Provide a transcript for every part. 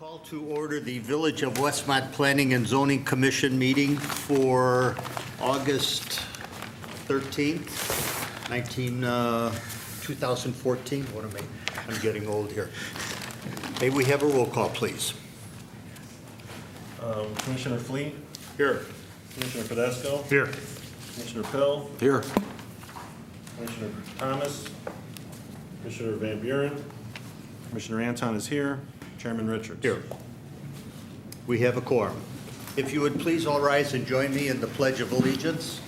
Call to order the Village of Westmont Planning and Zoning Commission meeting for August 13th, 2014. What am I? I'm getting old here. May we have a roll call, please? Commissioner Fleet, Here. Commissioner Fidesco, Here. Commissioner Pill, Here. Commissioner Thomas, Commissioner Van Buren, Commissioner Anton is here, Chairman Richards. Here. We have a quorum. If you would please all rise and join me in the Pledge of Allegiance.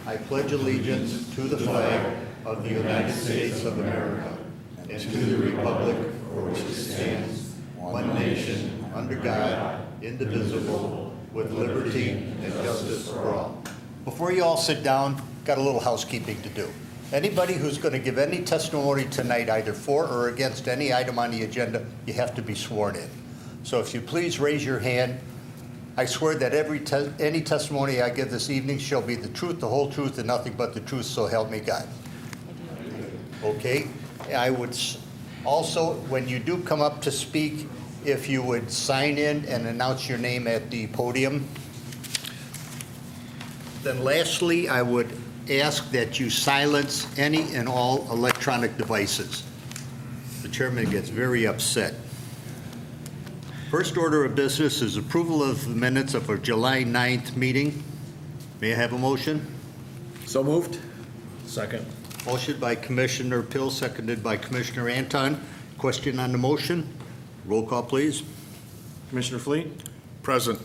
I pledge allegiance to the flag of the United States of America and to the republic for which it stands, one nation, under God, indivisible, with liberty and justice for all. Before you all sit down, got a little housekeeping to do. Anybody who's going to give any testimony tonight, either for or against any item on the agenda, you have to be sworn in. So if you please raise your hand. I swear that any testimony I give this evening shall be the truth, the whole truth, and nothing but the truth, so help me God. Okay? I would also, when you do come up to speak, if you would sign in and announce your name at the podium. Then lastly, I would ask that you silence any and all electronic devices. The chairman gets very upset. First order of business is approval of the minutes of our July 9th meeting. May I have a motion? So moved. Second. Motion by Commissioner Pill, seconded by Commissioner Anton. Question on the motion? Roll call, please. Commissioner Fleet, Present.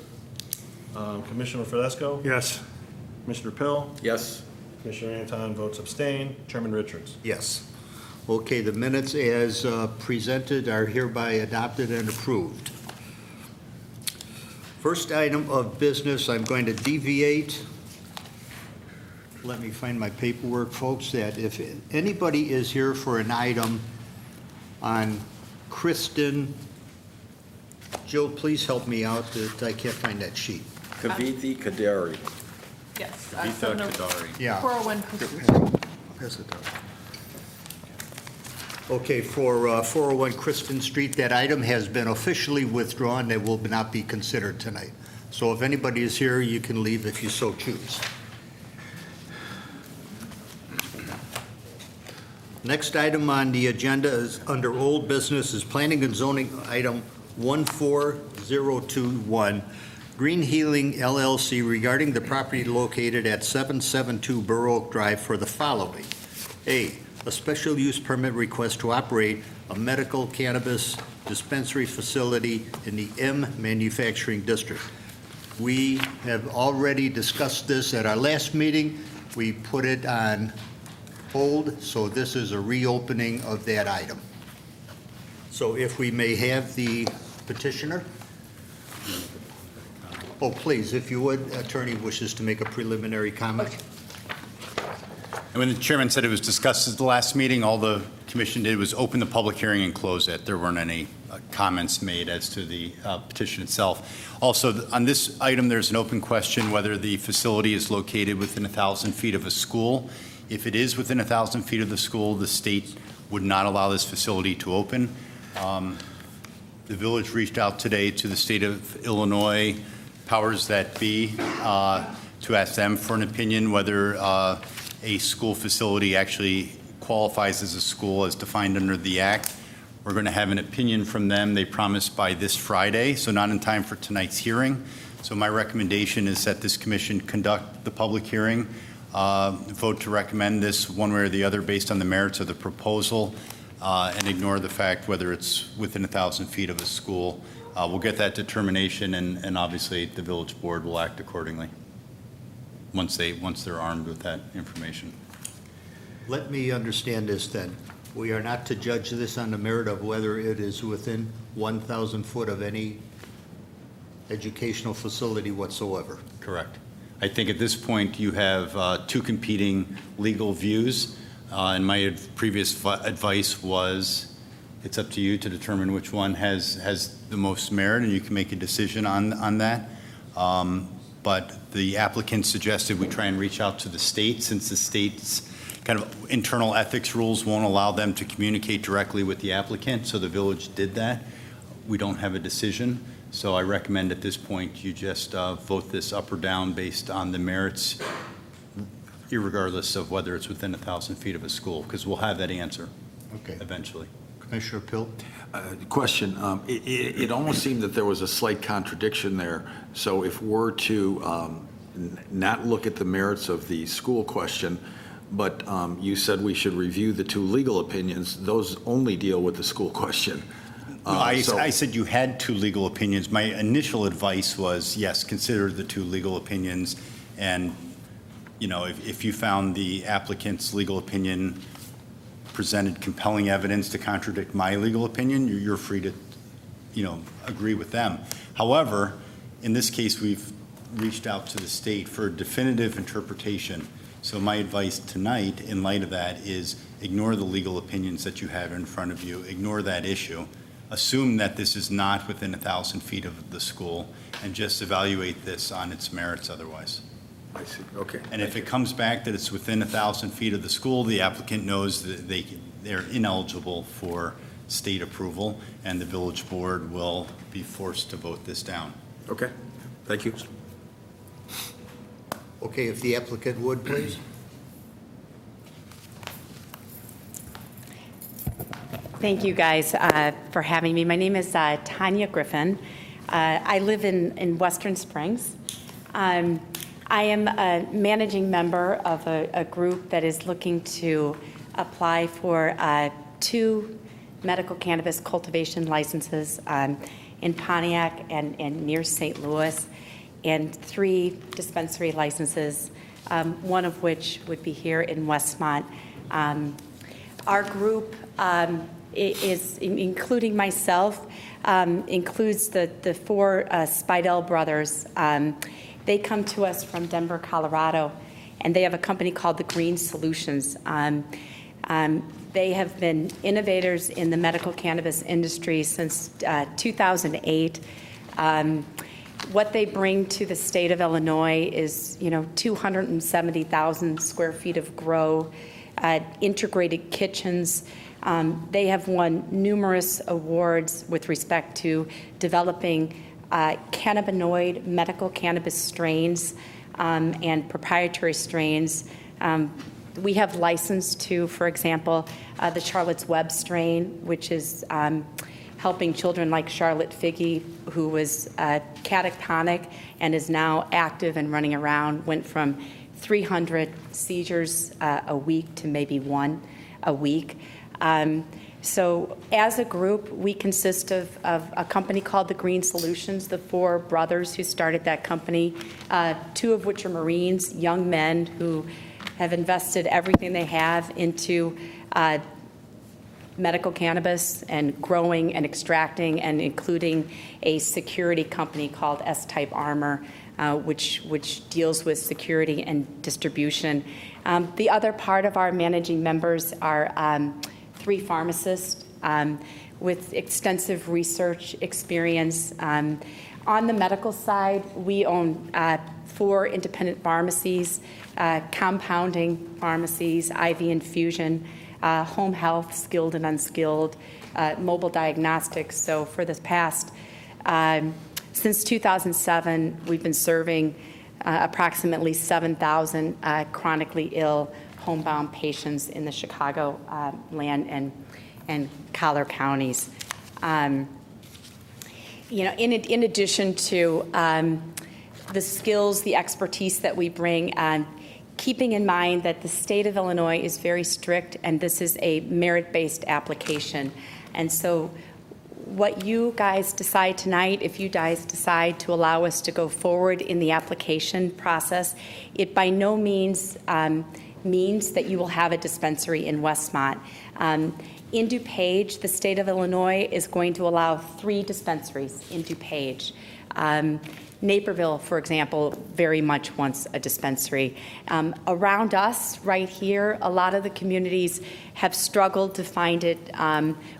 Commissioner Fidesco, Yes. Commissioner Pill, Yes. Commissioner Anton votes abstain, Chairman Richards. Yes. Okay, the minutes as presented are hereby adopted and approved. First item of business, I'm going to deviate. Let me find my paperwork, folks, that if anybody is here for an item on Kristen, Jill, please help me out, that I can't find that sheet. Kaviti Kadari. Yes. Kavita Kadari. Yeah. 401 Christie Street. Pass it down. Okay, for 401 Kristen Street, that item has been officially withdrawn. It will not be considered tonight. So if anybody is here, you can leave if you so choose. Next item on the agenda is under old business is planning and zoning item 14021, Green Healing LLC regarding the property located at 772 Burr Oak Drive for the following. A special use permit request to operate a medical cannabis dispensary facility in the M Manufacturing District. We have already discussed this at our last meeting. We put it on hold, so this is a reopening of that item. So if we may have the petitioner. Oh, please, if you would, attorney wishes to make a preliminary comment. And when the chairman said it was discussed at the last meeting, all the commission did was open the public hearing and close it. There weren't any comments made as to the petition itself. Also, on this item, there's an open question whether the facility is located within 1,000 feet of a school. If it is within 1,000 feet of the school, the state would not allow this facility to open. The village reached out today to the state of Illinois powers that be to ask them for an opinion whether a school facility actually qualifies as a school as defined under the Act. We're going to have an opinion from them. They promised by this Friday, so not in time for tonight's hearing. So my recommendation is that this commission conduct the public hearing, vote to recommend this one way or the other based on the merits of the proposal, and ignore the fact whether it's within 1,000 feet of a school. We'll get that determination, and obviously the village board will act accordingly once they're armed with that information. Let me understand this then. We are not to judge this on the merit of whether it is within 1,000 foot of any educational facility whatsoever. Correct. I think at this point you have two competing legal views, and my previous advice was it's up to you to determine which one has the most merit, and you can make a decision on that. But the applicant suggested we try and reach out to the state, since the state's kind of internal ethics rules won't allow them to communicate directly with the applicant, so the village did that. we don't have a decision. So I recommend at this point you just vote this up or down based on the merits, irregardless of whether it's within 1,000 feet of a school, because we'll have that answer Okay. eventually. Commissioner Pill? Question, it almost seemed that there was a slight contradiction there. So if we're to not look at the merits of the school question, but you said we should review the two legal opinions, those only deal with the school question. No, I So- said you had two legal opinions. My initial advice was, yes, consider the two legal opinions. And, you know, if you found the applicant's legal opinion presented compelling evidence to contradict my legal opinion, you're free to, you know, agree with them. However, in this case, we've reached out to the state for a definitive interpretation. So my advice tonight, in light of that, is ignore the legal opinions that you have in front of you, ignore that issue, assume that this is not within 1,000 feet of the school, and just evaluate this on its merits otherwise. I see, okay. And if it comes back that it's within 1,000 feet of the school, the applicant knows that they're ineligible for state approval, and the village board will be forced to vote this down. Okay, thank you. Okay, if the applicant would, please. Thank you, guys, for having me. My name is Tanya Griffin. I live in Western Springs. I am a managing member of a group that is looking to apply for 2 medical cannabis cultivation licenses in Pontiac and near St. Louis, and 3 dispensary licenses, one of which would be here in Westmont. Our group is, including myself, includes the 4 Spidell brothers. They come to us from Denver, Colorado, and they have a company called The Green Solutions. They have been innovators in the medical cannabis industry since 2008. What they bring to the state of Illinois is, 270,000 square feet of grow, integrated kitchens. They have won numerous awards with respect to developing cannabinoid medical cannabis strains and proprietary strains. We have licensed to, for example, the Charlotte's Web strain, which is helping children like Charlotte Figge, who was catatonic and is now active and running around, went from 300 seizures a week to maybe 1 a week. So as a group, we consist of a company called The Green Solutions, the 4 brothers who started that company, 2 of which are Marines, young men who have invested everything they have into medical cannabis and growing and extracting, and including a security company called S-Type Armor, which deals with security and distribution. The other part of our managing members are 3 pharmacists with extensive research experience. On the medical side, we own 4 independent pharmacies, compounding pharmacies, IV infusion, home health, skilled and unskilled, mobile diagnostics. So for the past, since 2007, we've been serving approximately 7,000 chronically ill homebound patients in the Chicago land and Collier counties. In addition to the skills, the expertise that we bring, keeping in mind that the state of Illinois is very strict, and this is a merit-based application. And so what you guys decide tonight, if you guys decide to allow us to go forward in the application process, it by no means means that you will have a dispensary in Westmont. In DuPage, the state of Illinois is going to allow 3 dispensaries in DuPage. Naperville, for example, very much wants a dispensary. Around us, right here, a lot of the communities have struggled to find it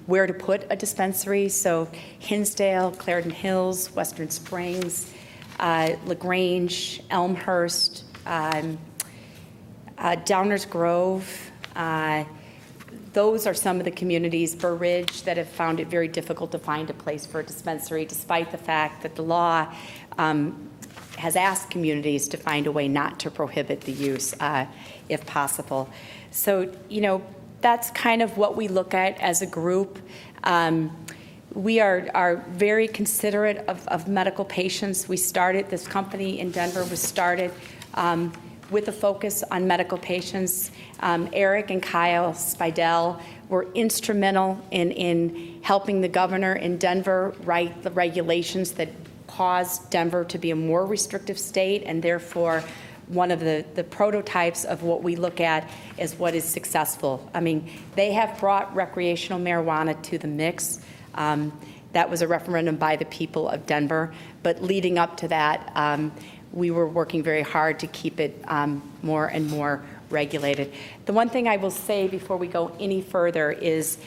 where to put a dispensary. So Hinsdale, Clarendon Hills, Western Springs, LaGrange, Elmhurst, Downers Grove, Those are some of the communities, Burr Ridge, that have found it very difficult to find a place for a dispensary, despite the fact that the law has asked communities to find a way not to prohibit the use if possible. So, that's kind of what we look at as a group. We are very considerate of medical patients. This company in Denver was started with a focus on medical patients. Eric and Kyle Spidell were instrumental in helping the governor in Denver write the regulations that caused Denver to be a more restrictive state, and therefore one of the prototypes of what we look at as what is successful. I mean, they have brought recreational marijuana to the mix. That was a referendum by the people of Denver, but leading up to that, we were working very hard to keep it more and more regulated. The one thing I will say before we go any further is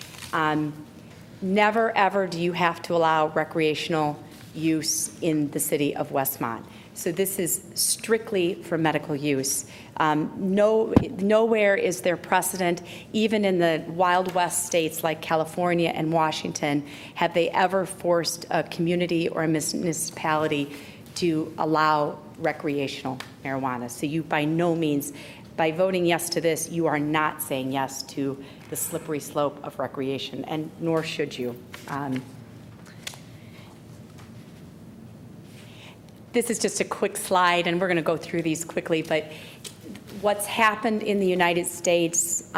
never, ever do you have to allow recreational use in the city of Westmont. So this is strictly for medical use. Nowhere is there precedent, even in the Wild West states like California and Washington, have they ever forced a community or a municipality to allow recreational marijuana. So you by no means, by voting yes to this, you are not saying yes to the slippery slope of recreation, and nor should you. This is just a quick slide, and we're going to go through these quickly, but what's happened in the United States,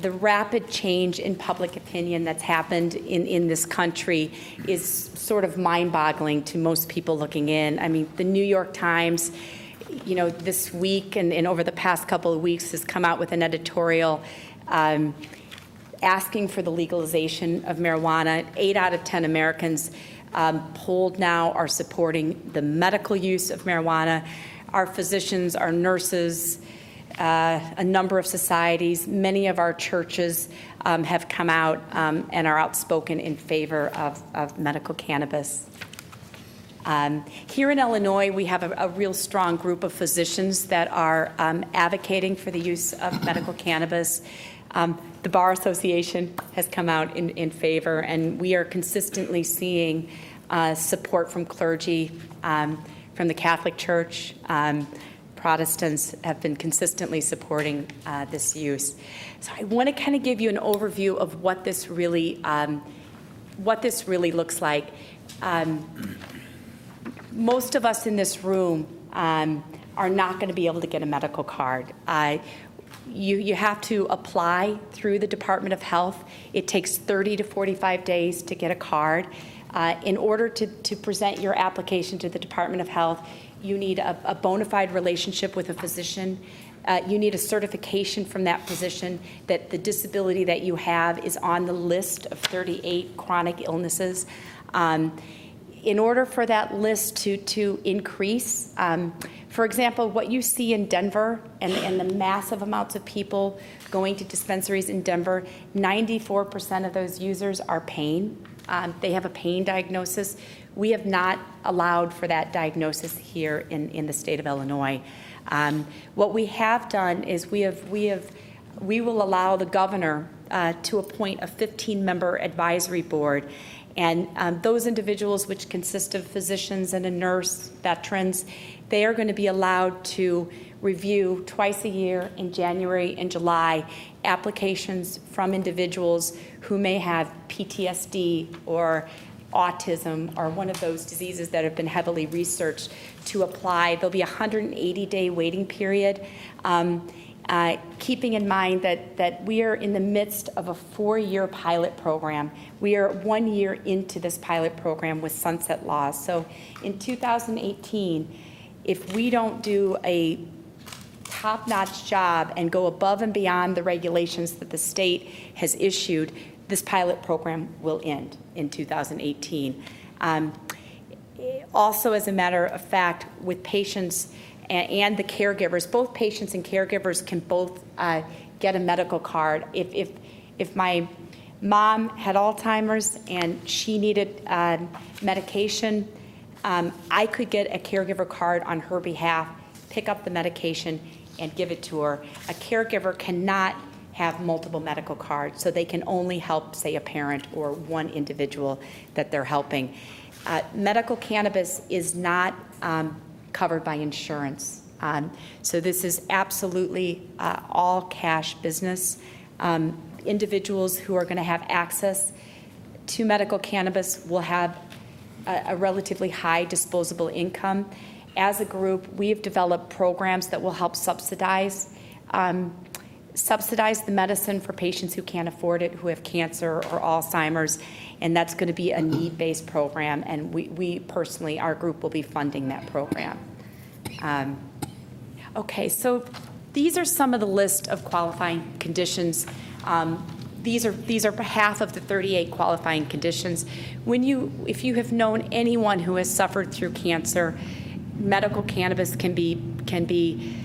the rapid change in public opinion that's happened in this country is sort of mind-boggling to most people looking in. I mean, the New York Times, this week and over the past couple of weeks has come out with an editorial asking for the legalization of marijuana. 8 out of 10 Americans polled now are supporting the medical use of marijuana. Our physicians, our nurses, a number of societies, many of our churches have come out and are outspoken in favor of medical cannabis. Here in Illinois, we have a real strong group of physicians that are advocating for the use of medical cannabis. The Bar Association has come out in favor, and we are consistently seeing support from clergy, from the Catholic Church. Protestants have been consistently supporting this use. So I want to kind of give you an overview of what this really looks like. Most of us in this room are not going to be able to get a medical card. You have to apply through the Department of Health. It takes 30 to 45 days to get a card. In order to present your application to the Department of Health, you need a bona fide relationship with a physician. You need a certification from that physician that the disability that you have is on the list of 38 chronic illnesses. In order for that list to increase, for example, what you see in Denver and the massive amounts of people going to dispensaries in Denver, 94% of those users are pain. They have a pain diagnosis. We have not allowed for that diagnosis here in the state of Illinois. What we have done is we will allow the governor to appoint a 15-member advisory board, and those individuals, which consist of physicians and a nurse, veterans, they are going to be allowed to review twice a year in January and July applications from individuals who may have PTSD or autism or one of those diseases that have been heavily researched to apply. There'll be a 180-day waiting period, keeping in mind that we are in the midst of a 4-year pilot program. We are 1 year into this pilot program with sunset laws. So in 2018, if we don't do a top-notch job and go above and beyond the regulations that the state has issued, this pilot program will end in 2018. Also, as a matter of fact, with patients and the caregivers, both patients and caregivers can both get a medical card. If my mom had Alzheimer's and she needed medication, I could get a caregiver card on her behalf, pick up the medication, and give it to her. A caregiver cannot have multiple medical cards, so they can only help, say, a parent or one individual that they're helping. Medical cannabis is not covered by insurance. So this is absolutely all cash business. Individuals who are going to have access to medical cannabis will have a relatively high disposable income. As a group, we have developed programs that will help subsidize the medicine for patients who can't afford it, who have cancer or Alzheimer's, and that's going to be a need-based program, and we personally, our group will be funding that program. Okay, so these are some of the list of qualifying conditions. These are half of the 38 qualifying conditions. If you have known anyone who has suffered through cancer, medical cannabis can be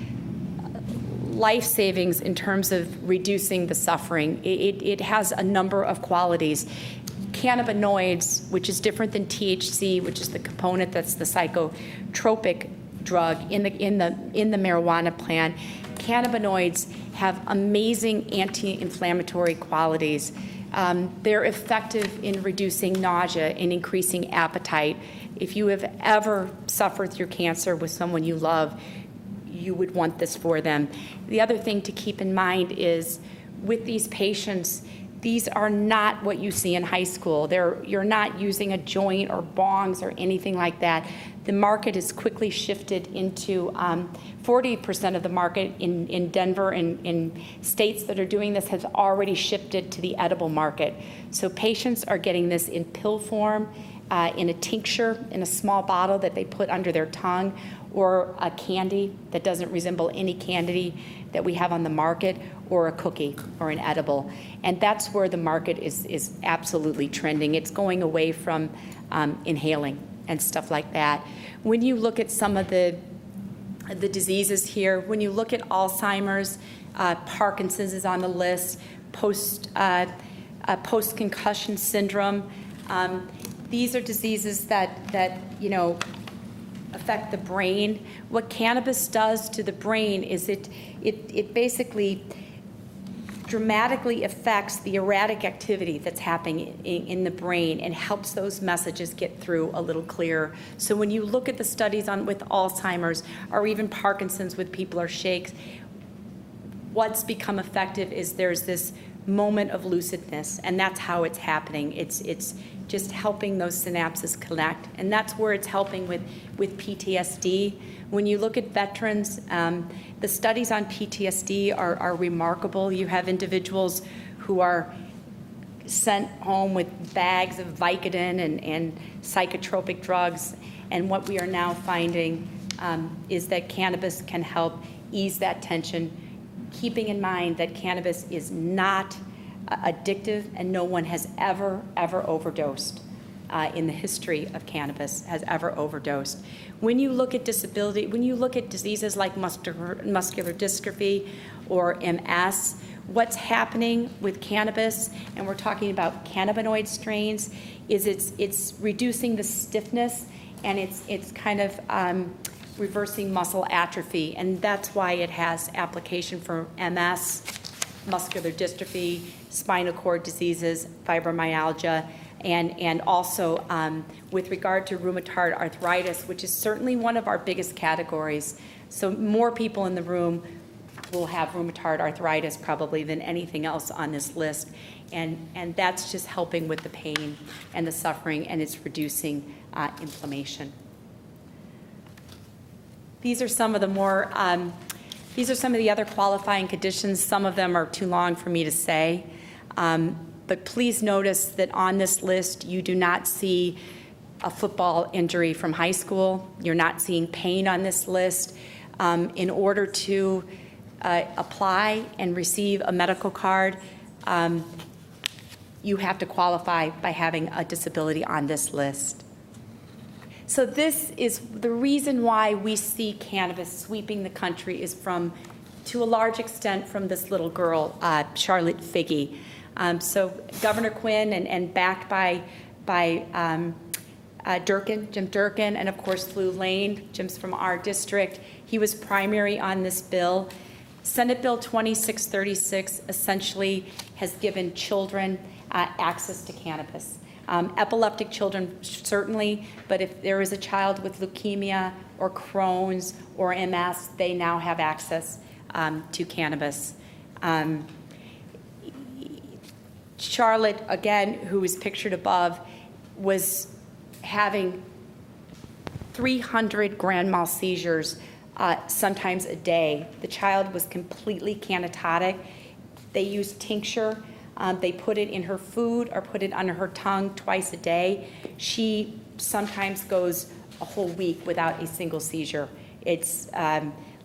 life savings in terms of reducing the suffering. It has a number of qualities. Cannabinoids, which is different than THC, which is the component that's the psychotropic drug in the marijuana plant. Cannabinoids have amazing anti-inflammatory qualities. They're effective in reducing nausea and increasing appetite. If you have ever suffered through cancer with someone you love, you would want this for them. The other thing to keep in mind is with these patients, these are not what you see in high school. You're not using a joint or bongs or anything like that. The market has quickly shifted into 40% of the market in Denver and in states that are doing this has already shifted to the edible market. So patients are getting this in pill form, in a tincture, in a small bottle that they put under their tongue, or a candy that doesn't resemble any candy that we have on the market, or a cookie or an edible. And that's where the market is absolutely trending. It's going away from inhaling and stuff like that. When you look at some of the diseases here, when you look at Alzheimer's, Parkinson's is on the list, post-concussion syndrome. These are diseases that affect the brain. What cannabis does to the brain is it basically dramatically affects the erratic activity that's happening in the brain and helps those messages get through a little clearer. So when you look at the studies with Alzheimer's or even Parkinson's with people or shakes, what's become effective is there's this moment of lucidness, and that's how it's happening. It's just helping those synapses connect, and that's where it's helping with PTSD. When you look at veterans, the studies on PTSD are remarkable. You have individuals who are sent home with bags of Vicodin and psychotropic drugs, and what we are now finding is that cannabis can help ease that tension, keeping in mind that cannabis is not addictive and no one has ever overdosed in the history of cannabis has ever overdosed. When you look at disability, when you look at diseases like muscular dystrophy or MS, what's happening with cannabis, and we're talking about cannabinoid strains, is it's reducing the stiffness and it's kind of reversing muscle atrophy, and that's why it has application for MS, muscular dystrophy, spinal cord diseases, fibromyalgia, and also with regard to rheumatoid arthritis, which is certainly one of our biggest categories. So more people in the room will have rheumatoid arthritis probably than anything else on this list, and that's just helping with the pain and the suffering, and it's reducing inflammation. These are some of the more, these are some of the other qualifying conditions. Some of them are too long for me to say, but please notice that on this list, you do not see a football injury from high school. You're not seeing pain on this list. In order to apply and receive a medical card, you have to qualify by having a disability on this list. So this is the reason why we see cannabis sweeping the country is to a large extent, from this little girl, Charlotte Figge. So Governor Quinn and backed by Jim Durkin, and of course Lou Lane. Jim's from our district. He was primary on this bill. Senate Bill 2636 essentially has given children access to cannabis. Epileptic children, certainly, but if there is a child with leukemia or Crohn's or MS, they now have access to cannabis. Charlotte, again, who is pictured above, was having 300 grand mal seizures sometimes a day. The child was completely canatotic. They used tincture. They put it in her food or put it under her tongue twice a day. She sometimes goes a whole week without a single seizure. It's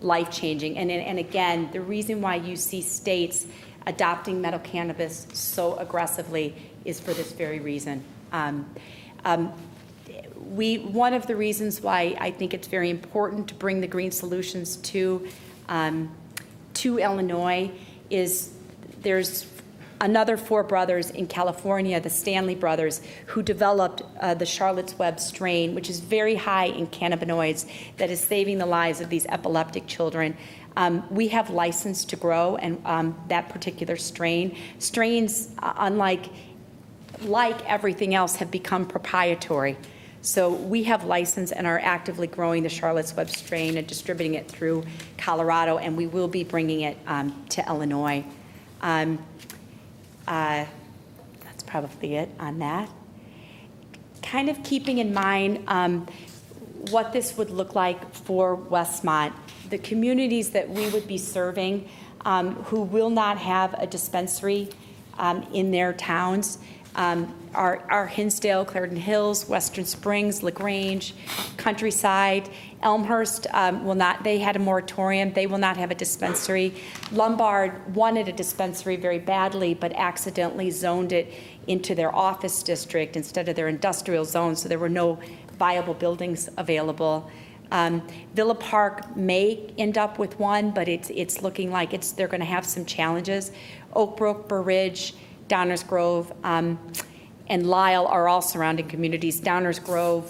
life-changing. And again, the reason why you see states adopting medical cannabis so aggressively is for this very reason. One of the reasons why I think it's very important to bring the green solutions to Illinois is there's another 4 brothers in California, the Stanley brothers, who developed the Charlotte's Web strain, which is very high in cannabinoids, that is saving the lives of these epileptic children. We have license to grow and that particular strain. Strains, like everything else, have become proprietary. So we have license and are actively growing the Charlotte's Web strain and distributing it through Colorado, and we will be bringing it to Illinois. That's probably it on that. Kind of keeping in mind what this would look like for Westmont, the communities that we would be serving who will not have a dispensary in their towns are Hinsdale, Clarendon Hills, Western Springs, LaGrange, Countryside. Elmhurst will not, they had a moratorium, they will not have a dispensary. Lombard wanted a dispensary very badly, but accidentally zoned it into their office district instead of their industrial zone, so there were no viable buildings available. Villa Park may end up with one, but it's looking like they're going to have some challenges. Oak Brook, Burr Ridge, Downers Grove, and Lyle are all surrounding communities. Downers Grove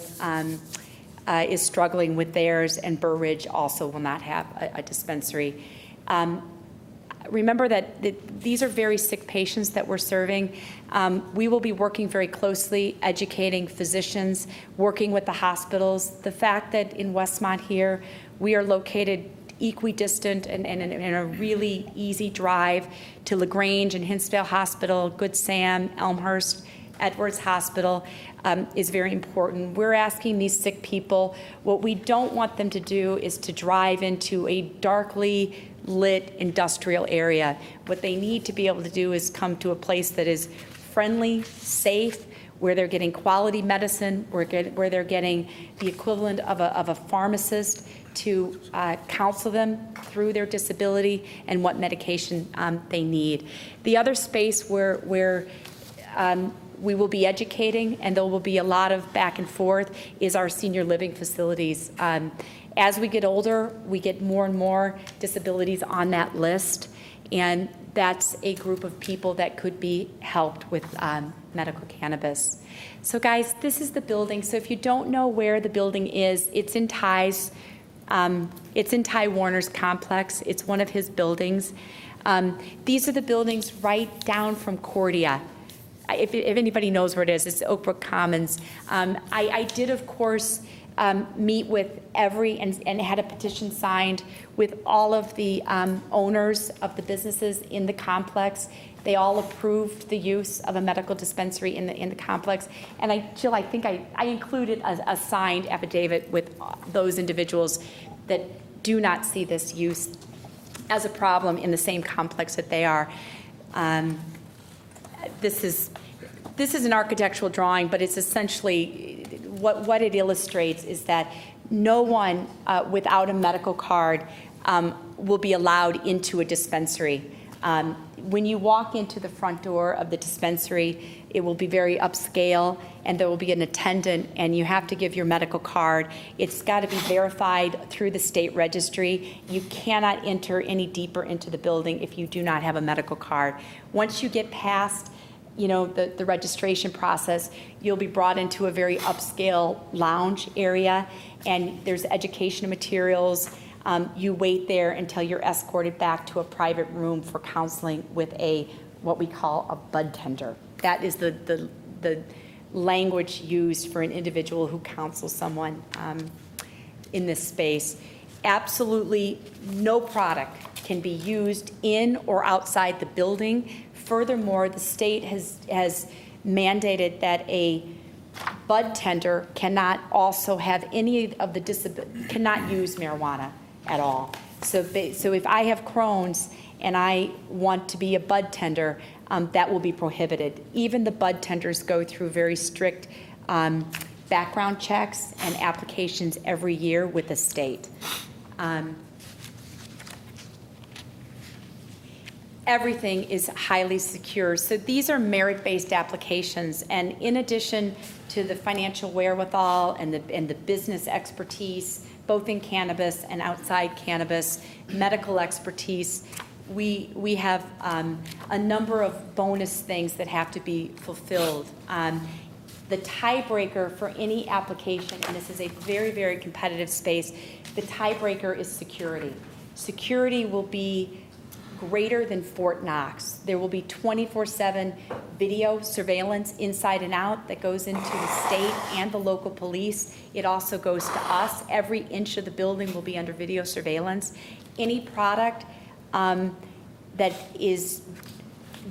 is struggling with theirs, and Burr Ridge also will not have a dispensary. Remember that these are very sick patients that we're serving. We will be working very closely, educating physicians, working with the hospitals. The fact that in Westmont here, we are located equidistant and a really easy drive to LaGrange and Hinsdale Hospital, Good Sam, Elmhurst, Edwards Hospital is very important. We're asking these sick people, what we don't want them to do is to drive into a darkly lit industrial area. What they need to be able to do is come to a place that is friendly, safe, where they're getting quality medicine, where they're getting the equivalent of a pharmacist to counsel them through their disability and what medication they need. The other space where we will be educating, and there will be a lot of back and forth, is our senior living facilities. As we get older, we get more and more disabilities on that list, and that's a group of people that could be helped with medical cannabis. So guys, this is the building. So if you don't know where the building is, it's in Ty's Warner's complex. It's one of his buildings. These are the buildings right down from Cordia. If anybody knows where it is, it's Oak Brook Commons. I did, of course, meet with and had a petition signed with all of the owners of the businesses in the complex. They all approved the use of a medical dispensary in the complex. And Jill, I think I included a signed affidavit with those individuals that do not see this use as a problem in the same complex that they are. This is an architectural drawing, but it's essentially what it illustrates is that no one without a medical card will be allowed into a dispensary. When you walk into the front door of the dispensary, it will be very upscale, and there will be an attendant, and you have to give your medical card. It's got to be verified through the state registry. You cannot enter any deeper into the building if you do not have a medical card. Once you get past the registration process, you'll be brought into a very upscale lounge area, and there's education materials. You wait there until you're escorted back to a private room for counseling with what we call a bud tender. That is the language used for an individual who counsels someone in this space. Absolutely no product can be used in or outside the building. Furthermore, the state has mandated that a bud tender cannot also have any of the cannot use marijuana at all. So if I have Crohn's and I want to be a bud tender, that will be prohibited. Even the bud tenders go through very strict background checks and applications every year with the state. Everything is highly secure. So these are merit-based applications, and in addition to the financial wherewithal and the business expertise, both in cannabis and outside cannabis, medical expertise, we have a number of bonus things that have to be fulfilled. The tiebreaker for any application, and this is a very, very competitive space, the tiebreaker is security. Security will be greater than Fort Knox. There will be 24/7 video surveillance inside and out that goes into the state and the local police. It also goes to us. Every inch of the building will be under video surveillance. Any product that is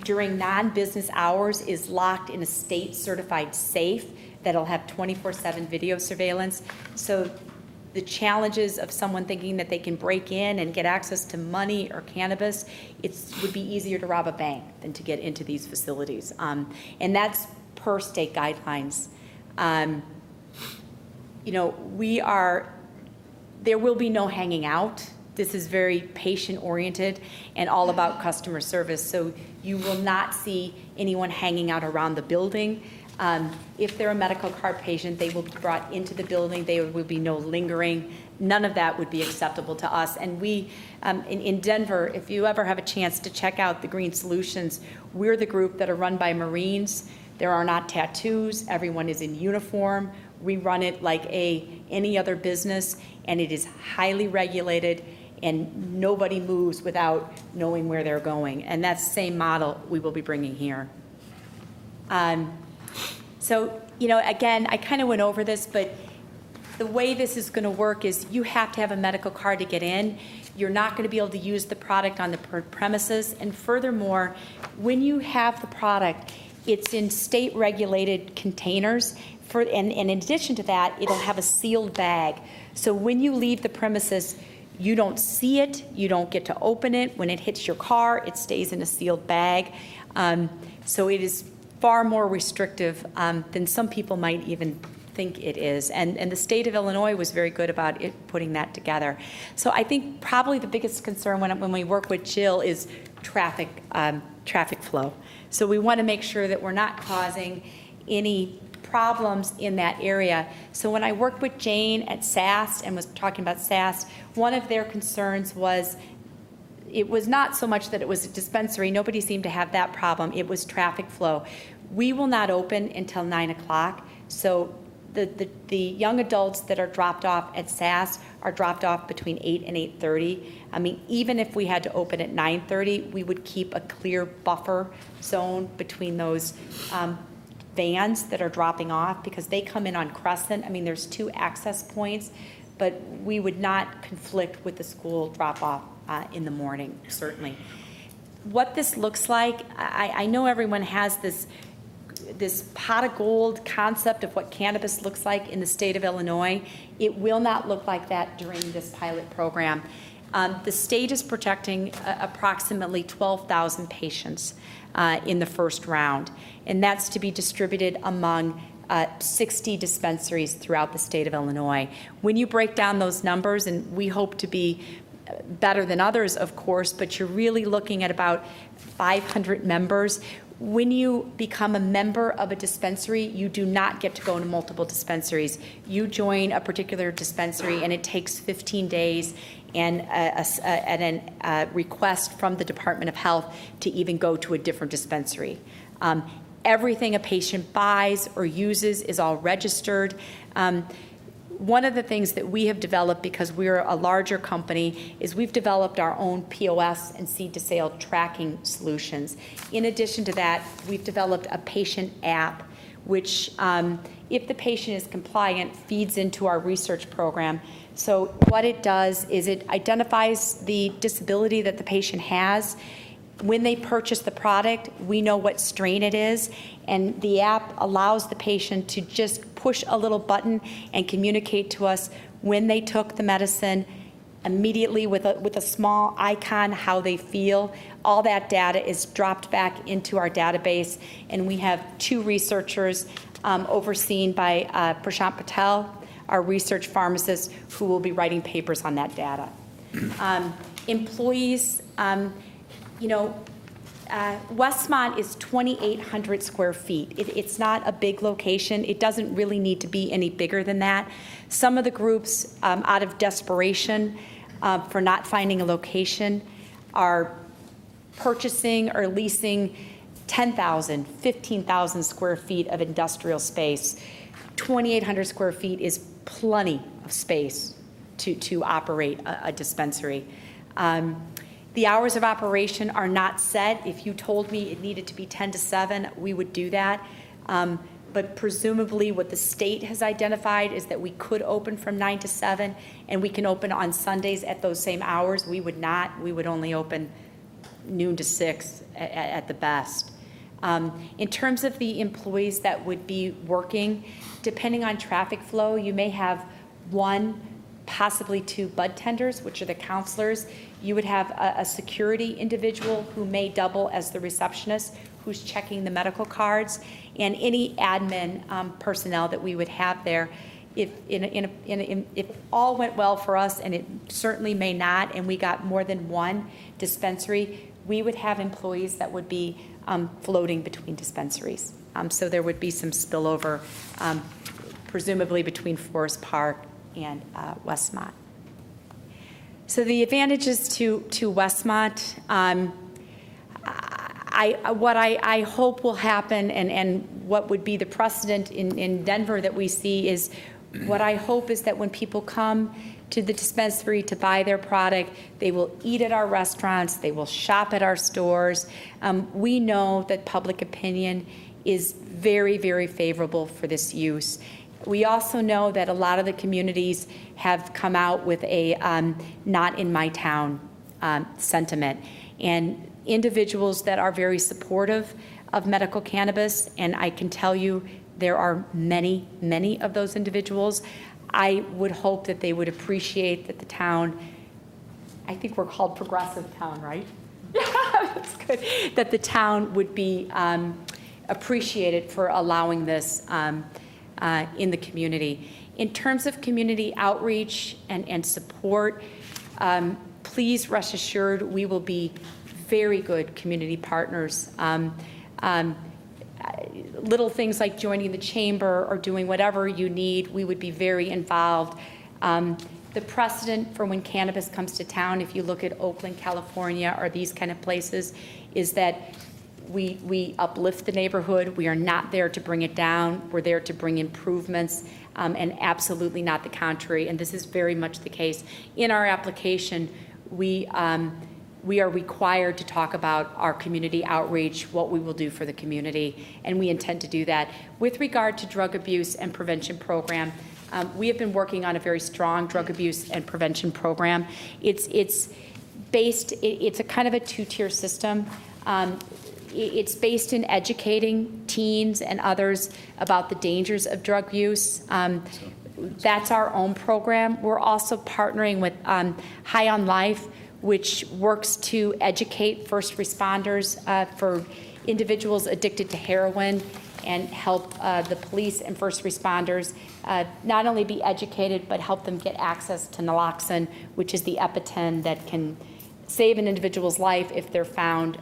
during non-business hours is locked in a state-certified safe that'll have 24/7 video surveillance. So the challenges of someone thinking that they can break in and get access to money or cannabis, it would be easier to rob a bank than to get into these facilities. And that's per state guidelines. There will be no hanging out. This is very patient-oriented and all about customer service. So you will not see anyone hanging out around the building. If they're a medical card patient, they will be brought into the building. There will be no lingering. None of that would be acceptable to us. And we, in Denver, if you ever have a chance to check out the Green Solutions, we're the group that are run by Marines. There are not tattoos. Everyone is in uniform. We run it like any other business, and it is highly regulated, and nobody moves without knowing where they're going. And that's the same model we will be bringing here. So, again, I kind of went over this, but the way this is going to work is you have to have a medical card to get in. You're not going to be able to use the product on the premises. And furthermore, when you have the product, it's in state-regulated containers. And in addition to that, it'll have a sealed bag. So when you leave the premises, you don't see it. You don't get to open it. When it hits your car, it stays in a sealed bag. So it is far more restrictive than some people might even think it is. And the state of Illinois was very good about it putting that together. So I think probably the biggest concern when we work with Jill is traffic flow. So we want to make sure that we're not causing any problems in that area. So when I worked with Jane at SAST and was talking about SAST, one of their concerns was it was not so much that it was a dispensary. Nobody seemed to have that problem. It was traffic flow. We will not open until 9 o'clock. So the young adults that are dropped off at SAST are dropped off between 8 and 8:30. I mean, even if we had to open at 9:30, we would keep a clear buffer zone between those vans that are dropping off, because they come in on Crescent. I mean, there's 2 access points, but we would not conflict with the school drop-off in the morning, certainly. What this looks like, I know everyone has this pot of gold concept of what cannabis looks like in the state of Illinois. It will not look like that during this pilot program. The state is protecting approximately 12,000 patients in the first round, and that's to be distributed among 60 dispensaries throughout the state of Illinois. When you break down those numbers, and we hope to be better than others, of course, but you're really looking at about 500 members. When you become a member of a dispensary, you do not get to go into multiple dispensaries. You join a particular dispensary, and it takes 15 days and a request from the Department of Health to even go to a different dispensary. Everything a patient buys or uses is all registered. One of the things that we have developed, because we're a larger company, is we've developed our own POS and seed-to-sale tracking solutions. In addition to that, we've developed a patient app, which, if the patient is compliant, feeds into our research program. So what it does is it identifies the disability that the patient has. When they purchase the product, we know what strain it is, and the app allows the patient to just push a little button and communicate to us when they took the medicine, immediately with a small icon how they feel. All that data is dropped back into our database, and we have 2 researchers overseen by Prashant Patel, our research pharmacist, who will be writing papers on that data. Employees, Westmont is 2,800 square feet. It's not a big location. It doesn't really need to be any bigger than that. Some of the groups, out of desperation for not finding a location, are purchasing or leasing 10,000, 15,000 square feet of industrial space. 2,800 square feet is plenty of space to operate a dispensary. The hours of operation are not set. If you told me it needed to be 10 to 7, we would do that. But presumably what the state has identified is that we could open from 9 to 7, and we can open on Sundays at those same hours. We would not. We would only open noon to 6 at the best. In terms of the employees that would be working, depending on traffic flow, you may have 1, possibly 2 bud tenders, which are the counselors. You would have a security individual who may double as the receptionist, who's checking the medical cards, and any admin personnel that we would have there. If all went well for us, and it certainly may not, and we got more than 1 dispensary, we would have employees that would be floating between dispensaries. So there would be some spillover, presumably between Forest Park and Westmont. So the advantages to Westmont, what I hope will happen, and what would be the precedent in Denver that we see, is what I hope is that when people come to the dispensary to buy their product, they will eat at our restaurants, they will shop at our stores. We know that public opinion is very, very favorable for this use. We also know that a lot of the communities have come out with a not in my town sentiment, and individuals that are very supportive of medical cannabis, and I can tell you there are many, many of those individuals. I would hope that they would appreciate that the town, I think we're called Progressive Town, right? Yeah, that's good. That the town would be appreciated for allowing this in the community. In terms of community outreach and support, please rest assured we will be very good community partners. Little things like joining the chamber or doing whatever you need, we would be very involved. The precedent for when cannabis comes to town, if you look at Oakland, California, or these kind of places, is that we uplift the neighborhood. We are not there to bring it down. We're there to bring improvements, and absolutely not the contrary. And this is very much the case. In our application, we are required to talk about our community outreach, what we will do for the community, and we intend to do that. With regard to drug abuse and prevention program, we have been working on a very strong drug abuse and prevention program. It's a kind of a 2-tier system. It's based in educating teens and others about the dangers of drug use. That's our own program. We're also partnering with High on Life, which works to educate first responders for individuals addicted to heroin, and help the police and first responders not only be educated, but help them get access to naloxone, which is the EpiPen that can save an individual's life if they're found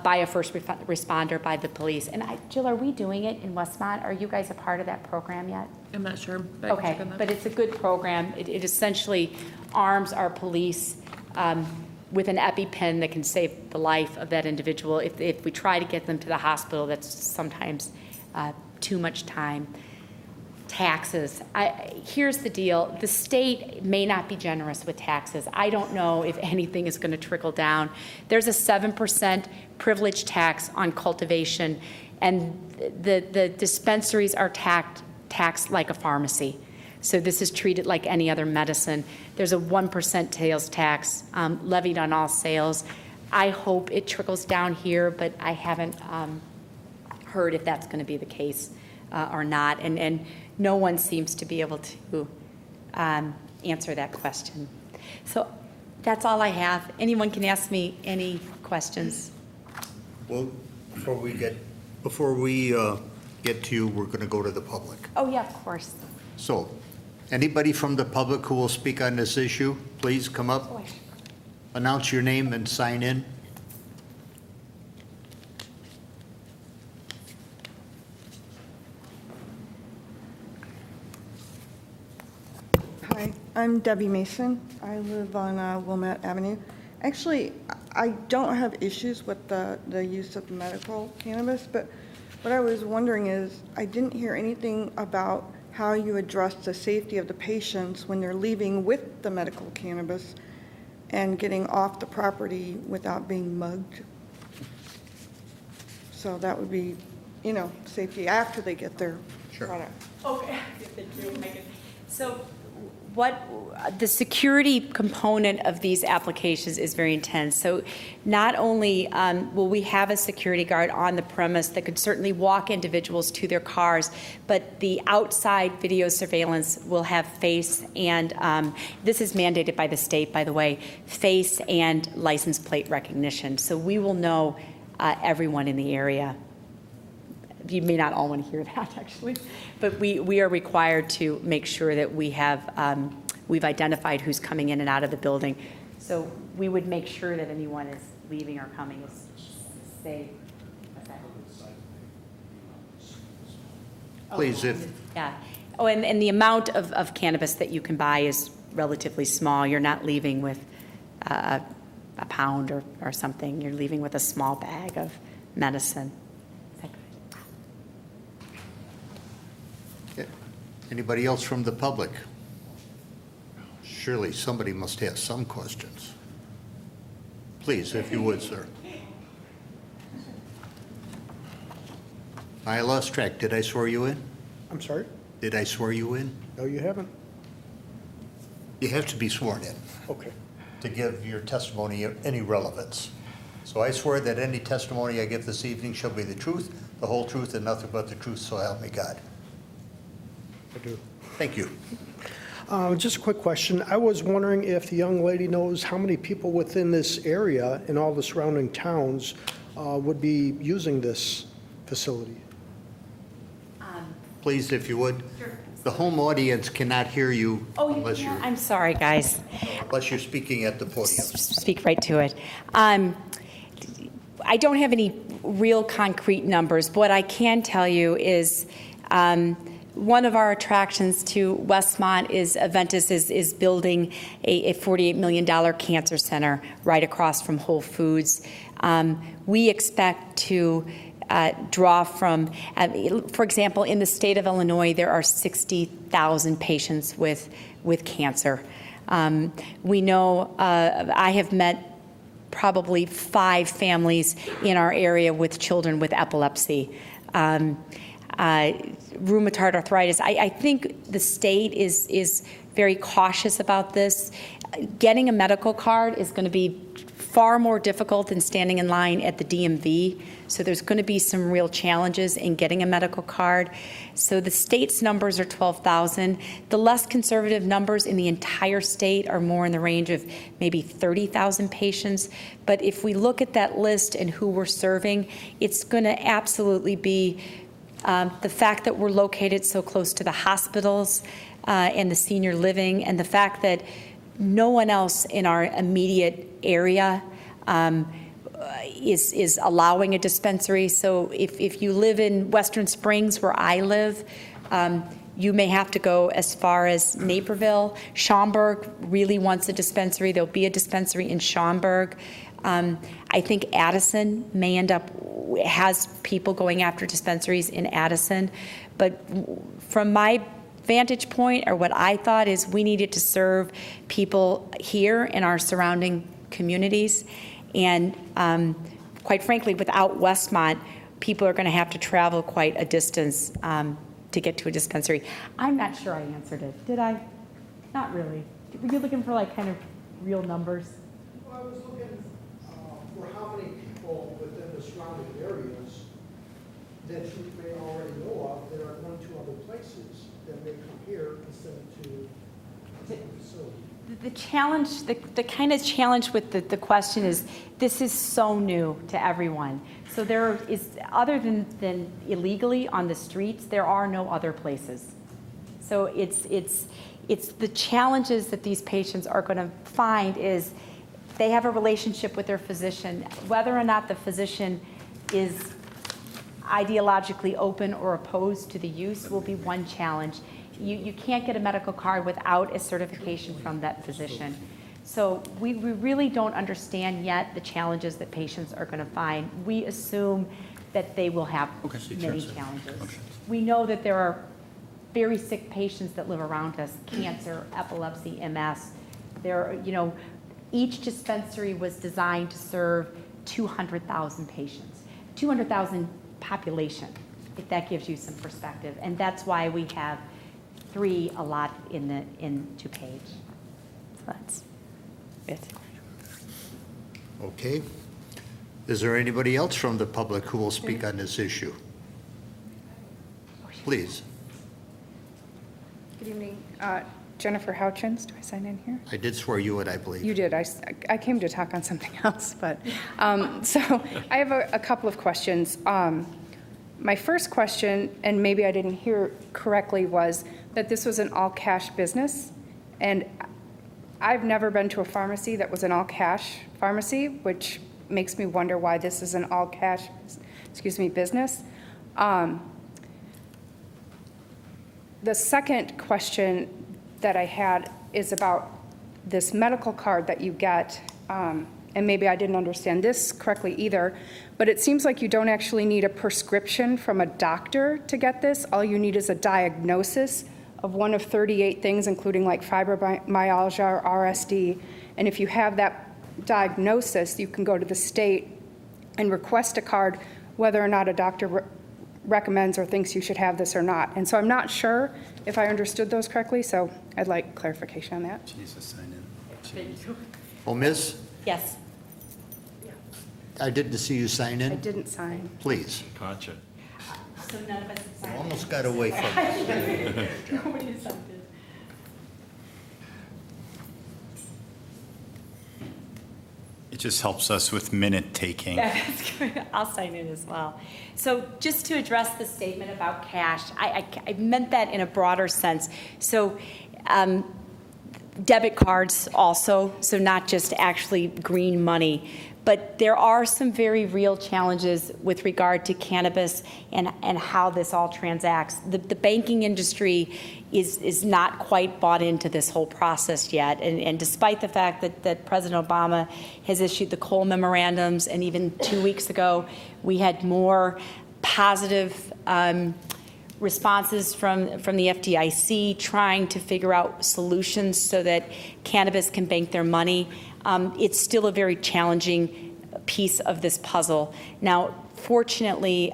by a first responder, by the police. And Jill, are we doing it in Westmont? Are you guys a part of that program yet? I'm not sure. But I can Okay, check on that. but it's a good program. It essentially arms our police with an EpiPen that can save the life of that individual. If we try to get them to the hospital, that's sometimes too much time. taxes. Here's the deal. The state may not be generous with taxes. I don't know if anything is going to trickle down. There's a 7% privilege tax on cultivation, and the dispensaries are taxed like a pharmacy. So this is treated like any other medicine. There's a 1% sales tax levied on all sales. I hope it trickles down here, but I haven't heard if that's going to be the case or not. And no one seems to be able to answer that question. So that's all I have. Anyone can ask me any questions. Well, before we get to you, we're going to go to the public. Oh, yeah, of course. So, anybody from the public who will speak on this issue, please come up, announce your name and sign in. Hi, I'm Debbie Mason. I live on Wilmette Avenue. Actually, I don't have issues with the use of medical cannabis, but what I was wondering is, I didn't hear anything about how you address the safety of the patients when they're leaving with the medical cannabis and getting off the property without being mugged. So that would be, safety after they get their Sure. product. Okay, thank you, Megan. So what the security component of these applications is very intense. So not only will we have a security guard on the premise that could certainly walk individuals to their cars, but the outside video surveillance will have face and, this is mandated by the state, by the way, face and license plate recognition. So we will know everyone in the area. You may not all want to hear that, actually, but we are required to make sure that we have, we've identified who's coming in and out of the building. So we would make sure that anyone is leaving or coming is safe. Please, Yeah. Oh, and the amount of cannabis that you can buy is relatively small. You're not leaving with a pound or something. You're leaving with a small bag of medicine. anybody else from the public? Surely somebody must have some questions. Please, if you would, sir. I lost track. Did I swear you in? I'm sorry? Did I swear you in? No, you haven't? You have to be sworn in Okay. to give your testimony any relevance. So I swear that any testimony I give this evening shall be the truth, the whole truth, and nothing but the truth, so help me God. I do. Thank you. Just a quick question. I was wondering if the young lady knows how many people within this area and all the surrounding towns would be using this facility? Please, if you would. The home audience cannot hear you Oh, unless you're, I'm sorry, guys. unless you're speaking at the podium. Speak right to it. I don't have any real concrete numbers. What I can tell you is one of our attractions to Westmont is Aventis is building a $48 million cancer center right across from Whole Foods. We expect to draw from, for example, in the state of Illinois, there are 60,000 patients with cancer. We know, I have met probably 5 families in our area with children with epilepsy. Rheumatoid arthritis. I think the state is very cautious about this. Getting a medical card is going to be far more difficult than standing in line at the DMV. So there's going to be some real challenges in getting a medical card. So the state's numbers are 12,000. The less conservative numbers in the entire state are more in the range of maybe 30,000 patients. But if we look at that list and who we're serving, it's going to absolutely be the fact that we're located so close to the hospitals and the senior living, and the fact that no one else in our immediate area is allowing a dispensary. So if you live in Western Springs, where I live, you may have to go as far as Naperville. Schaumburg really wants a dispensary. There'll be a dispensary in Schaumburg. I think Addison may end up, has people going after dispensaries in Addison. But from my vantage point, or what I thought, is we needed to serve people here in our surrounding communities. And quite frankly, without Westmont, people are going to have to travel quite a distance to get to a dispensary. I'm not sure I answered it. Did I? Not really. Were you looking for like kind of real numbers? Well, I was looking for how many people within the surrounding areas that you may already know of that are going to other places that may come here instead of to the facility. The challenge, the kind of challenge with the question is, this is so new to everyone. So there is, other than illegally on the streets, there are no other places. So it's the challenges that these patients are going to find is they have a relationship with their physician. Whether or not the physician is ideologically open or opposed to the use will be one challenge. You can't get a medical card without a certification from that physician. So we really don't understand yet the challenges that patients are going to find. We assume that they will have many challenges. We know that there are very sick patients that live around us, cancer, epilepsy, MS. Each dispensary was designed to serve 200,000 patients, 200,000 population, if that gives you some perspective. And that's why we have 3 allotted in DuPage. So that's it. Okay. Is there anybody else from the public who will speak on this issue? Please. Good evening. Jennifer Houchins, do I sign in here? I did swear you would, I believe. You did. I came to talk on something else, but, so I have a couple of questions. My first question, and maybe I didn't hear correctly, was that this was an all-cash business, and I've never been to a pharmacy that was an all-cash pharmacy, which makes me wonder why this is an all-cash, business. The second question that I had is about this medical card that you get, and maybe I didn't understand this correctly either, but it seems like you don't actually need a prescription from a doctor to get this. All you need is a diagnosis of one of 38 things, including like fibromyalgia or RSD. And if you have that diagnosis, you can go to the state and request a card, whether or not a doctor recommends or thinks you should have this or not. And so I'm not sure if I understood those correctly, so I'd like clarification on that. Jesus, sign in. Oh, Miss, Yes. I didn't see you sign I in. didn't sign. Please. Gotcha. So none of us have You signed. almost got away from it. Nobody has signed it. It just helps us with minute taking. Yeah, that's good. I'll sign in as well. So just to address the statement about cash, I meant that in a broader sense. So debit cards also, so not just actually green money. But there are some very real challenges with regard to cannabis and how this all transacts. The banking industry is not quite bought into this whole process yet. And despite the fact that President Obama has issued the Cole memorandums, and even 2 weeks ago, we had more positive responses from the FDIC trying to figure out solutions so that cannabis can bank their money. It's still a very challenging piece of this puzzle. Now, fortunately,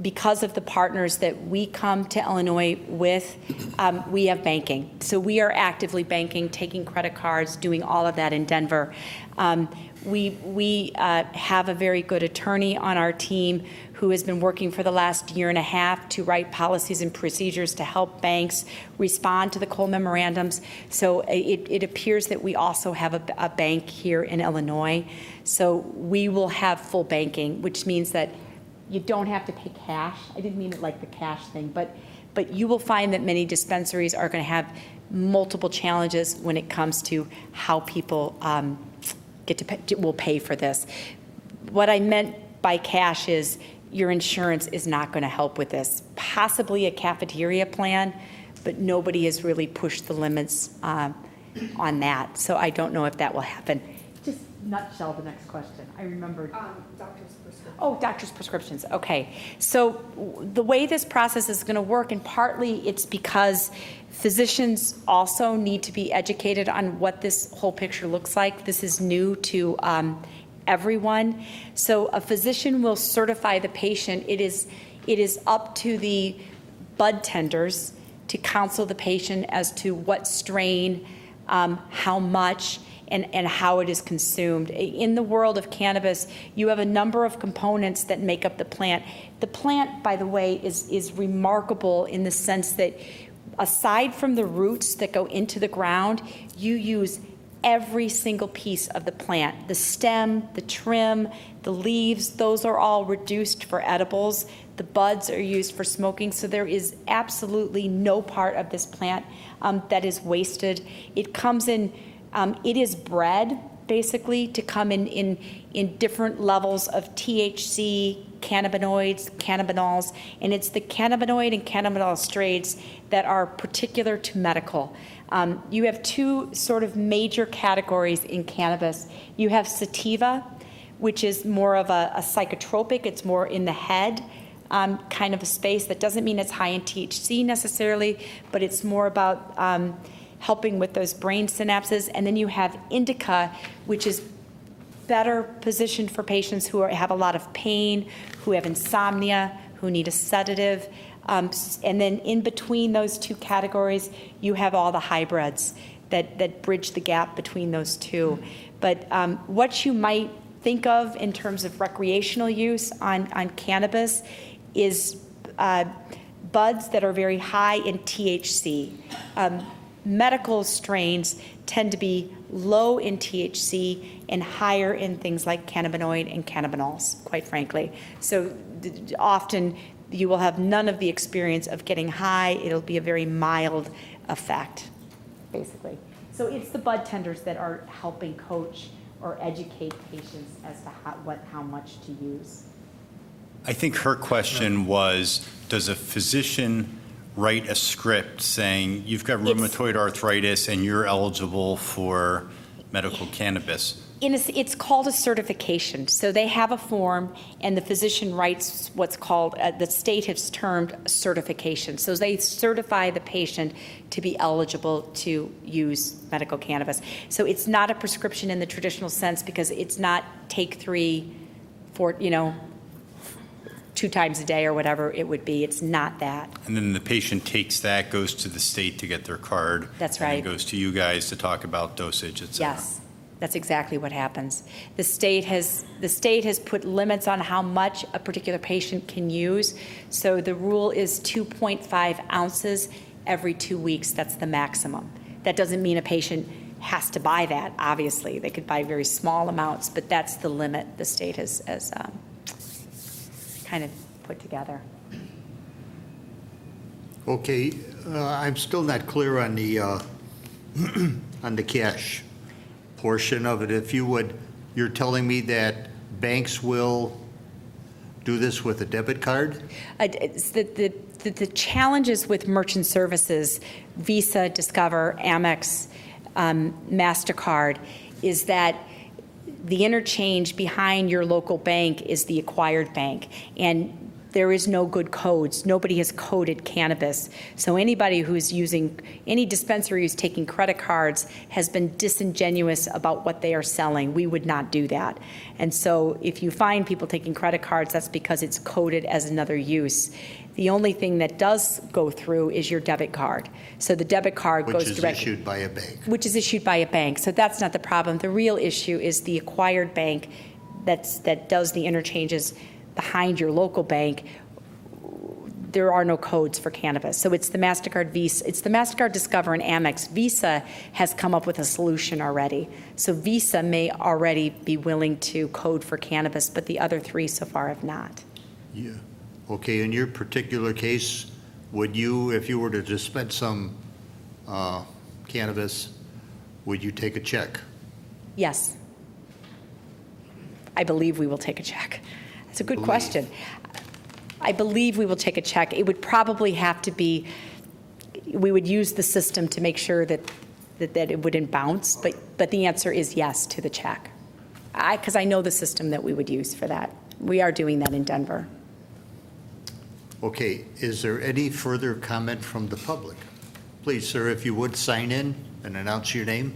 because of the partners that we come to Illinois with, we have banking. So we are actively banking, taking credit cards, doing all of that in Denver. We have a very good attorney on our team who has been working for the last year and a half to write policies and procedures to help banks respond to the Cole memorandums. So it appears that we also have a bank here in Illinois. So we will have full banking, which means that you don't have to pay cash. I didn't mean it like the cash thing, but you will find that many dispensaries are going to have multiple challenges when it comes to how people will pay for this. What I meant by cash is your insurance is not going to help with this. Possibly a cafeteria plan, but nobody has really pushed the limits on that. So I don't know if that will happen. Just nutshell the next question. I remembered. Doctor's prescription. Oh, doctor's prescriptions, okay. So the way this process is going to work, and partly it's because physicians also need to be educated on what this whole picture looks like. This is new to everyone. So a physician will certify the patient. It is up to the bud tenders to counsel the patient as to what strain, how much, and how it is consumed. In the world of cannabis, you have a number of components that make up the plant. The plant, by the way, is remarkable in the sense that aside from the roots that go into the ground, you use every single piece of the plant. The stem, the trim, the leaves, those are all reduced for edibles. The buds are used for smoking, so there is absolutely no part of this plant that is wasted. It comes in, it is bred basically to come in different levels of THC, cannabinoids, cannabinols, and it's the cannabinoid and cannabinol strains that are particular to medical. You have two sort of major categories in cannabis. You have sativa, which is more of a psychotropic. It's more in the head kind of a space. That doesn't mean it's high in THC necessarily, but it's more about helping with those brain synapses. And then you have indica, which is better positioned for patients who have a lot of pain, who have insomnia, who need a sedative. And then in between those two categories, you have all the hybrids that bridge the gap between those two. But what you might think of in terms of recreational use on cannabis is buds that are very high in THC. Medical strains tend to be low in THC and higher in things like cannabinoid and cannabinols, quite frankly. So often you will have none of the experience of getting high. It'll be a very mild effect, basically. So it's the bud tenders that are helping coach or educate patients as to how much to use. I think her question was, does a physician write a script saying, you've got rheumatoid arthritis and you're eligible for medical cannabis? It's called a certification. So they have a form, and the physician writes what's called, the state has termed certification. So they certify the patient to be eligible to use medical cannabis. So it's not a prescription in the traditional sense, because it's not take 3, 4, 2 times a day or whatever it would be. It's not that. And then the patient takes that, goes to the state to get their card. That's right. And then goes to you guys to talk about dosage, et cetera. Yes, that's exactly what happens. The state has put limits on how much a particular patient can use. So the rule is 2.5 ounces every 2 weeks. That's the maximum. That doesn't mean a patient has to buy that, obviously. They could buy very small amounts, but that's the limit the state has kind of put together. Okay, I'm still not clear on the on the cash portion of it. If you would, you're telling me that banks will do this with a debit card? It's the challenges with merchant services, Visa, Discover, Amex, MasterCard, is that the interchange behind your local bank is the acquired bank, and there is no good codes. Nobody has coded cannabis. So anybody who's using, any dispensary who's taking credit cards has been disingenuous about what they are selling. We would not do that. And so if you find people taking credit cards, that's because it's coded as another use. The only thing that does go through is your debit card. So the debit card goes directly. Which is issued by a bank. Which is issued by a bank. So that's not the problem. The real issue is the acquired bank that does the interchanges behind your local bank. There are no codes for cannabis. So it's the MasterCard Visa, it's the MasterCard Discover and Amex. Visa has come up with a solution already. So Visa may already be willing to code for cannabis, but the other 3 so far have not. Yeah. Okay, in your particular case, would you, if you were to dispense some cannabis, would you take a check? Yes. I believe we will take a check. That's a good question. I believe we will take a check. It would probably have to be, we would use the system to make sure that it wouldn't bounce, but the answer is yes to the check. because I know the system that we would use for that. We are doing that in Denver. Okay, is there any further comment from the public? Please, sir, if you would sign in and announce your name.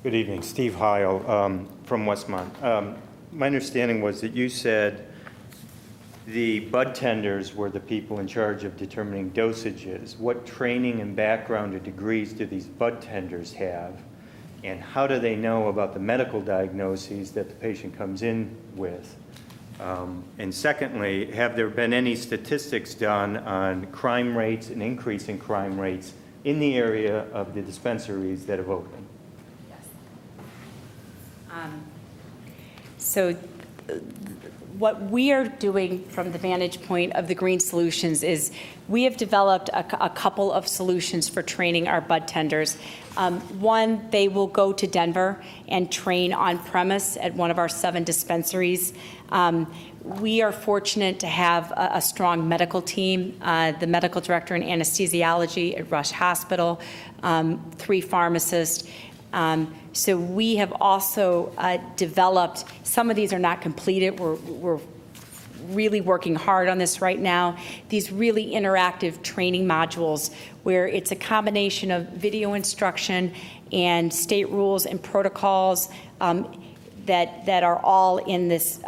Good evening, Steve Heil from Westmont. My understanding was that you said the bud tenders were the people in charge of determining dosages. What training and background or degrees do these bud tenders have? And how do they know about the medical diagnoses that the patient comes in with? And secondly, have there been any statistics done on crime rates and increase in crime rates in the area of the dispensaries that have opened? So what we are doing from the vantage point of the Green Solutions is we have developed a couple of solutions for training our bud tenders. One, they will go to Denver and train on premise at one of our 7 dispensaries. We are fortunate to have a strong medical team, the medical director in anesthesiology at Rush Hospital, 3 pharmacists. So we have also developed, some of these are not completed, we're really working hard on this right now, these really interactive training modules where it's a combination of video instruction and state rules and protocols that are all in this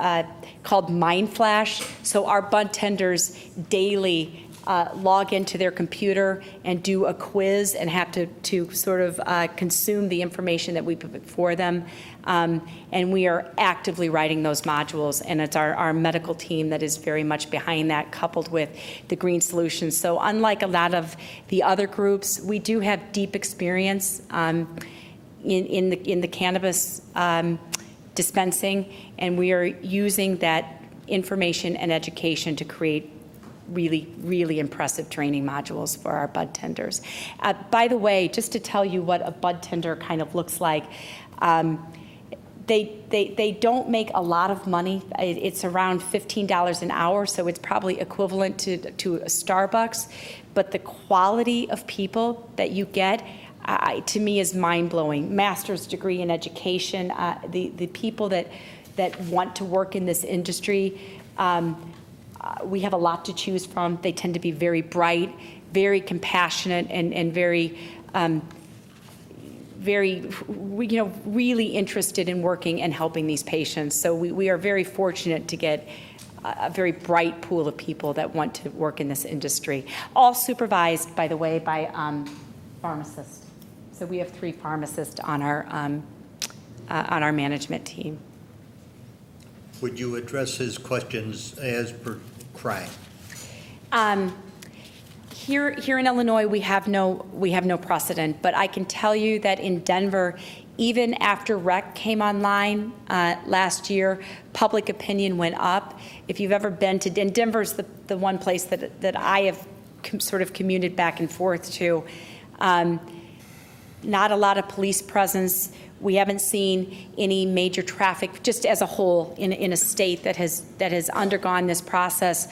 called Mind Flash. So our bud tenders daily log into their computer and do a quiz and have to sort of consume the information that we put for them. And we are actively writing those modules, and it's our medical team that is very much behind that, coupled with the Green Solutions. So unlike a lot of the other groups, we do have deep experience in the cannabis dispensing, and we are using that information and education to create really, really impressive training modules for our bud tenders. By the way, just to tell you what a bud tender kind of looks like, they don't make a lot of money. It's around $15 an hour, so it's probably equivalent to a Starbucks. But the quality of people that you get, to me, is mind-blowing. Master's degree in education, the people that want to work in this industry, we have a lot to choose from. They tend to be very bright, very compassionate, and very, really interested in working and helping these patients. So we are very fortunate to get a very bright pool of people that want to work in this industry. All supervised, by the way, by pharmacists. So we have 3 pharmacists on our management team. Would you address his questions as per crime? Here in Illinois, we have no precedent, but I can tell you that in Denver, even after rec came online last year, public opinion went up. If you've ever been to, and Denver's the one place that I have sort of commuted back and forth to, not a lot of police presence. We haven't seen any major traffic, just as a whole, in a state that has undergone this process.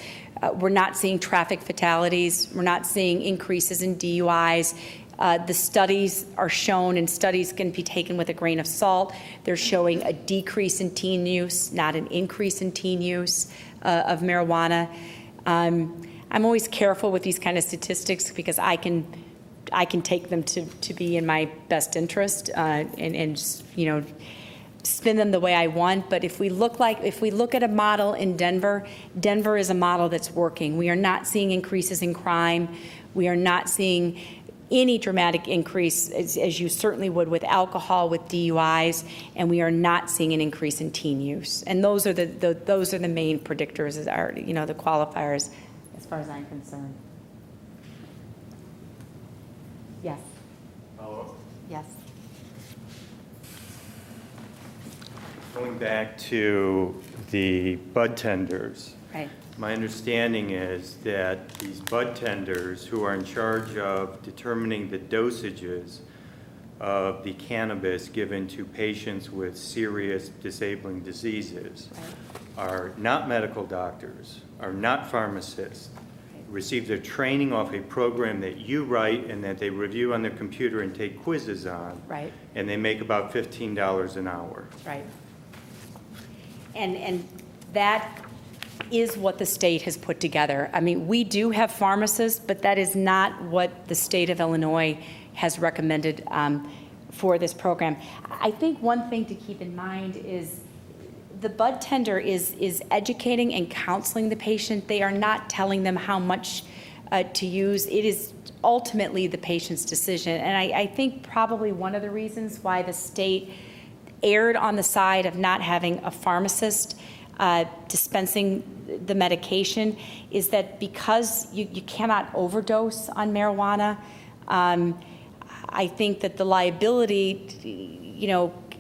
We're not seeing traffic fatalities. We're not seeing increases in DUIs. The studies are shown, and studies can be taken with a grain of salt. They're showing a decrease in teen use, not an increase in teen use of marijuana. I'm always careful with these kind of statistics because I can take them to be in my best interest and spin them the way I want. But if we look at a model in Denver, Denver is a model that's working. We are not seeing increases in crime. We are not seeing any dramatic increase, as you certainly would with alcohol, with DUIs, and we are not seeing an increase in teen use. And those are the main predictors, the qualifiers, as far as I'm concerned. Yes. Follow-up? Yes. Going back to the bud tenders. Right. My understanding is that these bud tenders who are in charge of determining the dosages of the cannabis given to patients with serious disabling diseases are not medical doctors, are not pharmacists, receive their training off a program that you write and that they review on their computer and take quizzes on. Right. And they make about $15 an hour. Right. And that is what the state has put together. I mean, we do have pharmacists, but that is not what the state of Illinois has recommended for this program. I think one thing to keep in mind is the bud tender is educating and counseling the patient. They are not telling them how much to use. It is ultimately the patient's decision. And I think probably one of the reasons why the state erred on the side of not having a pharmacist dispensing the medication is that because you cannot overdose on marijuana, I think that the liability,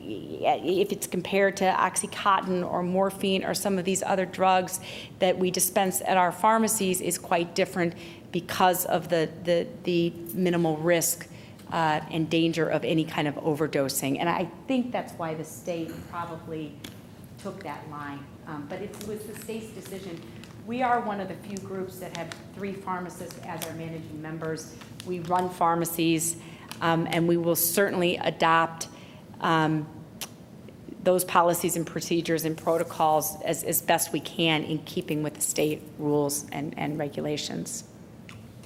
if it's compared to Oxycontin or morphine or some of these other drugs that we dispense at our pharmacies is quite different because of the minimal risk and danger of any kind of overdosing. And I think that's why the state probably took that line. But it was the state's decision. We are one of the few groups that have 3 pharmacists as our managing members. We run pharmacies, and we will certainly adopt those policies and procedures and protocols as best we can in keeping with the state rules and regulations.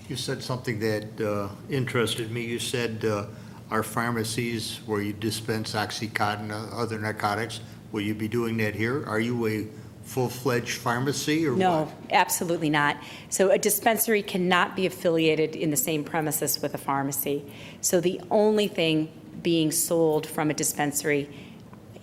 You said something that interested me. You said our pharmacies where you dispense Oxycontin, other narcotics, will you be doing that here? Are you a full-fledged pharmacy or what? No, absolutely not. So a dispensary cannot be affiliated in the same premises with a pharmacy. So the only thing being sold from a dispensary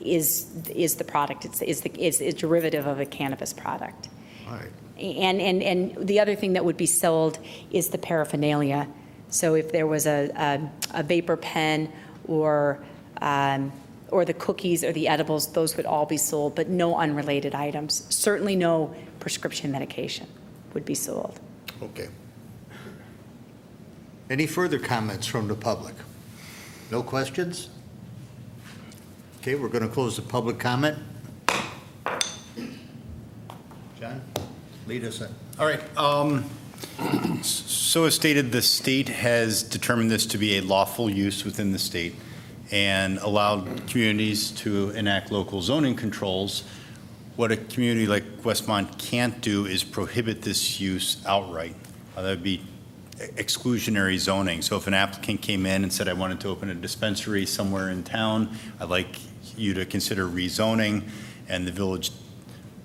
is the product. It's a derivative of a cannabis product. All right. And the other thing that would be sold is the paraphernalia. So if there was a vapor pen or the cookies or the edibles, those would all be sold, but no unrelated items. Certainly no prescription medication would be sold. Okay. Any further comments from the public? No questions? Okay, we're going to close the public comment. John, lead us in. All right. So as stated, the state has determined this to be a lawful use within the state and allowed communities to enact local zoning controls. What a community like Westmont can't do is prohibit this use outright. That would be exclusionary zoning. So if an applicant came in and said, I wanted to open a dispensary somewhere in town, I'd like you to consider rezoning, and the village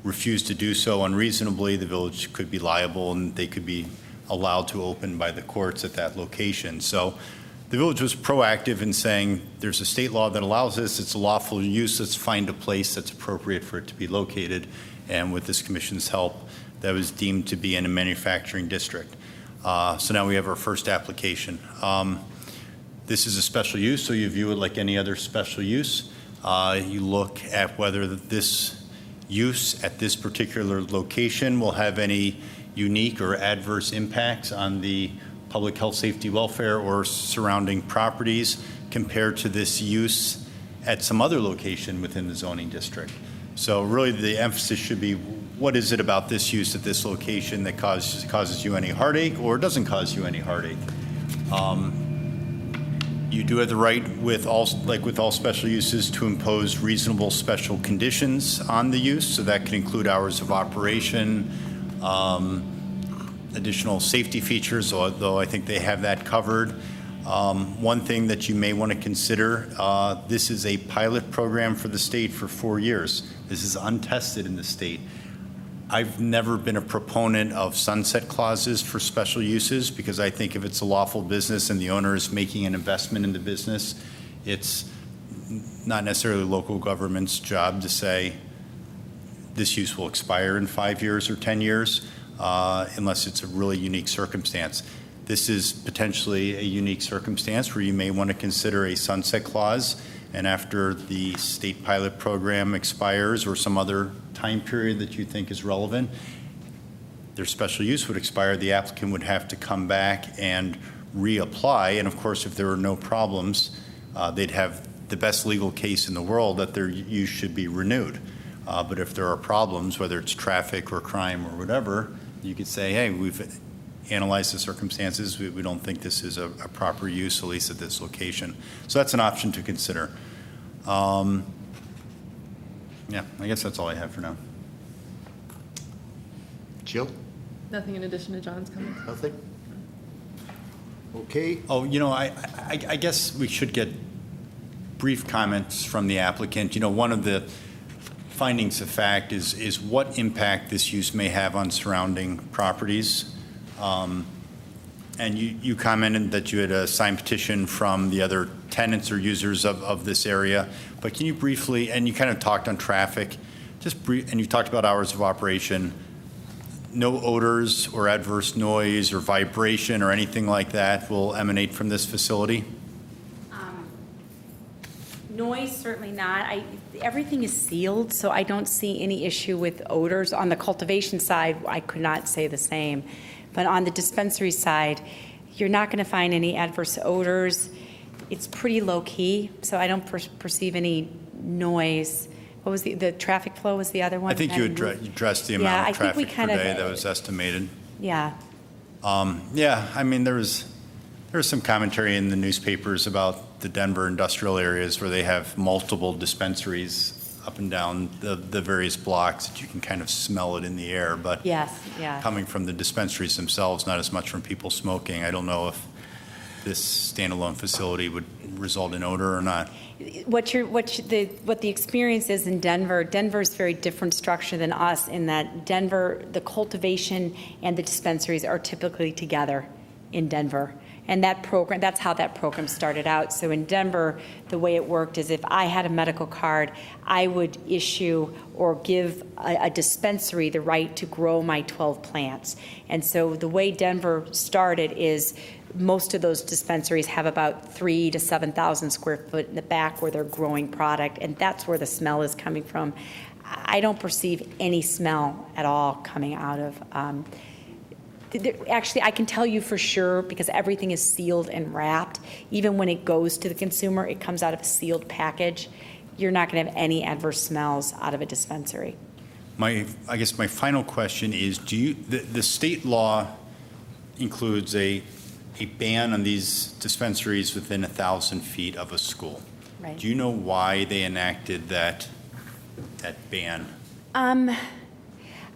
refused to do so unreasonably, the village could be liable and they could be allowed to open by the courts at that location. So the village was proactive in saying there's a state law that allows this, it's a lawful use, let's find a place that's appropriate for it to be located. And with this commission's help, that was deemed to be in a manufacturing district. So now we have our first application. This is a special use, so you view it like any other special use. You look at whether this use at this particular location will have any unique or adverse impacts on the public health, safety, welfare, or surrounding properties compared to this use at some other location within the zoning district. So really the emphasis should be, what is it about this use at this location that causes you any heartache or doesn't cause you any heartache? You do have the right with all special uses to impose reasonable special conditions on the use. So that can include hours of operation, additional safety features, although I think they have that covered. One thing that you may want to consider, this is a pilot program for the state for 4 years. This is untested in the state. I've never been a proponent of sunset clauses for special uses because I think if it's a lawful business and the owner is making an investment in the business, it's not necessarily local government's job to say this use will expire in 5 years or 10 years unless it's a really unique circumstance. This is potentially a unique circumstance where you may want to consider a sunset clause, and after the state pilot program expires or some other time period that you think is relevant, their special use would expire, the applicant would have to come back and reapply, and of course if there are no problems, they'd have the best legal case in the world that their use should be renewed. But if there are problems, whether it's traffic or crime or whatever, you could say, hey, we've analyzed the circumstances. We don't think this is a proper use, at least at this location. So that's an option to consider. Yeah, I guess that's all I have for now. Jill? Nothing in addition to John's comments? Nothing? Okay. Oh, I guess we should get brief comments from the applicant. One of the findings of fact is what impact this use may have on surrounding properties. And you commented that you had a signed petition from the other tenants or users of this area. But can you briefly, and you kind of talked on traffic, and you talked about hours of operation, no odors or adverse noise or vibration or anything like that will emanate from this facility? Noise, certainly not. Everything is sealed, so I don't see any issue with odors. On the cultivation side, I could not say the same. But on the dispensary side, you're not going to find any adverse odors. It's pretty low-key, so I don't perceive any noise. What was the traffic flow was the other one? I think you addressed the amount of traffic per day that was estimated. Yeah. Yeah, I mean, there was some commentary in the newspapers about the Denver industrial areas where they have multiple dispensaries up and down the various blocks that you can kind of smell it in the air. But Yes, yeah. coming from the dispensaries themselves, not as much from people smoking, I don't know if this standalone facility would result in odor or not. What the experience is in Denver, Denver is very different structure than us in that Denver, the cultivation and the dispensaries are typically together in Denver. And that's how that program started out. So in Denver, the way it worked is if I had a medical card, I would issue or give a dispensary the right to grow my 12 plants. And so the way Denver started is most of those dispensaries have about 3,000 to 7,000 square foot in the back where they're growing product, and that's where the smell is coming from. I don't perceive any smell at all coming out of actually, I can tell you for sure because everything is sealed and wrapped. Even when it goes to the consumer, it comes out of a sealed package. You're not going to have any adverse smells out of a dispensary. I guess my final question is, the state law includes a ban on these dispensaries within 1,000 feet of a school. Right. Do you know why they enacted that ban?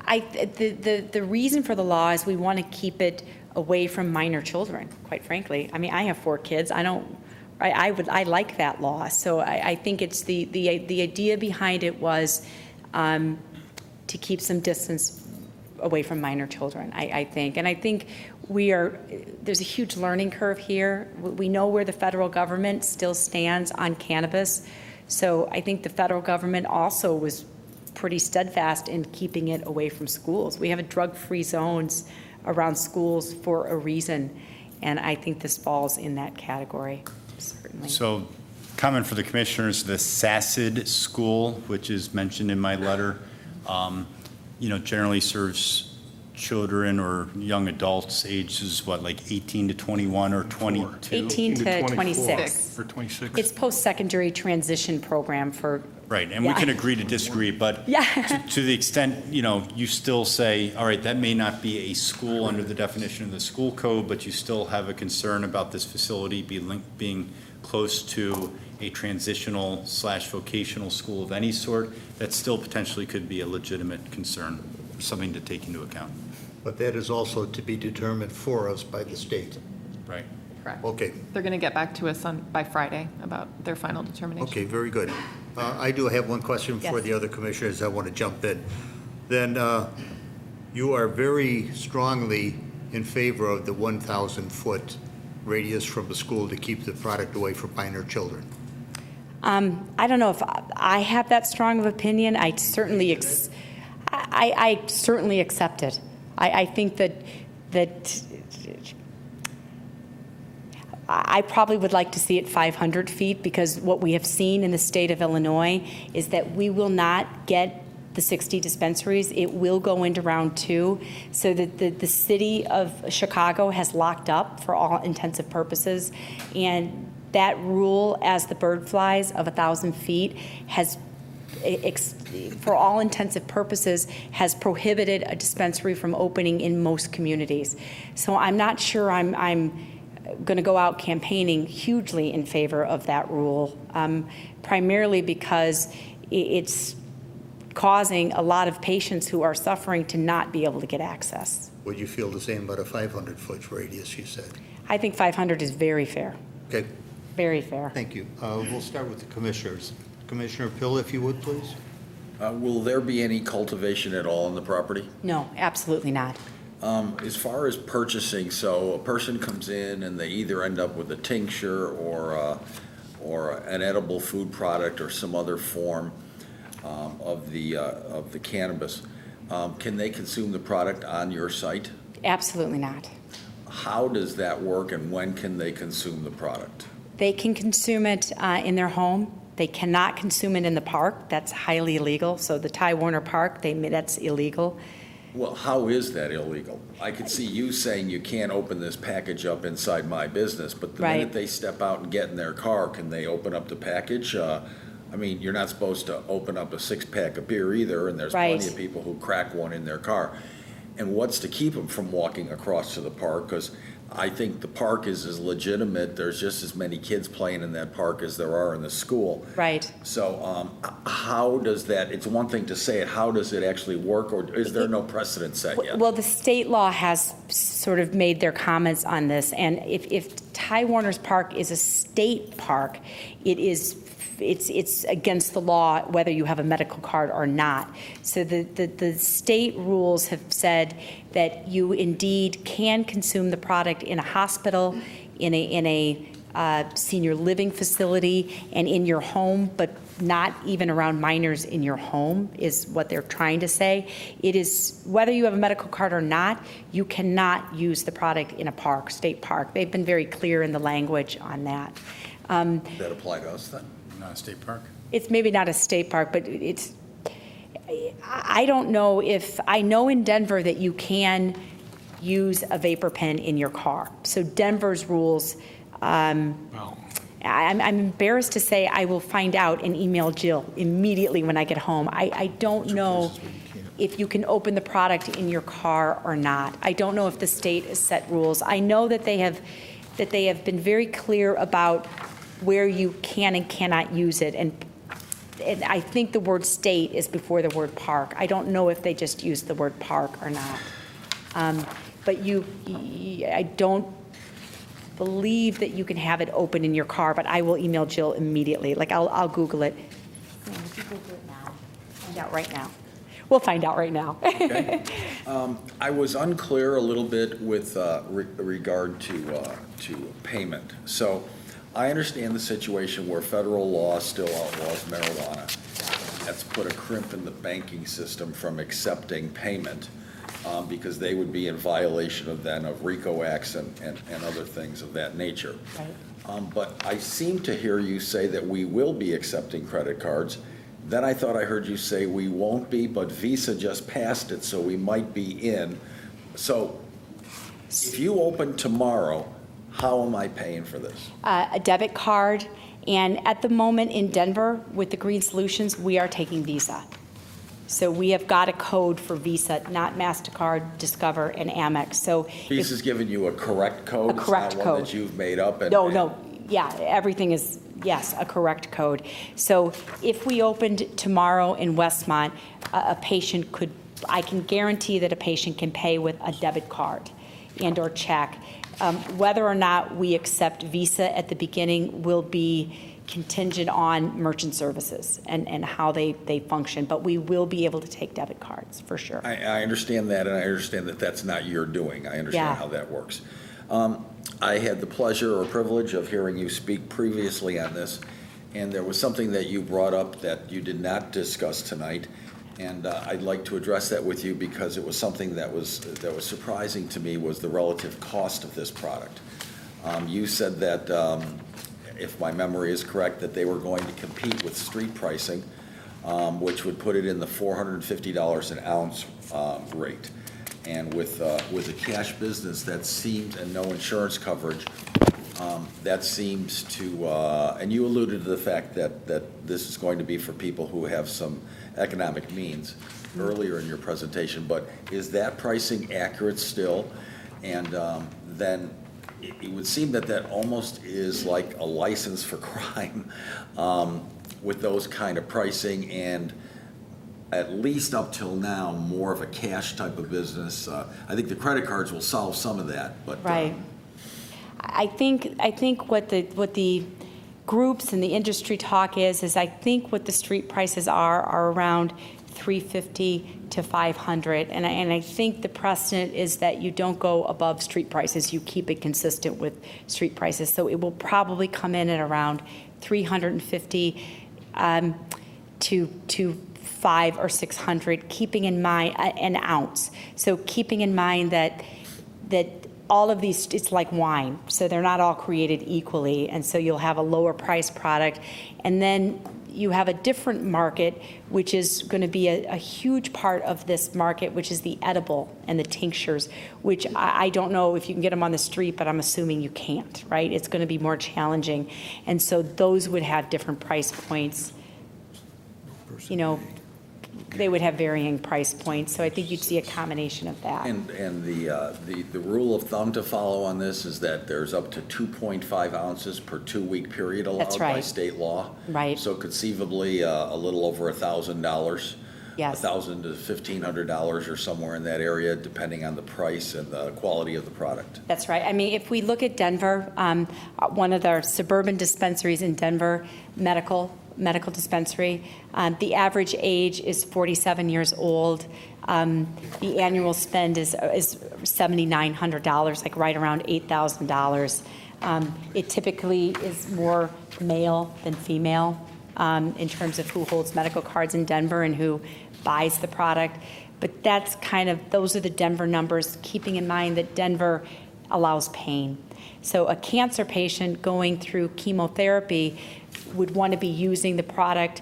The reason for the law is we want to keep it away from minor children, quite frankly. I mean, I have 4 kids. I like that law. So I think it's the idea behind it was to keep some distance away from minor children, I think. And I think there's a huge learning curve here. We know where the federal government still stands on cannabis. So I think the federal government also was pretty steadfast in keeping it away from schools. We have drug-free zones around schools for a reason, and I think this falls in that category, certainly. So, comment for the commissioners, the SACID school, which is mentioned in my letter, generally serves children or young adults ages, like 18 to 21 or 22? 18 to 26. Or 26. It's post-secondary transition program for. Right, and we can agree to disagree, but Yeah. to the extent, you still say, all right, that may not be a school under the definition of the school code, but you still have a concern about this facility being close to a transitional / vocational school of any sort, that still potentially could be a legitimate concern, something to take into account. But that is also to be determined for us by the state. Right. Correct. Okay. They're going to get back to us by Friday about their final determination. Okay, very good. I do have one question for Yes. the other commissioners. I want to jump in. Then you are very strongly in favor of the 1,000-foot radius from the school to keep the product away from minor children. I don't know if I have that strong of opinion. I certainly I certainly accept it. I think that I probably would like to see it 500 feet because what we have seen in the state of Illinois is that we will not get the 60 dispensaries. It will go into round 2 so that the city of Chicago has locked up for all intensive purposes. And that rule, as the bird flies, of 1,000 feet has, for all intensive purposes, has prohibited a dispensary from opening in most communities. So I'm not sure I'm going to go out campaigning hugely in favor of that rule, primarily because it's causing a lot of patients who are suffering to not be able to get access. Would you feel the same about a 500-foot radius, you said? I think 500 is very fair, Okay, very fair. thank you. We'll start with the commissioners. Commissioner Pill, if you would, please. Will there be any cultivation at all on the property? No, absolutely not. As far as purchasing, so a person comes in and they either end up with a tincture or an edible food product or some other form of the cannabis. Can they consume the product on your site? Absolutely not. How does that work, and when can they consume the product? They can consume it in their home. They cannot consume it in the park. That's highly illegal. So the Ty Warner Park, that's illegal. Well, how is that illegal? I could see you saying you can't open this package up inside my business, but the minute Right. they step out and get in their car, can they open up the package? I mean, you're not supposed to open up a six-pack of beer either, and there's Right. plenty of people who crack one in their car. And what's to keep them from walking across to the park? Because I think the park is as legitimate. There's just as many kids playing in that park as there are in the school. Right. So how does that, it's one thing to say it, how does it actually work, or is there no precedent set yet? Well, the state law has sort of made their comments on this, and if Ty Warner's Park is a state park, it's against the law whether you have a medical card or not. So the state rules have said that you indeed can consume the product in a hospital, in a senior living facility, and in your home, but not even around minors in your home, is what they're trying to say. It is, whether you have a medical card or not, you cannot use the product in a park, state park. They've been very clear in the language on that. Does that apply to us then? Not a state park? It's maybe not a state park, but I don't know if, I know in Denver that you can use a vapor pen in your car. So Denver's rules, I'm embarrassed to say I will find out and email Jill immediately when I get home. I don't know if you can open the product in your car or not. I don't know if the state has set rules. I know that they have been very clear about where you can and cannot use it, and I think the word state is before the word park. I don't know if they just use the word park or not. But I don't believe that you can have it open in your car, but I will email Jill immediately. Like, I'll Google it. If you Google it now, find out right now. We'll find out right now. Okay. I was unclear a little bit with regard to payment. So I understand the situation where federal law still outlaws marijuana. That's put a crimp in the banking system from accepting payment because they would be in violation of RICO acts and other things of that nature. Right. But I seem to hear you say that we will be accepting credit cards. Then I thought I heard you say we won't be, but Visa just passed it, so we might be in. So if you open tomorrow, how am I paying for this? A debit card, and at the moment in Denver, with the Green Solutions, we are taking Visa. So we have got a code for Visa, not MasterCard, Discover, and Amex. So Visa's giving you a correct code? A correct It's not one code. that you've made up? No, yeah, everything is, yes, a correct code. So if we opened tomorrow in Westmont, a patient could, I can guarantee that a patient can pay with a debit card and/or check. Whether or not we accept Visa at the beginning will be contingent on merchant services and how they function, but we will be able to take debit cards, for sure. I understand that, and I understand that that's not your doing. I understand Yeah. how that works. I had the pleasure or privilege of hearing you speak previously on this, and there was something that you brought up that you did not discuss tonight, and I'd like to address that with you because it was something that was surprising to me, was the relative cost of this product. You said that, if my memory is correct, that they were going to compete with street pricing, which would put it in the $450 an ounce rate. And with a cash business that seemed, and no insurance coverage, That seems to, and you alluded to the fact that this is going to be for people who have some economic means earlier in your presentation, but is that pricing accurate still? And then it would seem that almost is like a license for crime with those kind of pricing, and at least up till now, more of a cash type of business. I think the credit cards will solve some of that, but. Right. I think what the groups and the industry talk is I think what the street prices are around $350 to $500, and I think the precedent is that you don't go above street prices. You keep it consistent with street prices. So it will probably come in at around $350 to $500 or $600, keeping in mind an ounce. So keeping in mind that all of these, it's like wine, so they're not all created equally, and so you'll have a lower price product. And then you have a different market, which is going to be a huge part of this market, which is the edible and the tinctures, which I don't know if you can get them on the street, but I'm assuming you can't, right? It's going to be more challenging. And so those would have different price points. You know, they would have varying price points, so I think you'd see a combination of that. And the rule of thumb to follow on this is that there's up to 2.5 ounces per 2-week period That's allowed by right. state law. Right. So conceivably, a little over $1,000. Yes. $1,000 to $1,500 or somewhere in that area, depending on the price and the quality of the product. That's right. I mean, if we look at Denver, one of the suburban dispensaries in Denver, medical dispensary, the average age is 47 years old. The annual spend is $7,900, like right around $8,000. It typically is more male than female in terms of who holds medical cards in Denver and who buys the product. But that's those are the Denver numbers, keeping in mind that Denver allows pain. So a cancer patient going through chemotherapy would want to be using the product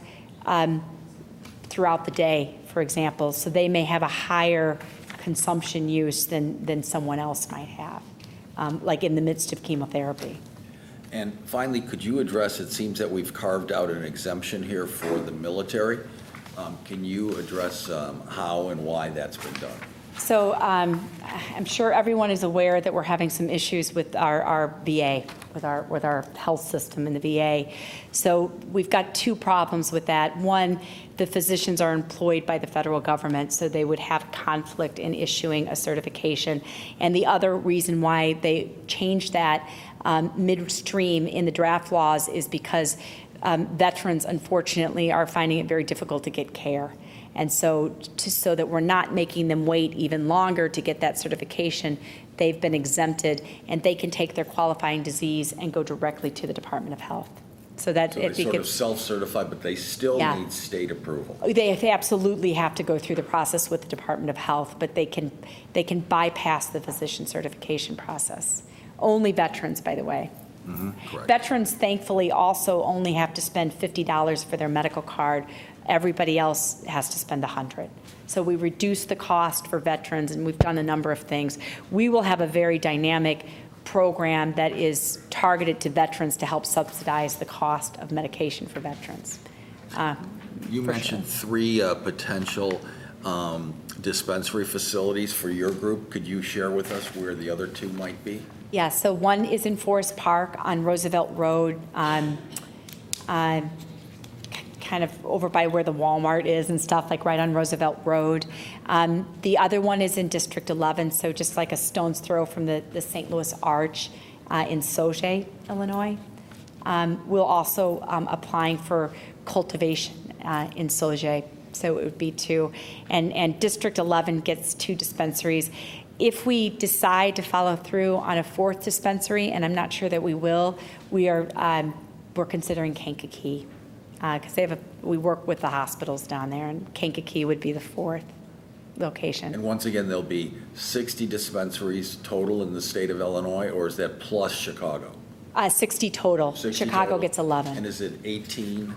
throughout the day, for example. So they may have a higher consumption use than someone else might have, like in the midst of chemotherapy. And finally, could you address, it seems that we've carved out an exemption here for the military. Can you address how and why that's been done? So I'm sure everyone is aware that we're having some issues with our VA, with our health system in the VA. So we've got two problems with that. One, the physicians are employed by the federal government, so they would have conflict in issuing a certification. And the other reason why they changed that midstream in the draft laws is because veterans, unfortunately, are finding it very difficult to get care. And so so that we're not making them wait even longer to get that certification, they've been exempted, and they can take their qualifying disease and go directly to the Department of Health. So that So they sort of self-certify, but they still Yeah. need state approval. they absolutely have to go through the process with the Department of Health, but they can bypass the physician certification process. Only veterans, by the way. Correct. Veterans, thankfully, also only have to spend $50 for their medical card. Everybody else has to spend $100. So we reduce the cost for veterans, and we've done a number of things. We will have a very dynamic program that is targeted to veterans to help subsidize the cost of medication for veterans. You mentioned three potential dispensary facilities for your group. Could you share with us where the other two might be? Yeah, so one is in Forest Park on Roosevelt Road, kind of over by where the Walmart is and stuff, like right on Roosevelt Road. The other one is in District 11, so just like a stone's throw from the St. Louis Arch in Sauget, Illinois. We're also applying for cultivation in Sauget, so it would be two. And District 11 gets 2 dispensaries. If we decide to follow through on a 4th dispensary, and I'm not sure that we will, we're considering Kankakee, because we work with the hospitals down there, and Kankakee would be the 4th location. And once again, there'll be 60 dispensaries total in the state of Illinois, or is that plus Chicago? 60 total. 60 Chicago total. gets 11. And is it 18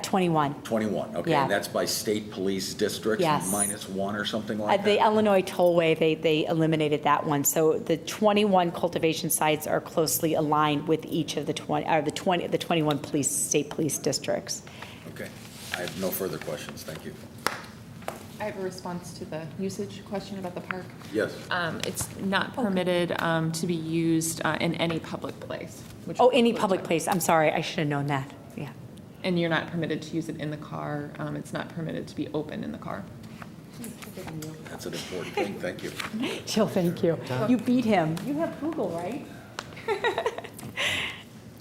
21. 21, okay. Yeah. And that's by state police districts? Yes. -1 or something like The that? Illinois tollway, they eliminated that one. So the 21 cultivation sites are closely aligned with each of the 21 state police districts. Okay. I have no further questions. Thank you. I have a response to the usage question about the park. Yes. It's not permitted to be used in any public place. which Oh, would any include public like- place. I'm sorry, I should have known that. Yeah. And you're not permitted to use it in the car. It's not permitted to be open in the car. That's an important thing. Thank you. Jill, thank you. You beat him. You have Google, right?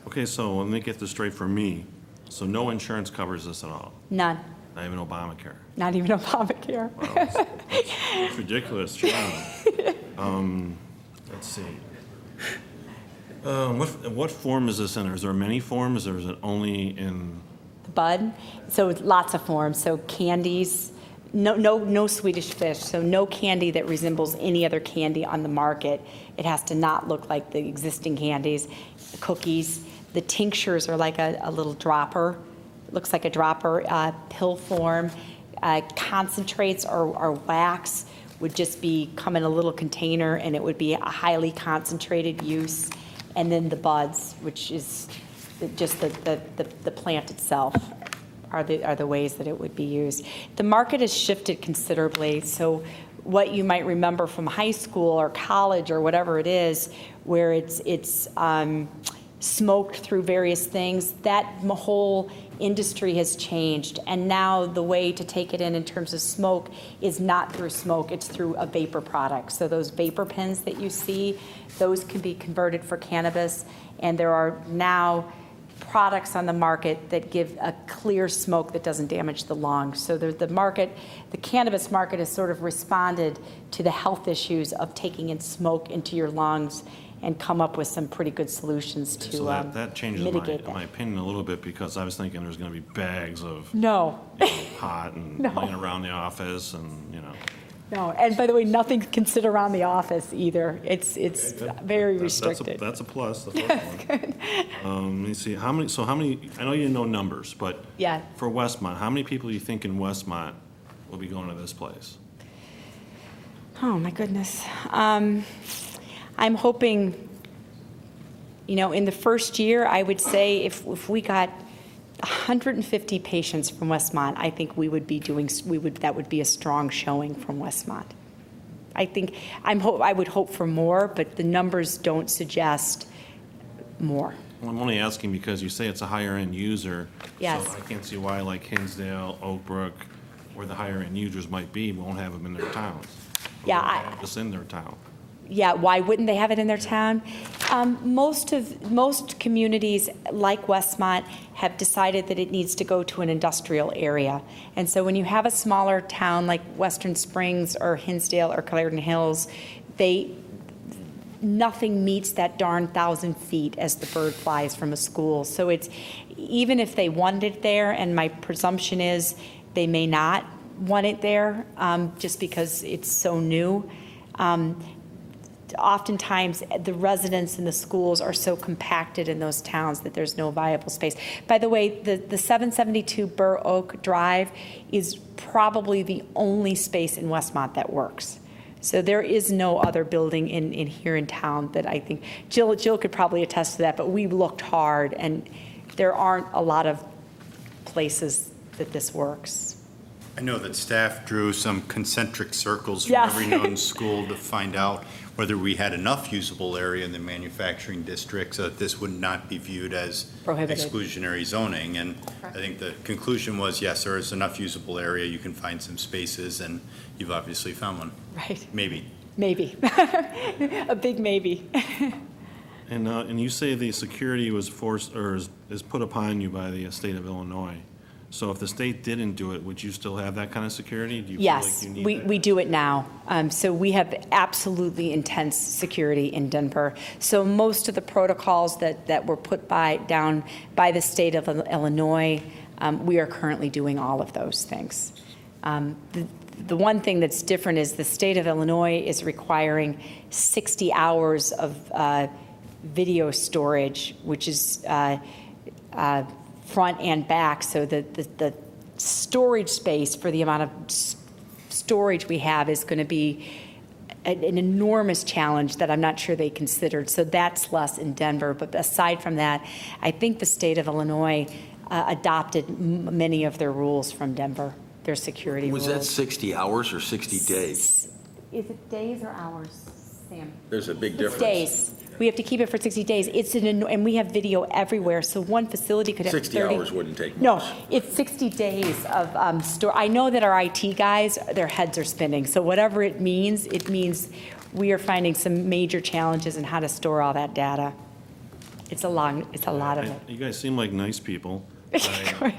Okay, so let me get this straight for me. So no insurance covers this at all, None, not even Obamacare? not even Obamacare. Wow, it's ridiculous, John. Let's see. What form is this in? Is there many forms, or is it only in, Bud, so it's lots of forms, so candies, no Swedish fish, so no candy that resembles any other candy on the market. It has to not look like the existing candies. Cookies, the tinctures are like a little dropper, looks like a dropper, pill form. Concentrates or wax would just come in a little container, and it would be a highly concentrated use. And then the buds, which is just the plant itself, are the ways that it would be used. The market has shifted considerably, so what you might remember from high school or college or whatever it is, where it's smoked through various things, that whole industry has changed. And now the way to take it in terms of smoke is not through smoke, it's through a vapor product. So those vapor pens that you see, those can be converted for cannabis. And there are now products on the market that give a clear smoke that doesn't damage the lungs. So the cannabis market has sort of responded to the health issues of taking in smoke into your lungs and come up with some pretty good solutions to so that changes mitigate my opinion a little bit, because I was thinking there's going to be bags of No, pot and No. laying around the office and, no. And by the way, nothing can sit around the office either. It's very That's restricted. That's a plus, the first one. Let me see, how many, I know you know numbers, but Yeah. for Westmont, how many people do you think in Westmont will be going to this place? Oh, my goodness. I'm hoping, in the first year, I would say if we got 150 patients from Westmont, I think that would be a strong showing from Westmont. I would hope for more, but the numbers don't suggest more. Well, I'm only asking because you say it's a higher-end user. Yes. So I can't see why, like Hinsdale, Oak Brook, where the higher-end users might be, won't have them in their towns. Yeah, Or won't have this in their town. Yeah, why wouldn't they have it in their town? Most communities, like Westmont, have decided that it needs to go to an industrial area. And so when you have a smaller town like Western Springs or Hinsdale or Clarendon Hills, nothing meets that darn 1,000 feet as the bird flies from a school. So even if they wanted it there, and my presumption is they may not want it there, just because it's so new. Oftentimes, the residents and the schools are so compacted in those towns that there's no viable space. By the way, the 772 Burr Oak Drive is probably the only space in Westmont that works. So there is no other building in here in town that I think, Jill could probably attest to that, but we looked hard, and there aren't a lot of places that this works. I know that staff drew some concentric circles from Yes. every known school to find out whether we had enough usable area in the manufacturing district so that this would not be viewed as Prohibited. exclusionary zoning. And I think the conclusion was, yes, there is enough usable area. You can find some spaces, and you've obviously found one. Right. Maybe. Maybe. A big maybe. And you say the security was forced, or is put upon you by the state of Illinois. So if the state didn't do it, would you still have that kind of security? Do you Yes, feel like you need that? we do it now. So we have absolutely intense security in Denver. So most of the protocols that were put down by the state of Illinois, we are currently doing all of those things. The one thing that's different is the state of Illinois is requiring 60 hours of video storage, which is front and back, so the storage space for the amount of storage we have is going to be an enormous challenge that I'm not sure they considered. So that's less in Denver. But aside from that, I think the state of Illinois adopted many of their rules from Denver, their security Was rules. that 60 hours or 60 days? Is it days or hours, Sam? There's a big It's difference. days. We have to keep it for 60 days. And we have video everywhere, so one facility could have 30. 60 hours wouldn't take much. No, it's 60 days of store. I know that our IT guys, their heads are spinning, so whatever it means we are finding some major challenges in how to store all that data. It's a lot of it. You guys seem like nice people. Right.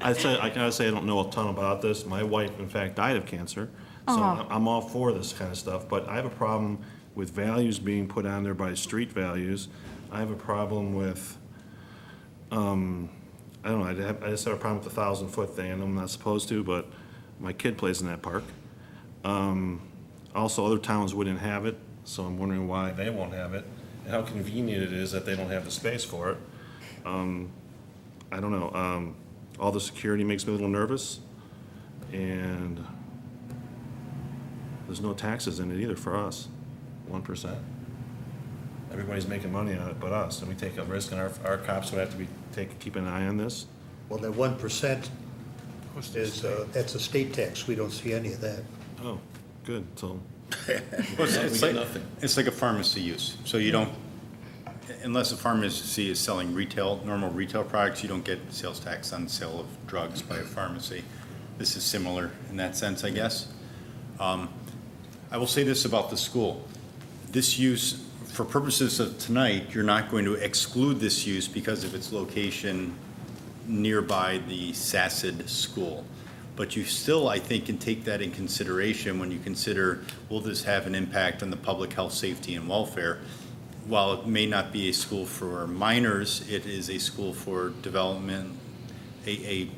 I gotta say, I don't know a ton about this. My wife, in fact, died of cancer, so I'm all for this kind of stuff, but I have a problem with values being put on there by street values. I have a problem with, I don't know, I just have a problem with the 1,000-foot thing. I know I'm not supposed to, but my kid plays in that park. Also, other towns wouldn't have it, so I'm wondering why they won't have it, and how convenient it is that they don't have the space for it. I don't know, all the security makes me a little nervous, and there's no taxes in it either for us, 1%. Everybody's making money on it but us, and we take a risk, and our cops would have to keep an eye on this. Well, that 1% is, that's a state tax. We don't see any of that. Oh, good, so, It's like a pharmacy use. So you don't, unless a pharmacy is selling normal retail products, you don't get sales tax on sale of drugs by a pharmacy. This is similar in that sense, I guess. I will say this about the school. This use, for purposes of tonight, you're not going to exclude this use because of its location nearby the SACID school. But you still, I think, can take that in consideration when you consider, will this have an impact on the public health, safety, and welfare? While it may not be a school for minors, it is a school for development, if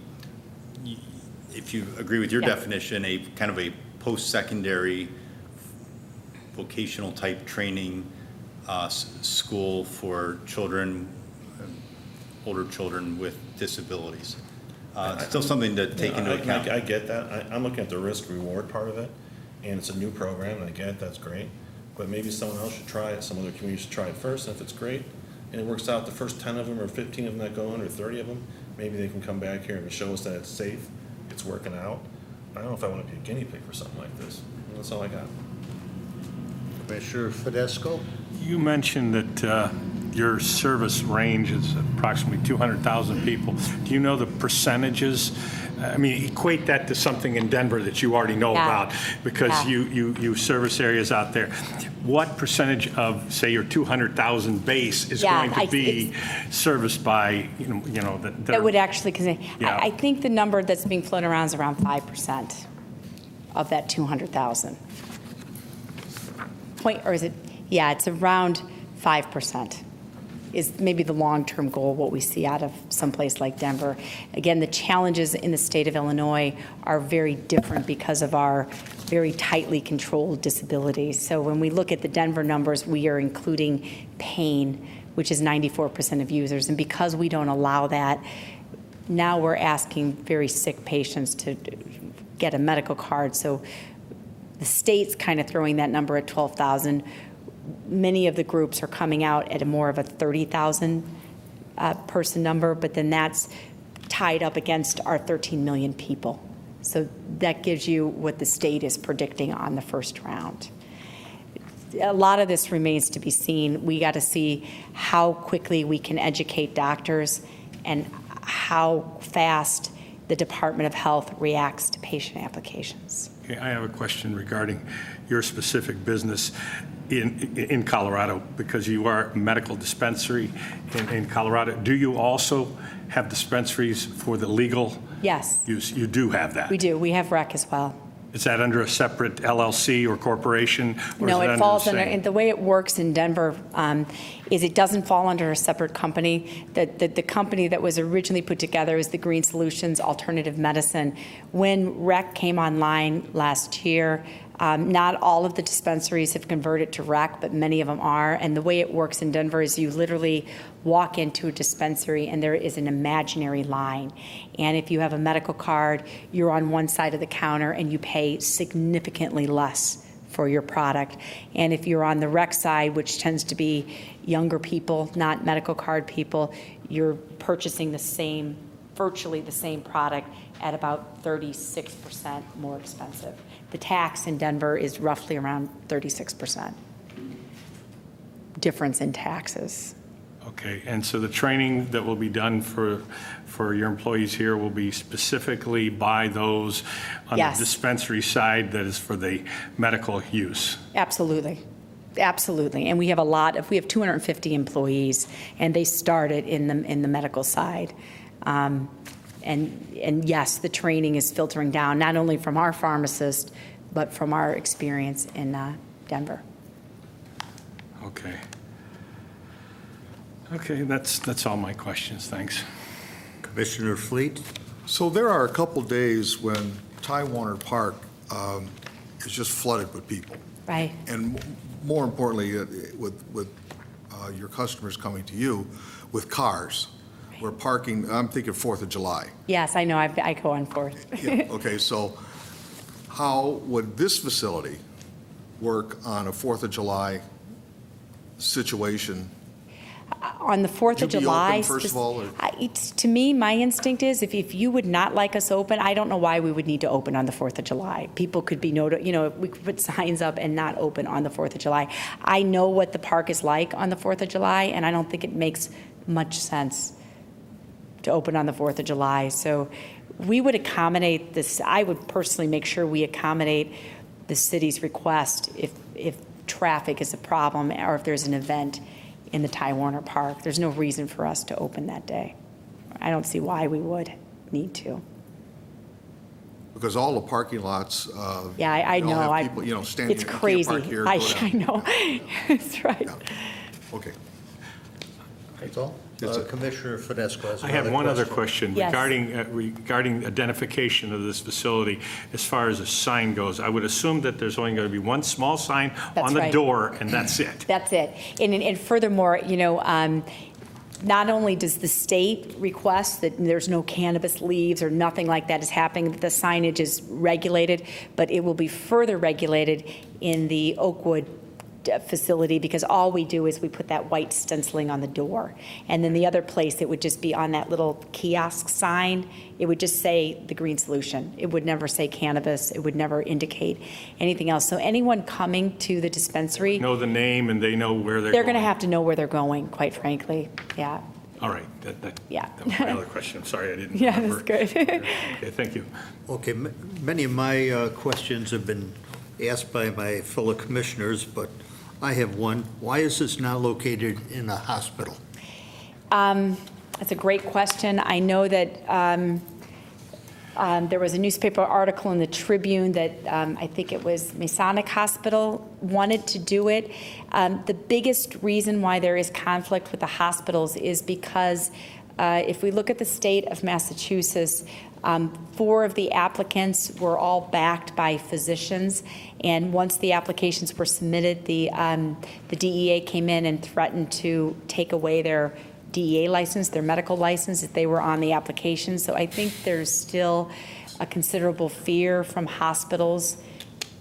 you agree with your Yeah. definition, a kind of a post-secondary vocational type training school for children, older children with disabilities. It's still something to take into account. I get that. I'm looking at the risk reward part of it, and it's a new program, and I get it, that's great. But maybe someone else should try it, some other community should try it first, and if it's great, and it works out, the first 10 of them or 15 of them that go in, or 30 of them, maybe they can come back here and show us that it's safe, it's working out. I don't know if I want to be a guinea pig for something like this. That's all I got. Commissioner Fidesco? You mentioned that your service range is approximately 200,000 people. Do you know the percentages? I mean, equate that to something in Denver that you already know Yeah. about, because Yeah. you service areas out there. What percentage of, say, your 200,000 base is Yeah, going to be serviced by, That would actually, because Yeah. I think the number that's being floated around is around 5% of that 200,000. Or is it, yeah, it's around 5% is maybe the long-term goal, what we see out of someplace like Denver. Again, the challenges in the state of Illinois are very different because of our very tightly controlled disabilities. So when we look at the Denver numbers, we are including pain, which is 94% of users. And because we don't allow that, now we're asking very sick patients to get a medical card. So the state's kind of throwing that number at 12,000. Many of the groups are coming out at a more of a 30,000 person number, but then that's tied up against our 13 million people. So that gives you what the state is predicting on the first round. A lot of this remains to be seen. We got to see how quickly we can educate doctors and how fast the Department of Health reacts to patient applications. Okay, I have a question regarding your specific business in Colorado, because you are a medical dispensary in Colorado. Do you also have dispensaries for the legal Yes, use? You do have that? we do. We have rec as well. Is that under a separate LLC or corporation? Or No, is it under falls the under, same? and the way it works in Denver is it doesn't fall under a separate company. The company that was originally put together is the Green Solutions Alternative Medicine. When REC came online last year, Not all of the dispensaries have converted to rec, but many of them are. And the way it works in Denver is you literally walk into a dispensary and there is an imaginary line. And if you have a medical card, you're on one side of the counter and you pay significantly less for your product. And if you're on the rec side, which tends to be younger people, not medical card people, you're purchasing virtually the same product at about 36% more expensive. The tax in Denver is roughly around 36% difference in taxes. Okay, and so the training that will be done for your employees here will be specifically by those on the Yes. dispensary side that is for the medical use? Absolutely. Absolutely. And we have 250 employees, and they started in the medical side. And yes, the training is filtering down, not only from our pharmacist, but from our experience in Denver. Okay. Okay, that's all my questions, thanks. Commissioner Fleet? So there are a couple days when Ty Warner Park is just flooded with people. Right. And more importantly, with your customers coming to you with cars. We're parking, I'm thinking 4th of July. Yes, I know. I go on fourth. Yeah, okay, so how would this facility work on a 4th of July situation? On the 4th of Would you be July. open, first of all, or- To me, my instinct is if you would not like us open, I don't know why we would need to open on the 4th of July. People could be, we could put signs up and not open on the 4th of July. I know what the park is like on the 4th of July, and I don't think it makes much sense to open on the 4th of July. So we would accommodate this. I would personally make sure we accommodate the city's request if traffic is a problem or if there's an event in the Ty Warner Park. There's no reason for us to open that day. I don't see why we would need to. Because all the parking lots. Yeah, I they all know. have people, standing. It's you can't crazy. park here, I go down. know. It's right. Yeah. Okay. That's all? That's it. Commissioner Fidesco has I have another one other question Yes. regarding identification of this facility as far as a sign goes. I would assume that there's only going to be one small sign That's on the right. door, and that's it. That's it. And furthermore, not only does the state request that there's no cannabis leaves or nothing like that is happening, that the signage is regulated, but it will be further regulated in the Oakwood facility, because all we do is we put that white stenciling on the door. And then the other place, it would just be on that little kiosk sign. It would just say the green solution. It would never say cannabis. It would never indicate anything else. So anyone coming to the dispensary, Know the name, and they know where they're they're going. going to have to know where they're going, quite frankly. Yeah. All right. Yeah. That was my other question. I'm sorry, I didn't Yeah, remember. that's good. Okay, thank you. Okay, many of my questions have been asked by my fellow commissioners, but I have one. Why is this not located in a hospital? That's a great question. I know that there was a newspaper article in the Tribune that I think it was Masonic Hospital wanted to do it. The biggest reason why there is conflict with the hospitals is because if we look at the state of Massachusetts, 4 of the applicants were all backed by physicians, and once the applications were submitted, the DEA came in and threatened to take away their DEA license, their medical license, if they were on the application. So I think there's still a considerable fear from hospitals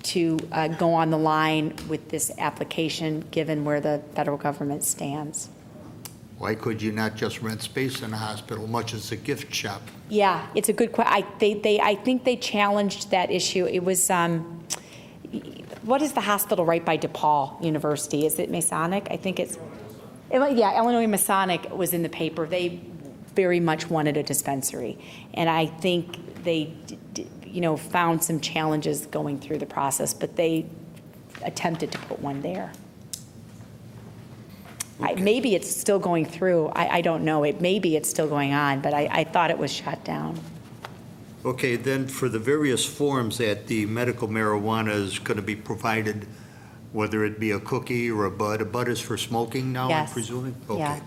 to go on the line with this application, given where the federal government stands. Why could you not just rent space in a hospital, much as a gift shop? Yeah, it's a good question. I think they challenged that issue. It was, what is the hospital right by DePaul University? Is it Masonic? I think it's, yeah, Illinois Masonic was in the paper. They very much wanted a dispensary. And I think they, found some challenges going through the process, but they attempted to put one there. Maybe it's still going through. I don't know. Maybe it's still going on, but I thought it was shut down. Okay, then for the various forms that the medical marijuana is going to be provided, whether it be a cookie or a bud is for smoking now, I'm Yes. presuming? Yeah.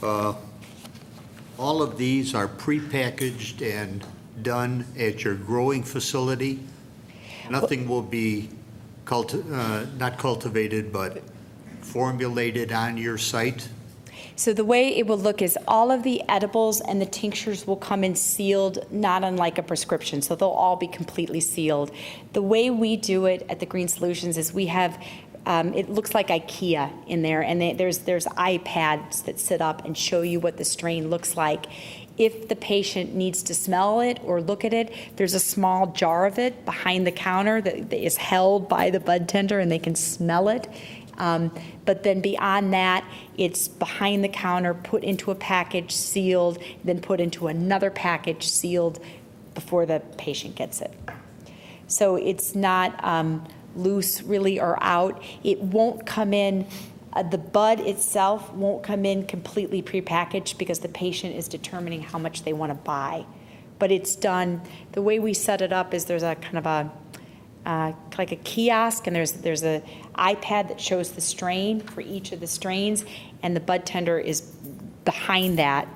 Okay. All of these are prepackaged and done at your growing facility? Nothing will be not cultivated, but formulated on your site? So the way it will look is all of the edibles and the tinctures will come in sealed, not unlike a prescription, so they'll all be completely sealed. The way we do it at the Green Solutions is we have, it looks like IKEA in there, and there's iPads that sit up and show you what the strain looks like. If the patient needs to smell it or look at it, there's a small jar of it behind the counter that is held by the bud tender, and they can smell it. But then beyond that, it's behind the counter, put into a package, sealed, then put into another package, sealed, before the patient gets it. So it's not loose really or out. It won't come in, the bud itself won't come in completely prepackaged because the patient is determining how much they want to buy. But it's done, the way we set it up is there's a kind of a, like a kiosk, and there's a iPad that shows the strain for each of the strains, and the bud tender is behind that,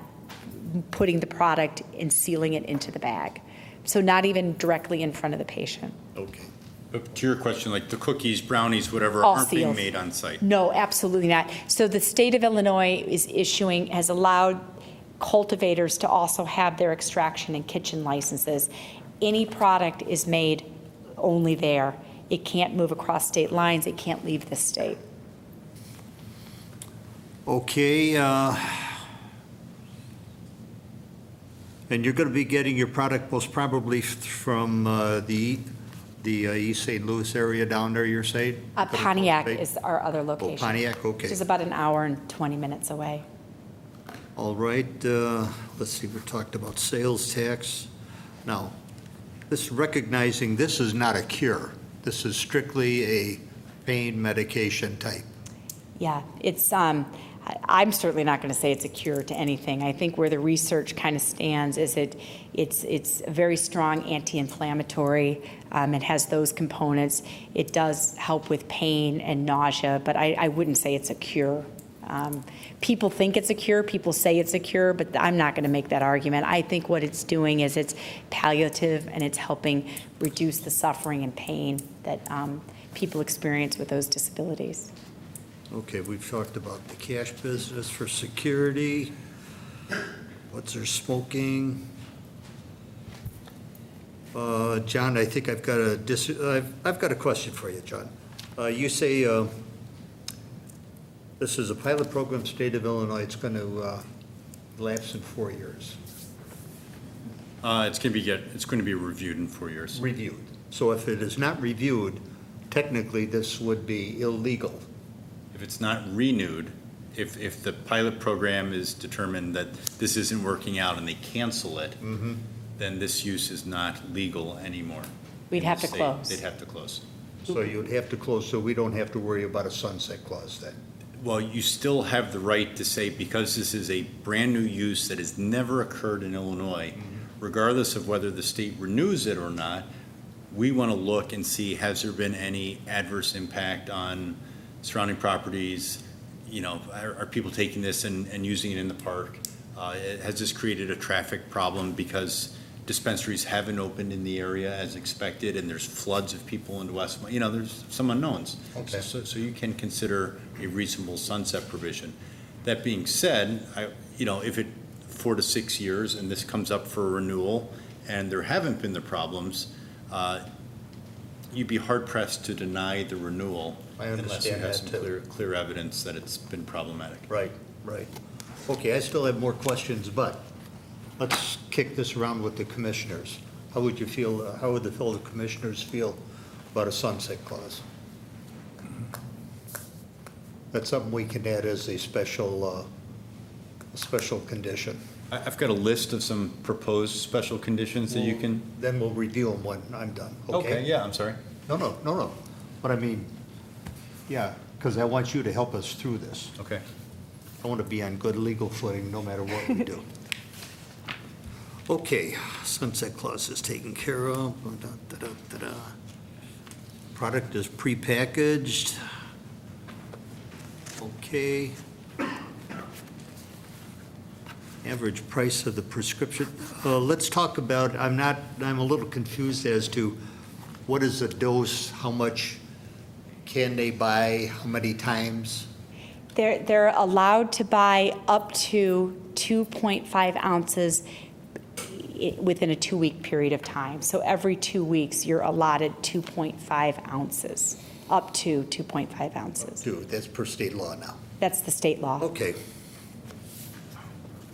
putting the product and sealing it into the bag. So not even directly in front of the patient. Okay. But to your question, like the cookies, brownies, whatever, All aren't being sealed. made on site? No, absolutely not. So the state of Illinois has allowed cultivators to also have their extraction and kitchen licenses. Any product is made only there. It can't move across state lines. It can't leave the state. Okay, and you're going to be getting your product most probably from the East St. Louis area down there, you're saying? Pontiac is our other location. Pontiac, okay. Which is about an hour and 20 minutes away. All right, let's see, we talked about sales tax. Now, this recognizing this is not a cure. This is strictly a pain medication type. Yeah, it's, I'm certainly not going to say it's a cure to anything. I think where the research kind of stands is it's a very strong anti-inflammatory. It has those components. It does help with pain and nausea, but I wouldn't say it's a cure. People think it's a cure, people say it's a cure, but I'm not going to make that argument. I think what it's doing is it's palliative, and it's helping reduce the suffering and pain that people experience with those disabilities. Okay, we've talked about the cash business for security. What's their smoking? John, I think I've got a question for you, John. You say this is a pilot program, state of Illinois. It's going to lapse in 4 years. It's going to be reviewed in 4 years. Reviewed. So if it is not reviewed, technically this would be illegal. If it's not renewed, if the pilot program is determined that this isn't working out and they cancel it, then this use is not legal anymore. We'd in have the to state. close. They'd have to close. So you'd have to close, so we don't have to worry about a sunset clause then. Well, you still have the right to say, because this is a brand-new use that has never occurred in Illinois, regardless of whether the state renews it or not, we want to look and see, has there been any adverse impact on surrounding properties? You know, are people taking this and using it in the park? Has this created a traffic problem because dispensaries haven't opened in the area as expected, and there's floods of people into Westmont? You know, there's some unknowns. Okay. So you can consider a reasonable sunset provision. That being said, if it 4 to 6 years and this comes up for renewal and there haven't been the problems, you'd be hard pressed to deny the renewal I unless you understand have that, some too. clear evidence that it's been problematic. Right. Okay, I still have more questions, but let's kick this around with the commissioners. How would you feel, how would the fellow commissioners feel about a sunset clause? That's something we can add as a special condition. I've got a list of some proposed special conditions that you can. Then we'll review them when I'm done, okay? Okay, yeah, I'm sorry. No. But I mean, yeah, because I want you to help us through this. Okay. I want to be on good legal footing no matter what we do. Okay, sunset clause is taken care of. Product is prepackaged. Okay. Average price of the prescription. Let's talk about, I'm a little confused as to what is the dose? How much can they buy? How many times? They're allowed to buy up to 2.5 ounces within a 2-week period of time. So every 2 weeks, you're allotted 2.5 ounces, up to 2.5 ounces. That's per state law now. That's the state law. Okay.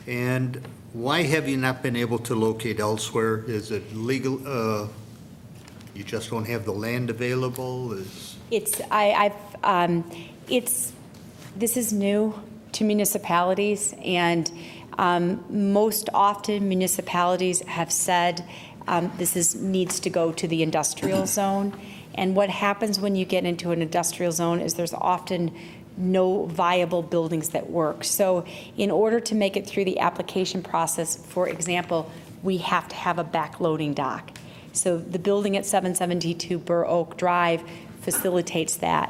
And why have you not been able to locate elsewhere? Is it legal, you just don't have the land available? This is new to municipalities, and most often municipalities have said needs to go to the industrial zone. And what happens when you get into an industrial zone is there's often no viable buildings that work. So in order to make it through the application process, for example, we have to have a backloading dock. So the building at 772 Burr Oak Drive facilitates that.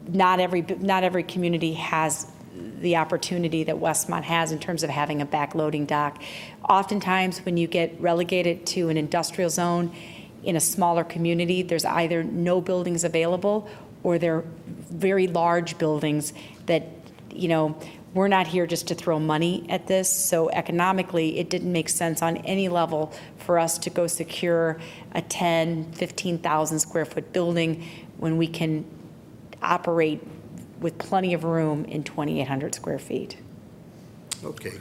Not every community has the opportunity that Westmont has in terms of having a backloading dock. Oftentimes, when you get relegated to an industrial zone in a smaller community, there's either no buildings available or they're very large buildings that, we're not here just to throw money at this. So economically, it didn't make sense on any level for us to go secure a 10, 15,000 square foot building when we can operate with plenty of room in 2,800 square feet. Okay.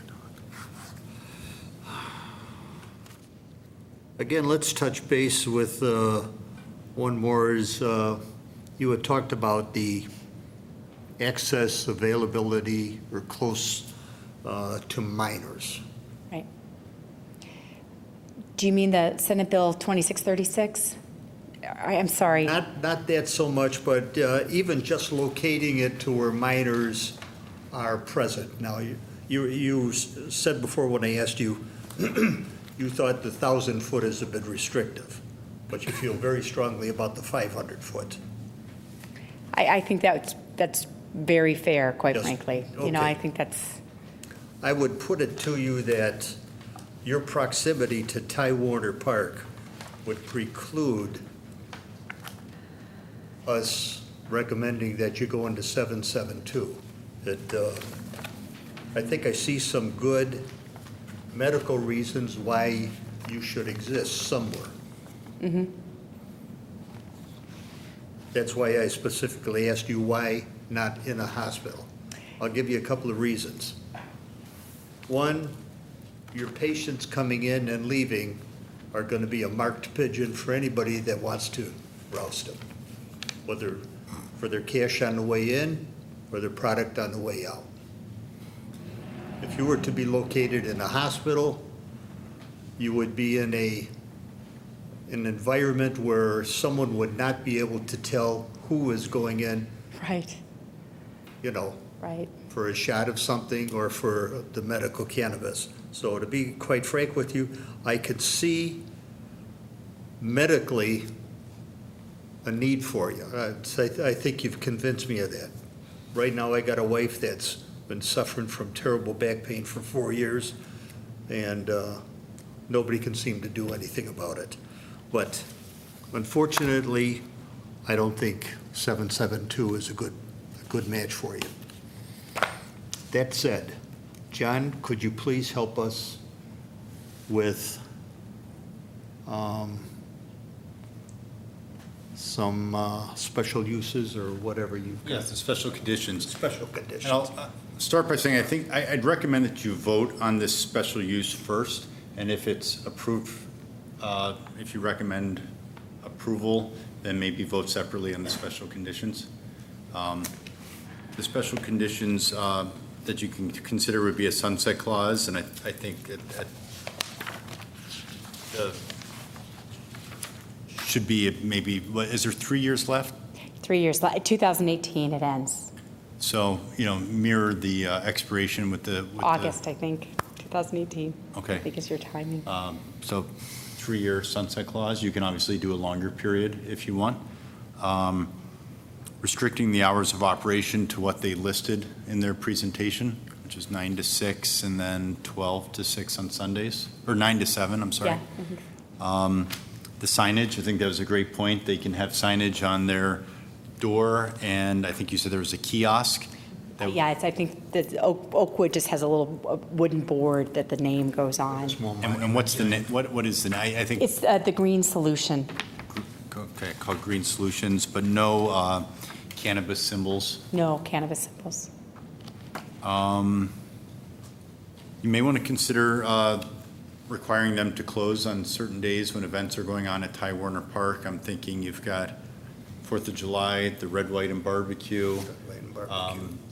Again, let's touch base with one more is you had talked about the access availability or close to minors. Right. Do you mean the Senate Bill 2636? I'm sorry. Not that so much, but even just locating it to where minors are present. Now, you said before when I asked you, you thought the 1,000-foot is a bit restrictive, but you feel very strongly about the 500-foot. I think that's very fair, quite Yes. frankly. Okay. I think that's. I would put it to you that your proximity to Ty Warner Park would preclude us recommending that you go into 772. I think I see some good medical reasons why you should exist somewhere. Mm-hmm. That's why I specifically asked you why not in a hospital. I'll give you a couple of reasons. One, your patients coming in and leaving are going to be a marked pigeon for anybody that wants to roust them, whether for their cash on the way in or their product on the way out. If you were to be located in a hospital, you would be in an environment where someone would not be able to tell who is going in, Right. Right. for a shot of something or for the medical cannabis. So to be quite frank with you, I could see medically a need for you. I think you've convinced me of that. Right now, I got a wife that's been suffering from terrible back pain for 4 years, and nobody can seem to do anything about it. But unfortunately, I don't think 772 is a good match for you. That said, John, could you please help us with some special uses or whatever you've got? Yes, the special conditions. Special conditions. And I'll start by saying, I'd recommend that you vote on this special use first, and if it's approved, if you recommend approval, then maybe vote separately on the special conditions. The special conditions that you can consider would be a sunset clause, and I think should be maybe, is there 3 years left? 3 years, 2018 it ends. So, mirror the expiration with the. August, I think, 2018. Okay. I think is your timing. So 3-year sunset clause. You can obviously do a longer period if you want. Restricting the hours of operation to what they listed in their presentation, which is 9 to 6 and then 12 to 6 on Sundays, or 9 to 7, I'm sorry. Yeah. the signage. I think that was a great point. They can have signage on their door, and I think you said there was a kiosk. that- Yeah, I think that Oakwood just has a little wooden board that the name goes on. And what's the, what is the, I think, It's the Green Solution. okay, called Green Solutions, but no cannabis symbols. No cannabis symbols. You may want to consider requiring them to close on certain days when events are going on at Ty Warner Park. I'm thinking you've got 4th of July, the Red, White, and Barbecue.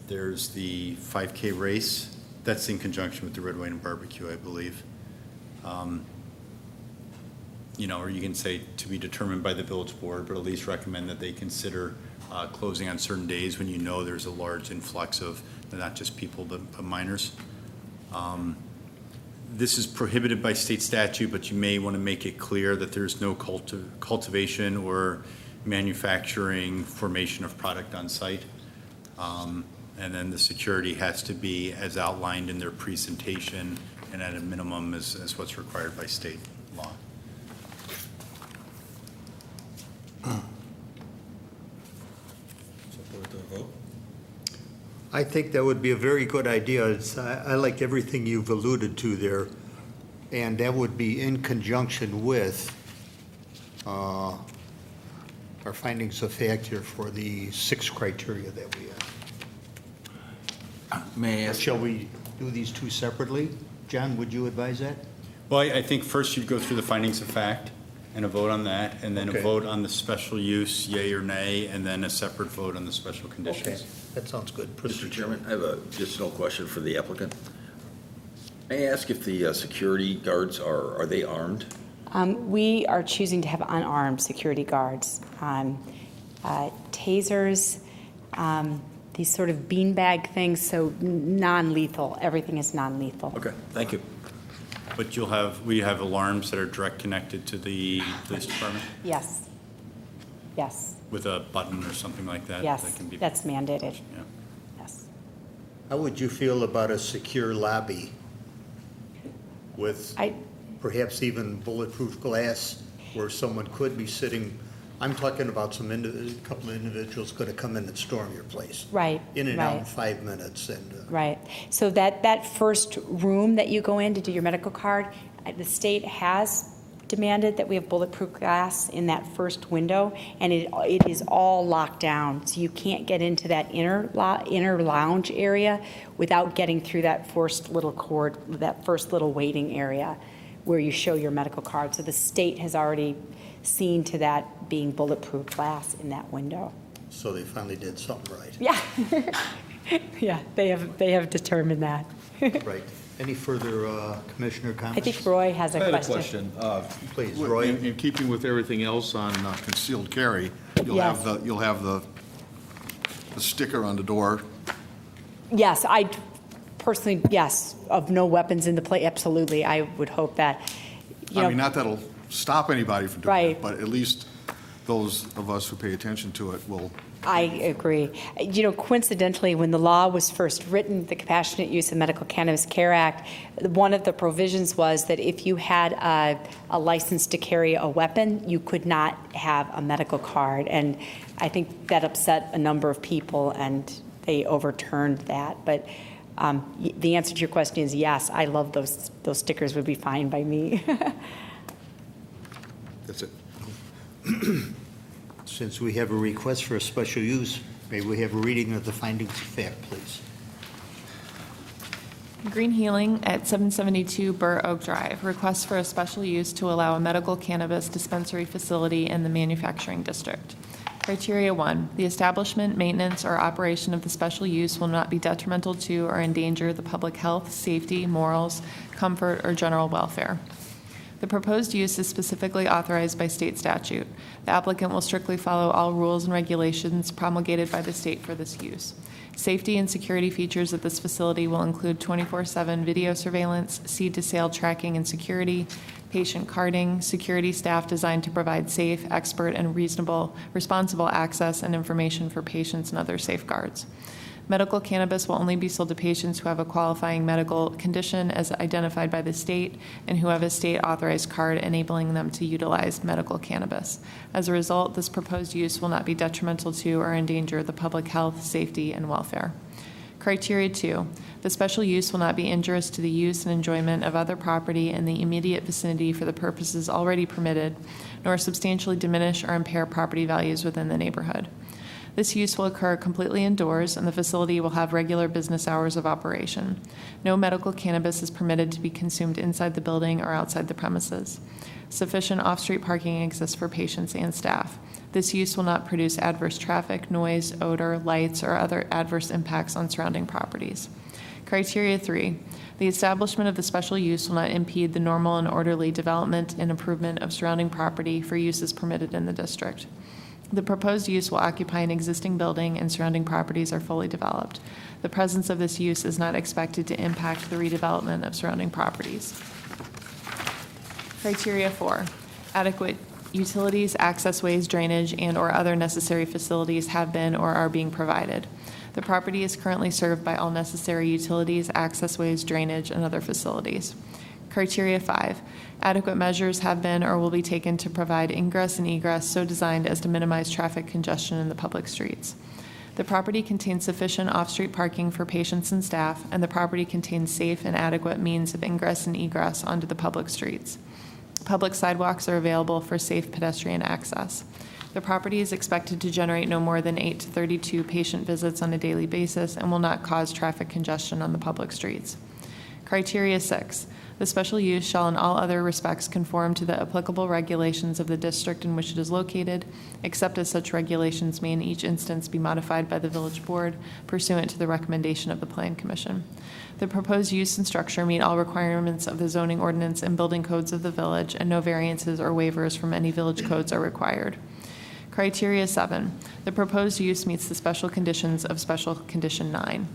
There's the 5K race. That's in conjunction with the Red, White, and Barbecue, I believe. You know, or you can say to be determined by the village board, but at least recommend that they consider closing on certain days when you know there's a large influx of not just people, but minors. This is prohibited by state statute, but you may want to make it clear that there's no cultivation or manufacturing formation of product on site. And then the security has to be as outlined in their presentation and at a minimum as what's required by state law. I think that would be a very good idea. I like everything you've alluded to there, and that would be in conjunction with our findings of fact here for the 6 criteria that we have. May I ask? Shall we do these 2 separately? John, would you advise that? Well, I think first you'd go through the findings of fact and a vote on that, and then a Okay. vote on the special use, yay or nay, and then a separate vote on the special Okay, conditions. that sounds good. Mr. Chairman, I have a additional question for the applicant. May I ask if the security guards are they armed? We are choosing to have unarmed security guards. Tasers, these sort of beanbag things, so non-lethal. Everything is non-lethal. Okay, thank you. But we have alarms that are direct connected to the police department Yes. Yes. with a button or something like that? Yes. That can be. That's mandated. Yeah. Yes. How would you feel about a secure lobby with perhaps even bulletproof glass where someone could be sitting? I'm talking about a couple of individuals going to come in and storm your place. Right. In and out in right. 5 minutes, and Right. So that first room that you go in to do your medical card, the state has demanded that we have bulletproof glass in that first window, and it is all locked down. So you can't get into that inner lounge area without getting through that first little waiting area where you show your medical card. So the state has already seen to that being bulletproof glass in that window. so they finally did something right. Yeah. Yeah, they have determined that. Right. Any further commissioner I comments? think Roy has a I had a question. question. Please, Roy. In keeping with everything else on concealed carry, you'll Yes. have the sticker on the door. Yes, I personally, yes, of no weapons in the play, absolutely. I would hope that, you I mean, know, not that'll stop anybody from doing Right. it, but at least those of us who pay attention to it will. I agree. You know, coincidentally, when the law was first written, the Compassionate Use of Medical Cannabis Care Act, one of the provisions was that if you had a license to carry a weapon, you could not have a medical card. And I think that upset a number of people, and they overturned that. But the answer to your question is yes, I love those stickers would be fine by me. That's it. Since we have a request for a special use, may we have a reading of the findings of fact, please? Green Healing at 772 Burr Oak Drive, request for a special use to allow a medical cannabis dispensary facility in the manufacturing district. Criteria 1, the establishment, maintenance, or operation of the special use will not be detrimental to or endanger the public health, safety, morals, comfort, or general welfare. The proposed use is specifically authorized by state statute. The applicant will strictly follow all rules and regulations promulgated by the state for this use. Safety and security features at this facility will include 24/7 video surveillance, seed-to-sale tracking and security, patient carding, security staff designed to provide safe, expert, and responsible access and information for patients and other safeguards. Medical cannabis will only be sold to patients who have a qualifying medical condition as identified by the state and who have a state-authorized card enabling them to utilize medical cannabis. As a result, this proposed use will not be detrimental to or endanger the public health, safety, and welfare. Criteria 2, the special use will not be injurious to the use and enjoyment of other property in the immediate vicinity for the purposes already permitted, nor substantially diminish or impair property values within the neighborhood. This use will occur completely indoors, and the facility will have regular business hours of operation. No medical cannabis is permitted to be consumed inside the building or outside the premises. Sufficient off-street parking exists for patients and staff. This use will not produce adverse traffic, noise, odor, lights, or other adverse impacts on surrounding properties. Criteria 3, the establishment of the special use will not impede the normal and orderly development and improvement of surrounding property for uses permitted in the district. The proposed use will occupy an existing building and surrounding properties are fully developed. The presence of this use is not expected to impact the redevelopment of surrounding properties. Criteria 4, adequate utilities, access ways, drainage, and/or other necessary facilities have been or are being provided. The property is currently served by all necessary utilities, access ways, drainage, and other facilities. Criteria 5, adequate measures have been or will be taken to provide ingress and egress so designed as to minimize traffic congestion in the public streets. The property contains sufficient off-street parking for patients and staff, and the property contains safe and adequate means of ingress and egress onto the public streets. Public sidewalks are available for safe pedestrian access. The property is expected to generate no more than 8 to 32 patient visits on a daily basis and will not cause traffic congestion on the public streets. Criteria 6, the special use shall in all other respects conform to the applicable regulations of the district in which it is located, except as such regulations may in each instance be modified by the village board pursuant to the recommendation of the Plan Commission. The proposed use and structure meet all requirements of the zoning ordinance and building codes of the village, and no variances or waivers from any village codes are required. Criteria 7, the proposed use meets the special conditions of Special Condition 9.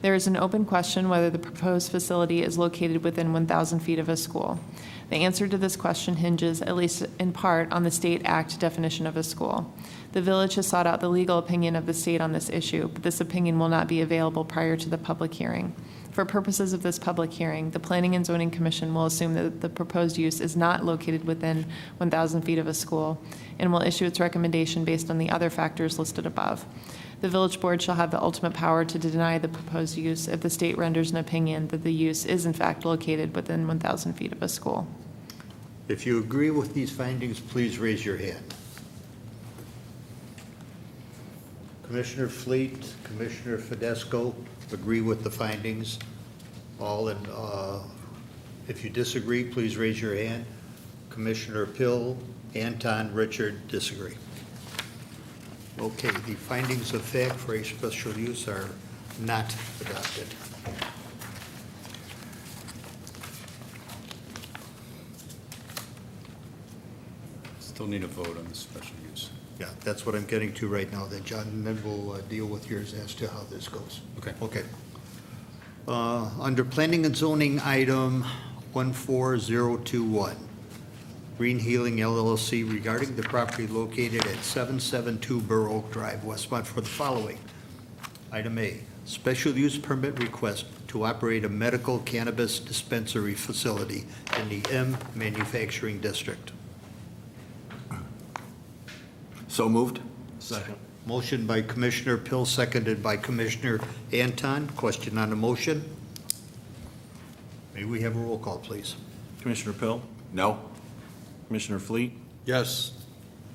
There is an open question whether the proposed facility is located within 1,000 feet of a school. The answer to this question hinges, at least in part, on the State Act definition of a school. The village has sought out the legal opinion of the state on this issue, but this opinion will not be available prior to the public hearing. For purposes of this public hearing, the Planning and Zoning Commission will assume that the proposed use is not located within 1,000 feet of a school and will issue its recommendation based on the other factors listed above. The village board shall have the ultimate power to deny the proposed use if the state renders an opinion that the use is in fact located within 1,000 feet of a school. If you agree with these findings, please raise your hand. Commissioner Fleet, Commissioner Fidesco, agree with the findings? All in, if you disagree, please raise your hand. Commissioner Pill, Anton, Richard, disagree. Okay, the findings of fact for a special use are not adopted. Still need a vote on the special use. Yeah, that's what I'm getting to right now, then, John, and then we'll deal with yours as to how this goes. Okay. Okay. Under Planning and Zoning, item 14021, Green Healing LLC regarding the property located at 772 Burr Oak Drive, Westmont, for the following. Item A, special use permit request to operate a medical cannabis dispensary facility in the M Manufacturing District. So moved? Second. Motion by Commissioner Pill, seconded by Commissioner Anton. Question on the motion? May we have a roll call, please? Commissioner Pill, No? Commissioner Fleet, Yes.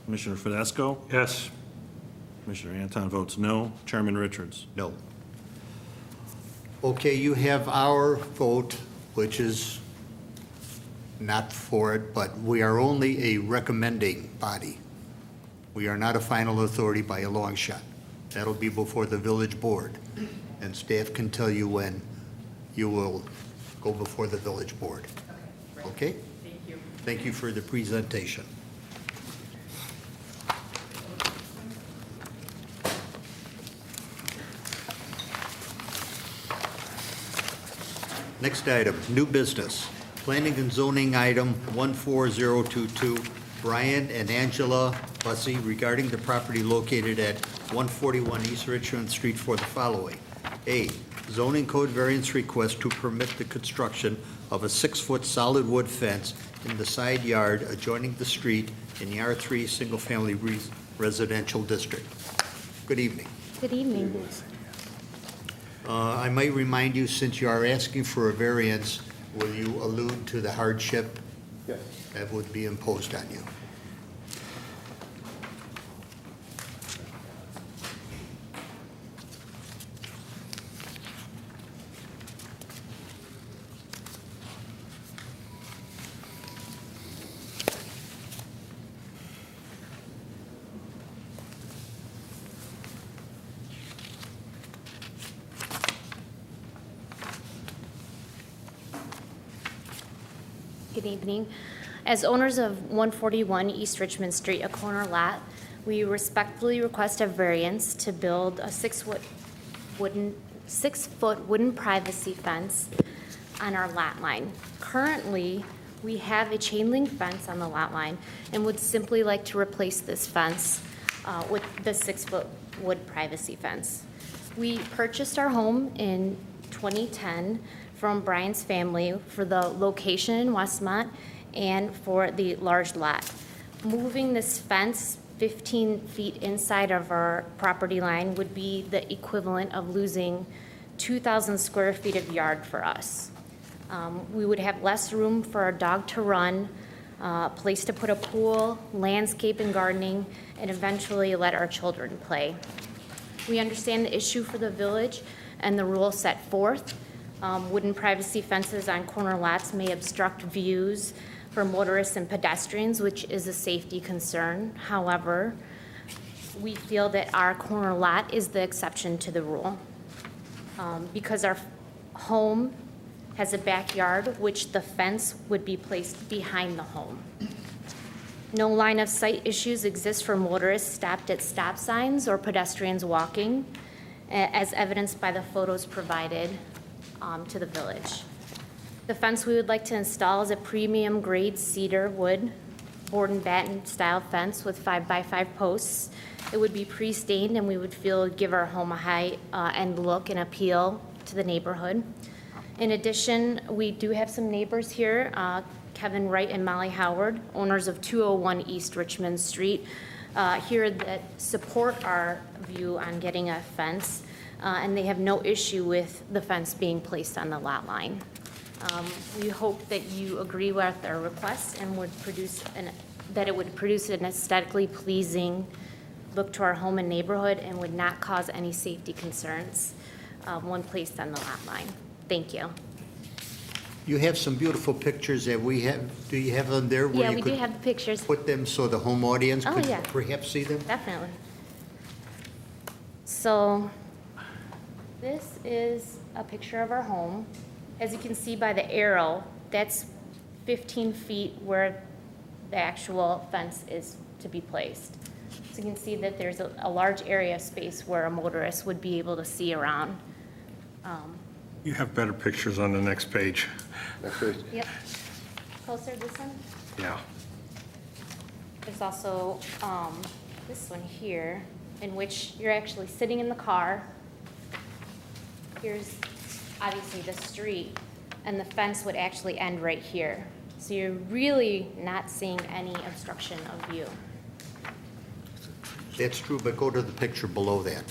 Commissioner Fidesco, Yes. Commissioner Anton votes no. Chairman Richards. No. Okay, you have our vote, which is not for it, but we are only a recommending body. We are not a final authority by a long shot. That'll be before the village board, and staff can tell you when you will go before the village board. Okay? Thank you. Thank you for the presentation. Next item, new business. Planning and zoning item 14022, Brian and Angela Bussey regarding the property located at 141 East Richmond Street for the following. A, zoning code variance request to permit the construction of a 6-foot solid wood fence in the side yard adjoining the street in the R3 Single Family Residential District. Good evening. Good evening. I might remind you, since you are asking for a variance, will you allude to the hardship that would be imposed on you? Good evening. As owners of 141 East Richmond Street, a corner lot, we respectfully request a variance to build a 6-foot wooden privacy fence on our lot line. Currently, we have a chain link fence on the lot line and would simply like to replace this fence with the 6-foot wood privacy fence. We purchased our home in 2010 from Brian's family for the location in Westmont and for the large lot. Moving this fence 15 feet inside of our property line would be the equivalent of losing 2,000 square feet of yard for us. We would have less room for our dog to run, a place to put a pool, landscape and gardening, and eventually let our children play. We understand the issue for the village and the rules set forth. Wooden privacy fences on corner lots may obstruct views for motorists and pedestrians, which is a safety concern. However, we feel that our corner lot is the exception to the rule. Because our home has a backyard, which the fence would be placed behind the home. No line of sight issues exist for motorists stopped at stop signs or pedestrians walking, as evidenced by the photos provided to the village. The fence we would like to install is a premium grade cedar wood, board and batten style fence with 5x5 posts. It would be pre-stained and we would feel would give our home a high end look and appeal to the neighborhood. In addition, we do have some neighbors here, Kevin Wright and Molly Howard, owners of 201 East Richmond Street, here that support our view on getting a fence. And they have no issue with the fence being placed on the lot line. We hope that you agree with our request and that it would produce an aesthetically pleasing look to our home and neighborhood and would not cause any safety concerns when placed on the lot line. Thank you. You have some beautiful pictures that we have. Do you have them there? Where Yeah, you we do could have the pictures. put them so the home audience Oh, could yeah. perhaps see them? Definitely. So this is a picture of our home. As you can see by the arrow, that's 15 feet where the actual fence is to be placed. So you can see that there's a large area of space where a motorist would be able to see around. You have better pictures on the next page. Yep. Closer, this one? Yeah. There's also this one here, in which you're actually sitting in the car. Here's obviously the street, and the fence would actually end right here. So you're really not seeing any obstruction of view. That's true, but go to the picture below that.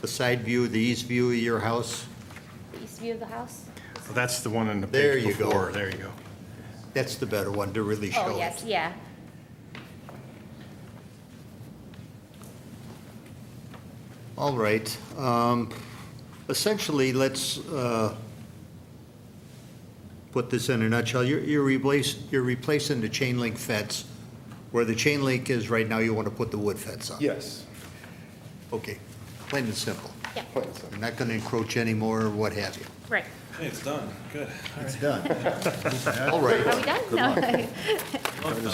The side view, the east view of your house, The east view of the house? Well, that's the one in the There page you go. before. There you go. that's the better one to really show Oh, yes, it. yeah. All right. Essentially, let's put this in a nutshell. You're replacing the chain link fence. Where the chain link is right now, you want to put the wood fence on. Yes. Okay, plain and simple. Yeah, You're not going to encroach anymore or what have you. right. Hey, it's done. Good. It's done. All right. Are we done?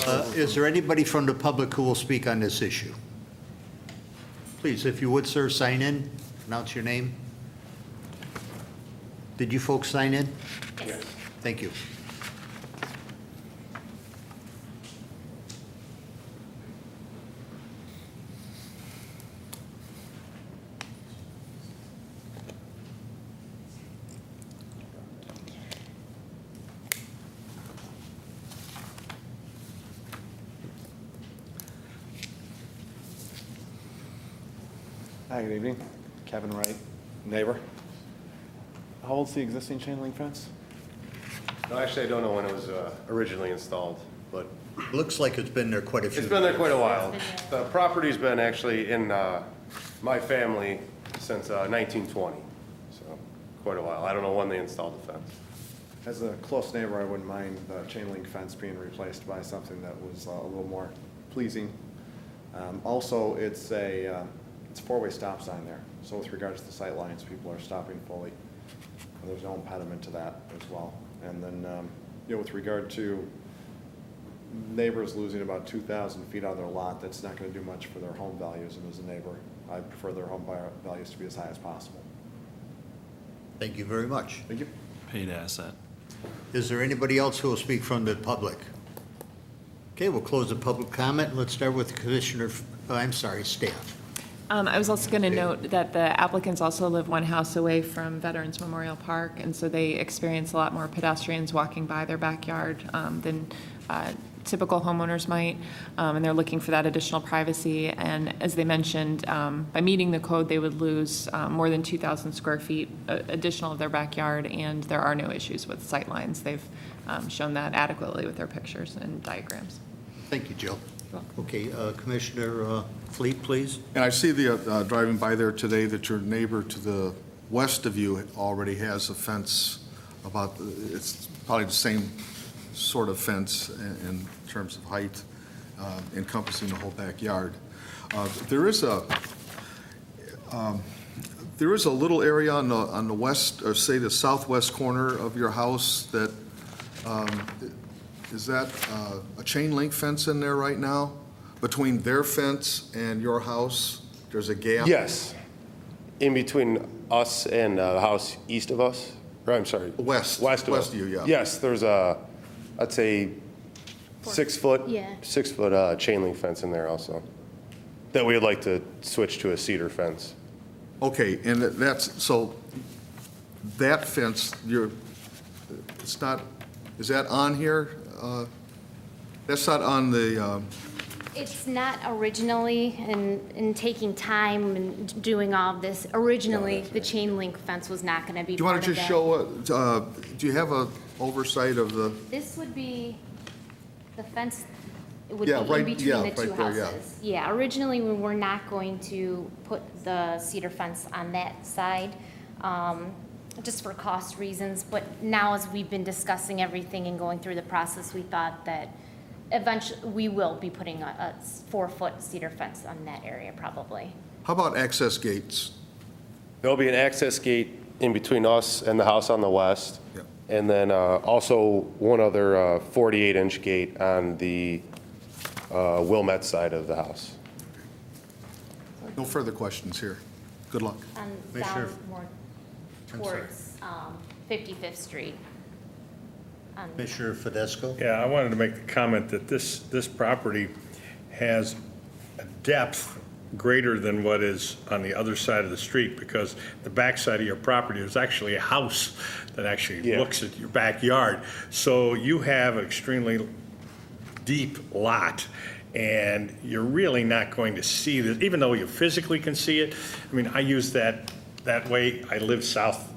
No. Is there anybody from the public who will speak on this issue? Please, if you would, sir, sign in, announce your name. Did you folks sign in? Yes. Thank you. Hi, good evening. Kevin Wright, neighbor. How old's the existing chain link fence? No, actually, I don't know when it was originally installed, but Looks like it's been there quite a few. it's been there quite a while. The property's been actually in my family since 1920, so quite a while. I don't know when they installed the fence. As a close neighbor, I wouldn't mind the chain link fence being replaced by something that was a little more pleasing. Also, it's four-way stop sign there, so with regards to sight lines, people are stopping fully. And there's no impediment to that as well. And then, with regard to neighbors losing about 2,000 feet out of their lot, that's not going to do much for their home values. And as a neighbor, I prefer their home values to be as high as possible. Thank you very much. Thank you. Paid asset. Is there anybody else who will speak from the public? Okay, we'll close the public comment. Let's start with staff. I was also going to note that the applicants also live one house away from Veterans Memorial Park, and so they experience a lot more pedestrians walking by their backyard than typical homeowners might, and they're looking for that additional privacy. And as they mentioned, by meeting the code, they would lose more than 2,000 square feet additional of their backyard, and there are no issues with sightlines. They've shown that adequately with their pictures and diagrams. Thank you, Jill. Okay, Commissioner Fleet, please. And I see the, driving by there today, that your neighbor to the west of you already has a fence about, it's probably the same sort of fence in terms of height, encompassing the whole backyard. There is a little area on the west, or say the southwest corner of your house that, is that a chain link fence in there right now? Between their fence and your house, there's a gap? Yes. In between us and the house east of us, or I'm sorry. West. West of us. West of you, yeah. Yes, there's I'd say 6 foot. Yeah. 6 foot chain link fence in there also. That we would like to switch to a cedar fence. Okay, and that's, so that fence, it's not, is that on here? That's not on the, It's not originally, in taking time and doing all of this, originally, the chain link fence was not going to be do you want part of to just that. show, do you have a oversight of the, This would be, the fence would be Yeah, in right- between yeah, the two right there, yeah. houses. Yeah, originally, we were not going to put the cedar fence on that side, just for cost reasons, but now as we've been discussing everything and going through the process, we thought that eventually, we will be putting a 4-foot cedar fence on that area probably. how about access gates? There'll be an access gate in between us and the house on the west. Yeah. And then also one other 48-inch gate on the Wilmette side of the house. No further questions here. Good luck. On Commissioner- down more I'm sorry. towards 55th Street. Commissioner Fidesco? Yeah, I wanted to make the comment that this property has a depth greater than what is on the other side of the street, because the backside of your property is actually a house that actually Yeah. looks at your backyard. So you have an extremely deep lot, and you're really not going to see this, even though you physically can see it. I mean, I use that way. I live south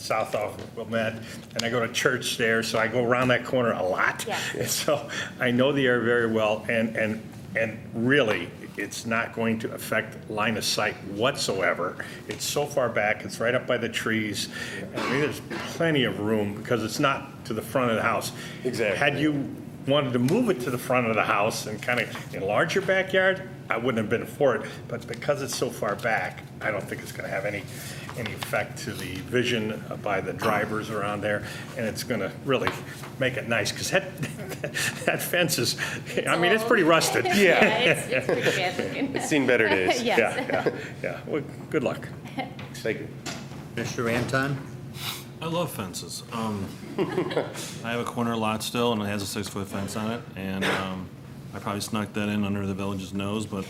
off of Wilmette, and I go to church there, so I go around that corner a lot. Yeah. And so I know the area very well, and really, it's not going to affect line of sight whatsoever. It's so far back, it's right up by the trees. I mean, there's plenty of room, because it's not to the front of the house. Exactly. Had you wanted to move it to the front of the house and kind of enlarge your backyard, I wouldn't have been for it. But because it's so far back, I don't think it's going to have any effect to the vision by the drivers around there. And it's going to really make it nice, because that fence is, I mean, it's pretty rusted. Yeah, it's pretty bad looking. It's seen better days. Yes. Yeah. Well, good luck. Thank you. Mr. Anton? I love fences. I have a corner lot still, and it has a 6-foot fence on it, and I probably snuck that in under the village's nose, but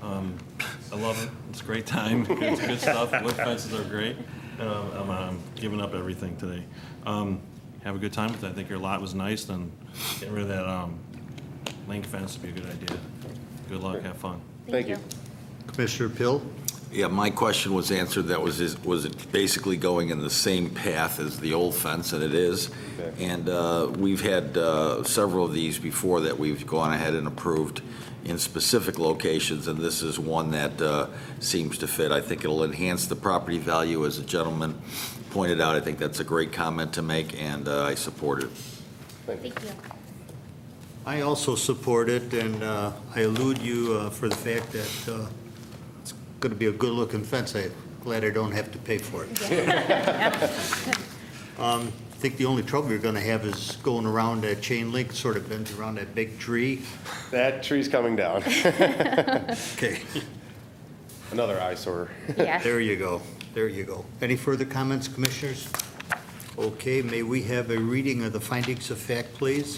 I love it. It's a great time. It's good stuff. Wood fences are great. And I'm giving up everything today. Have a good time with it. I think your lot was nice, and getting rid of that link fence would be a good idea. Good luck. Have fun. Thank you. Commissioner Pill? Yeah, my question was answered. That was it basically going in the same path as the old fence, and it is. Okay. And we've had several of these before that we've gone ahead and approved in specific locations, and this is one that seems to fit. I think it'll enhance the property value, as the gentleman pointed out. I think that's a great comment to make, and I support it. Thank you. I also support it, and I elude you for the fact that it's going to be a good-looking fence. I'm glad I don't have to pay for it. I think the only trouble you're going to have is going around that chain link, sort of bends around that big tree. That tree's coming down. Okay, Another eyesore. Yeah. there you go, there you go. Any further comments, Commissioners? Okay, may we have a reading of the findings of fact, please?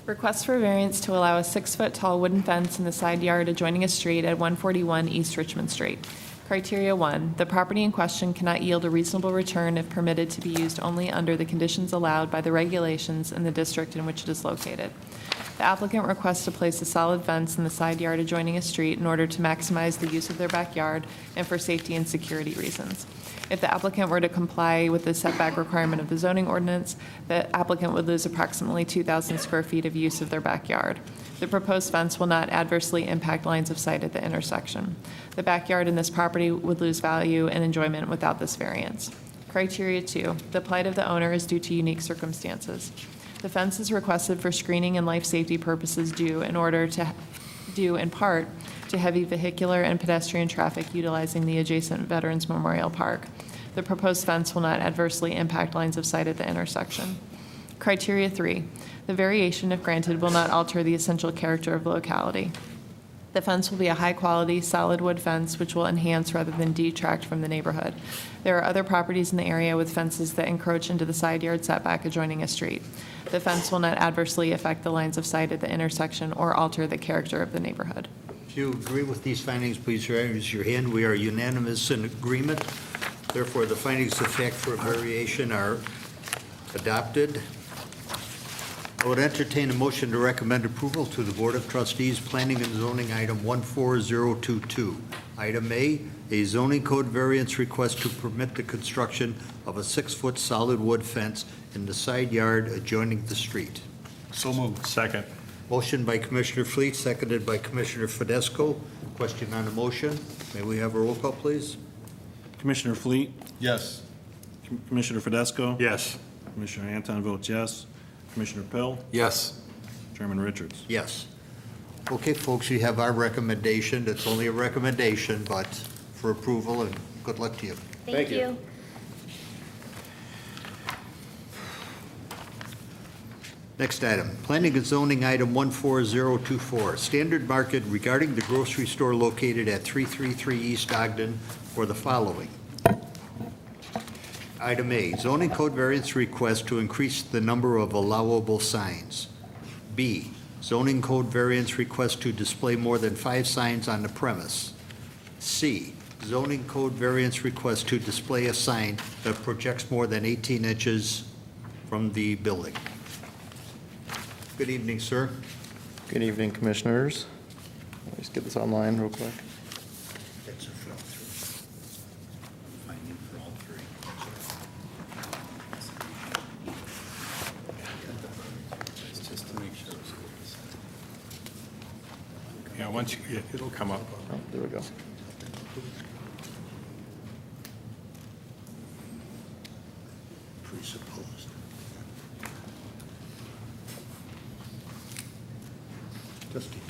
Request for variance to allow a 6-foot-tall wooden fence in the side yard adjoining a street at 141 East Richmond Street. Criteria 1, the property in question cannot yield a reasonable return if permitted to be used only under the conditions allowed by the regulations in the district in which it is located. The applicant requests to place a solid fence in the side yard adjoining a street in order to maximize the use of their backyard and for safety and security reasons. If the applicant were to comply with the setback requirement of the zoning ordinance, the applicant would lose approximately 2,000 square feet of use of their backyard. The proposed fence will not adversely impact lines of sight at the intersection. The backyard in this property would lose value and enjoyment without this variance. Criteria 2, the plight of the owner is due to unique circumstances. The fence is requested for screening and life safety purposes due in part to heavy vehicular and pedestrian traffic utilizing the adjacent Veterans Memorial Park. The proposed fence will not adversely impact lines of sight at the intersection. Criteria 3, the variation, if granted, will not alter the essential character of the locality. The fence will be a high-quality, solid wood fence which will enhance rather than detract from the neighborhood. There are other properties in the area with fences that encroach into the side yard setback adjoining a street. The fence will not adversely affect the lines of sight at the intersection or alter the character of the neighborhood. If you agree with these findings, please raise your hand. We are unanimous in agreement. Therefore, the findings of fact for variation are adopted. I would entertain a motion to recommend approval to the Board of Trustees, Planning and Zoning Item 14022. Item A zoning code variance request to permit the construction of a 6-foot solid wood fence in the side yard adjoining the street. So moved. Second. Motion by Commissioner Fleet, seconded by Commissioner Fidesco. Question on the motion. May we have a roll call, please? Commissioner Fleet? Yes. Commissioner Fidesco? Yes. Commissioner Anton votes yes. Commissioner Pill? Yes. Chairman Richards? Yes. Okay, folks, you have our recommendation. It's only a recommendation, but for approval, and good luck to you. Thank you. Next item, Planning and Zoning Item 14024, Standard Market regarding the grocery store located at 333 East Ogden for the following. Item A, zoning code variance request to increase the number of allowable signs. B, zoning code variance request to display more than 5 signs on the premise. C, zoning code variance request to display a sign that projects more than 18 inches from the building. Good evening, sir. Good evening, Commissioners. Let me just get this online real quick. That's a for all three. Finding for all three. Just to make sure. Yeah, once you, it'll come up. Oh, there we go. Presupposed. Trustees.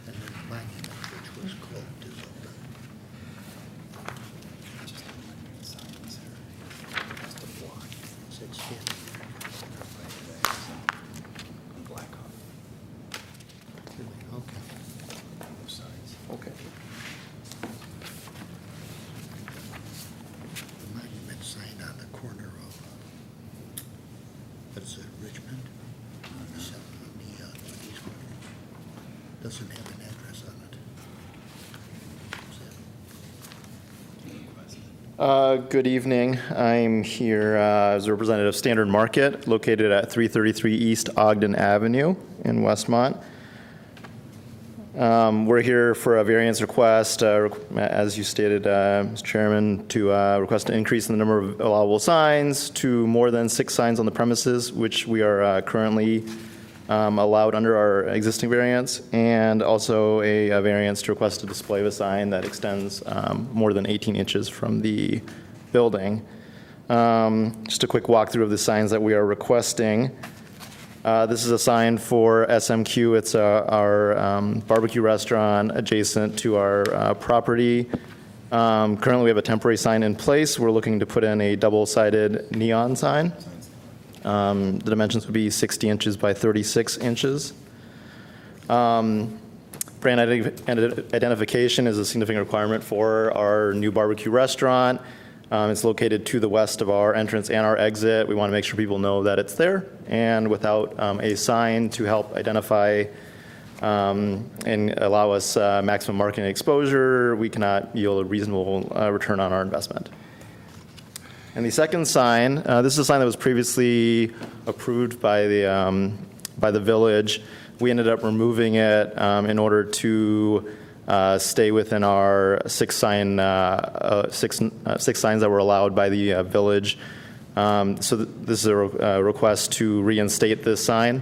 And then monument, which was closed, is open. So it's standing there. Okay. Okay. The monument sign on the corner of, what's it, Richmond? On the east corner. Doesn't have an address on it. Good evening. I'm here as a representative of Standard Market, located at 333 East Ogden Avenue in Westmont. We're here for a variance request, as you stated, Mr. Chairman, to request an increase in the number of allowable signs to more than 6 signs on the premises, which we are currently allowed under our existing variance, and also a variance to request a display of a sign that extends more than 18 inches from the building. Just a quick walkthrough of the signs that we are requesting. This is a sign for SMQ. It's our barbecue restaurant adjacent to our property. Currently, we have a temporary sign in place. We're looking to put in a double-sided neon sign. The dimensions would be 60 inches by 36 inches. Brand identification is a significant requirement for our new barbecue restaurant. It's located to the west of our entrance and our exit. We want to make sure people know that it's there. And without a sign to help identify and allow us maximum marketing exposure, we cannot yield a reasonable return on our investment. And the second sign, this is a sign that was previously approved by the village. We ended up removing it in order to stay within our 6 signs that were allowed by the village. So this is a request to reinstate this sign.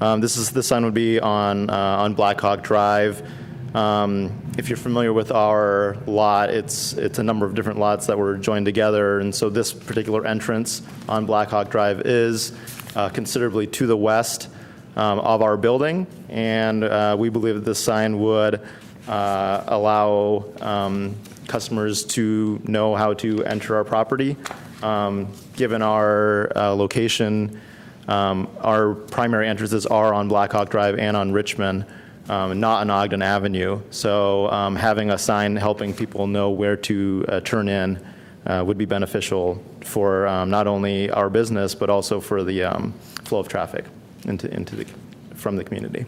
This sign would be on Blackhawk Drive. If you're familiar with our lot, it's a number of different lots that were joined together, and so this particular entrance on Blackhawk Drive is considerably to the west of our building, and we believe that this sign would allow customers to know how to enter our property. Given our location, our primary entrances are on Blackhawk Drive and on Richmond, not on Ogden Avenue. So having a sign helping people know where to turn in would be beneficial for not only our business, but also for the flow of traffic from the community.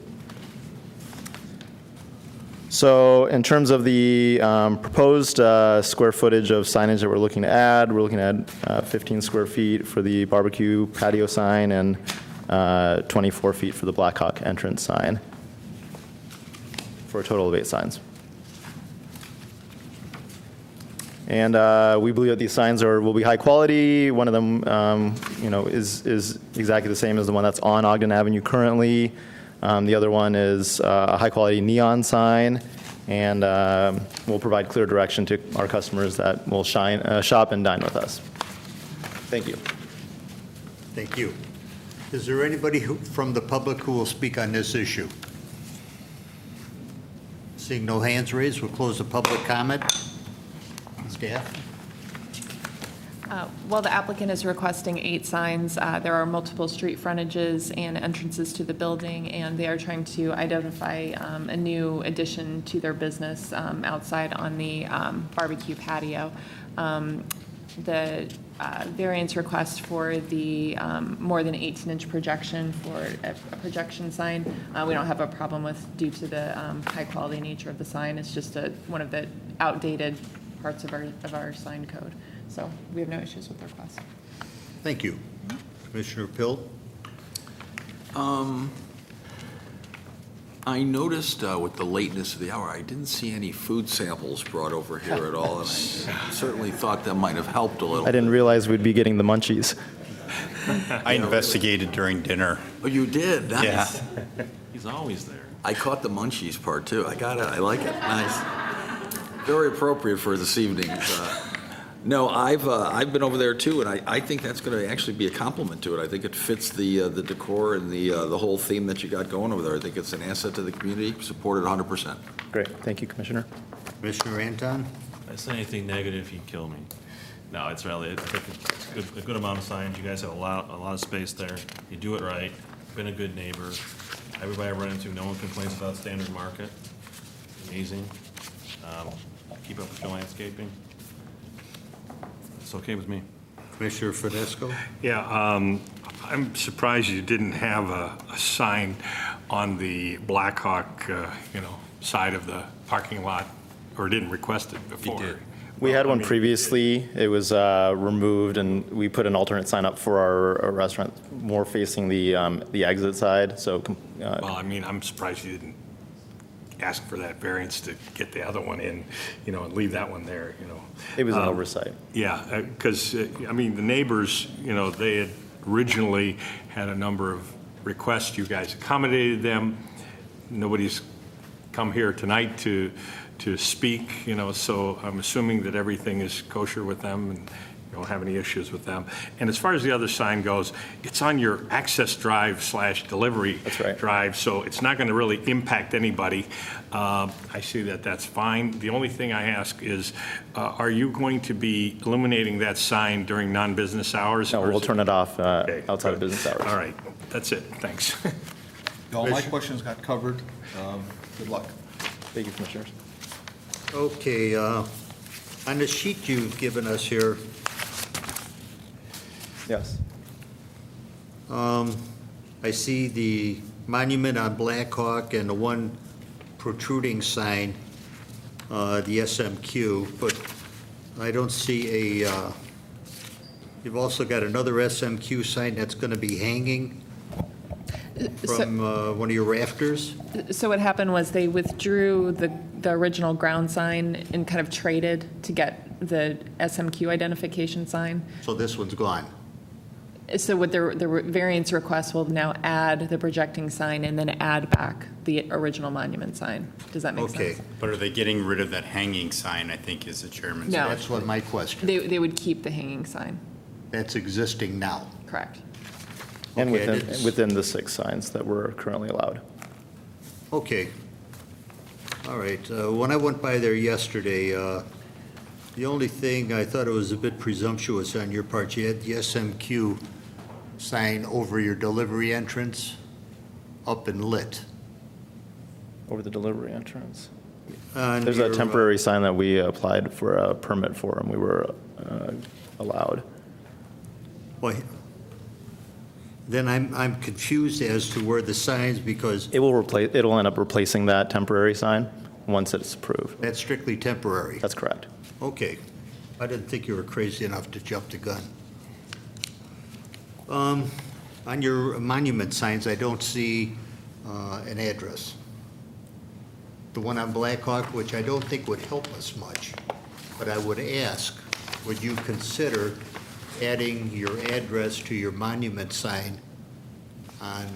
So in terms of the proposed square footage of signage that we're looking to add, we're looking at 15 square feet for the barbecue patio sign and 24 feet for the Blackhawk entrance sign, for a total of 8 signs. And we believe that these signs will be high quality. One of them, is exactly the same as the one that's on Ogden Avenue currently. The other one is a high quality neon sign, and will provide clear direction to our customers that will shop and dine with us. Thank you. Thank you. Is there anybody from the public who will speak on this issue? Seeing no hands raised, we'll close the public comment. Staff? While the applicant is requesting 8 signs, there are multiple street frontages and entrances to the building, and they are trying to identify a new addition to their business outside on the barbecue patio. The variance request for the more than 18-inch projection for a projection sign, we don't have a problem with due to the high-quality nature of the sign. It's just one of the outdated parts of our sign code. So we have no issues with the request. Thank you. Commissioner Pill? I noticed with the lateness of the hour, I didn't see any food samples brought over here at all, and I certainly thought that might have helped a little. I didn't realize we'd be getting the munchies. I investigated during dinner. Oh, you did? Nice. Yeah. He's always there. I caught the munchies part, too. I got it. I like it. Nice. Very appropriate for this evening. No, I've been over there, too, and I think that's going to actually be a compliment to it. I think it fits the decor and the whole theme that you got going over there. I think it's an asset to the community, supported 100%. Great. Thank you, Commissioner. Commissioner Anton? If I say anything negative, he'd kill me. No, it's really, I think it's a good amount of signs. You guys have a lot of space there. You do it right. Been a good neighbor. Everybody I run into, no one complains about Standard Market. Amazing. Keep up with your landscaping. It's okay with me. Commissioner Fidesco? Yeah, I'm surprised you didn't have a sign on the Blackhawk, side of the parking lot, or didn't request it before. did. We had one previously. It was removed, and we put an alternate sign up for our restaurant, more facing the exit side. So, Well, I mean, I'm surprised you didn't ask for that variance to get the other one in, and leave that one there, it was an oversight. Yeah, because, I mean, the neighbors, they had originally had a number of requests. You guys accommodated them. Nobody's come here tonight to speak, so I'm assuming that everything is kosher with them and you don't have any issues with them. And as far as the other sign goes, it's on your access drive / delivery drive, so it's not going to really impact anybody. I see that that's fine. The only thing I ask is, are you going to be illuminating that sign during non-business hours? No, we'll turn it off Okay, outside of business hours. All right, that's it, thanks. All my questions got covered. Good luck. Thank you, Commissioners. Okay, on the sheet you've given us here, Yes. I see the monument on Black Hawk and the one protruding sign, the SMQ, but I don't see you've also got another SMQ sign that's going to be hanging from one of your rafters? So what happened was they withdrew the original ground sign and kind of traded to get the SMQ identification sign. So this one's gone? So what the variance request will now add the projecting sign and then add back the original monument sign. Does that make sense? Okay. But are they getting rid of that hanging sign, I think is the chairman's. No. That's what my question. They would keep the hanging sign, That's existing now. correct? And Okay, within the 6 signs that were currently allowed. Okay. All right. When I went by there yesterday, the only thing I thought it was a bit presumptuous on your part, you had the SMQ sign over your delivery entrance, up and lit. Over the delivery entrance. On There's your, a temporary sign that we applied for a permit for, and we were allowed. Well, then I'm confused as to where the signs, because It'll end up replacing that temporary sign once it's approved. that's strictly temporary. That's correct. Okay. I didn't think you were crazy enough to jump the gun. On your monument signs, I don't see an address. The one on Black Hawk, which I don't think would help us much, but I would ask, would you consider adding your address to your monument sign on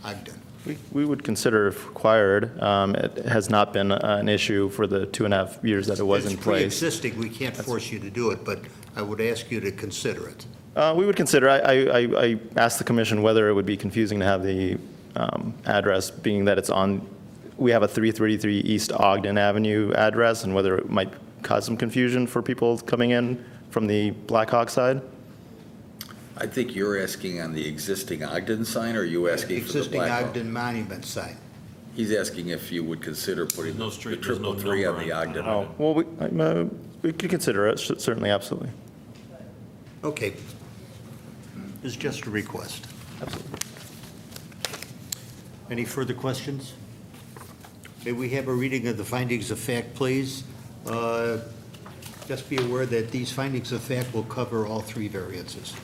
Ogden? We would consider if required. It has not been an issue for the 2.5 years that it was in It's place. pre-existing, we can't force you to do it, but I would ask you to consider it. We would consider, I asked the commission whether it would be confusing to have the address, being that it's on, we have a 333 East Ogden Avenue address, and whether it might cause some confusion for people coming in from the Black Hawk side. I think you're asking on the existing Ogden sign, or are you asking for the Existing Black Hawk? Ogden monument sign. He's asking if you would consider putting the There's no 333 on the number Ogden. Oh, well, we could consider it, certainly, absolutely. Okay. It's just a request. Absolutely. Any further questions? May we have a reading of the findings of fact, please? Just be aware that these findings of fact will cover all 3 variances.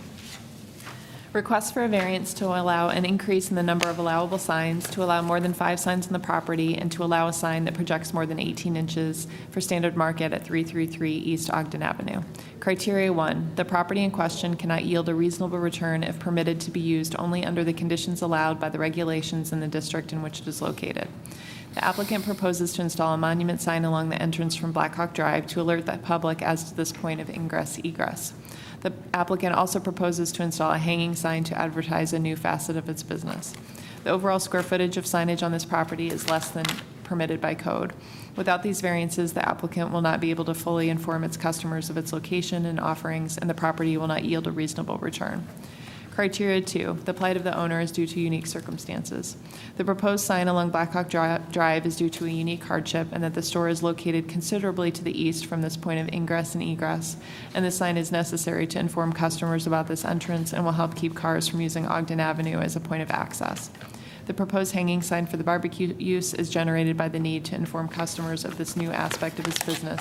Request for a variance to allow an increase in the number of allowable signs, to allow more than 5 signs on the property, and to allow a sign that projects more than 18 inches for standard market at 333 East Ogden Avenue. Criteria 1, the property in question cannot yield a reasonable return if permitted to be used only under the conditions allowed by the regulations in the district in which it is located. The applicant proposes to install a monument sign along the entrance from Black Hawk Drive to alert the public as to this point of ingress-egress. The applicant also proposes to install a hanging sign to advertise a new facet of its business. The overall square footage of signage on this property is less than permitted by code. Without these variances, the applicant will not be able to fully inform its customers of its location and offerings, and the property will not yield a reasonable return. Criteria 2, the plight of the owner is due to unique circumstances. The proposed sign along Black Hawk Drive is due to a unique hardship, and that the store is located considerably to the east from this point of ingress and egress, and the sign is necessary to inform customers about this entrance and will help keep cars from using Ogden Avenue as a point of access. The proposed hanging sign for the barbecue use is generated by the need to inform customers of this new aspect of its business.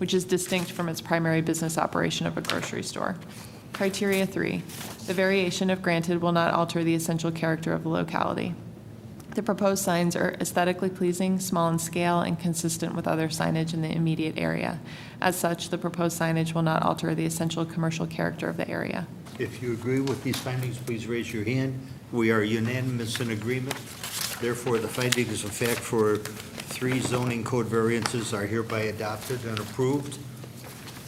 which is distinct from its primary business operation of a grocery store. Criteria 3, the variation, if granted, will not alter the essential character of the locality. The proposed signs are aesthetically pleasing, small in scale, and consistent with other signage in the immediate area. As such, the proposed signage will not alter the essential commercial character of the area. If you agree with these findings, please raise your hand. We are unanimous in agreement. Therefore, the findings of fact for 3 zoning code variances are hereby adopted and approved.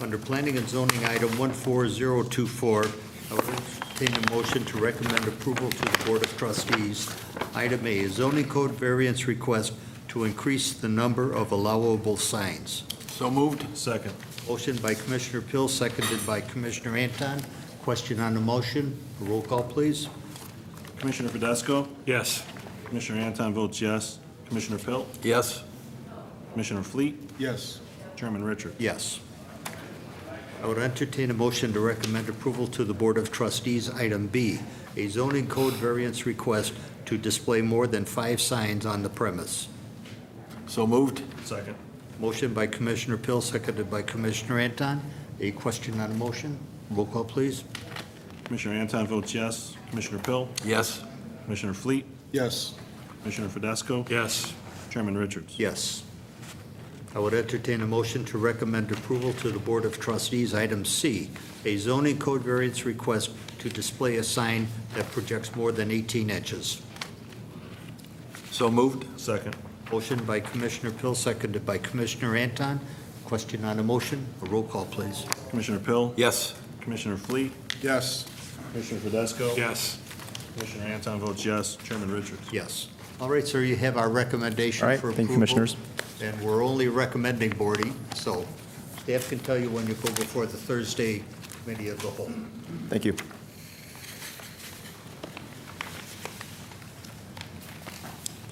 Under Planning and Zoning, item 14024, I would entertain a motion to recommend approval to the Board of Trustees. Item A, zoning code variance request to increase the number of allowable signs. So moved? Second. Motion by Commissioner Pill, seconded by Commissioner Anton. Question on the motion. Roll call, please. Commissioner Fidesco? Yes. Commissioner Anton votes yes. Commissioner Pill? Yes. Commissioner Fleet? Yes. Chairman Richard? Yes. I would entertain a motion to recommend approval to the Board of Trustees. Item B, a zoning code variance request to display more than 5 signs on the premise. So moved? Second. Motion by Commissioner Pill, seconded by Commissioner Anton. A question on the motion? Roll call, please. Commissioner Anton votes yes. Commissioner Pill? Yes. Commissioner Fleet? Yes. Commissioner Fidesco? Yes. Chairman Richards? Yes. I would entertain a motion to recommend approval to the Board of Trustees. Item C, a zoning code variance request to display a sign that projects more than 18 inches. So moved? Second. Motion by Commissioner Pill, seconded by Commissioner Anton. Question on the motion? A roll call, please. Commissioner Pill? Yes. Commissioner Fleet? Yes. Commissioner Fidesco? Yes. Commissioner Anton votes yes. Chairman Richards? Yes. All right, sir, you have our recommendation All right, for approval. thank you, Commissioners. And we're only recommending boarding, so staff can tell you when you go before the Thursday committee of the whole. Thank you.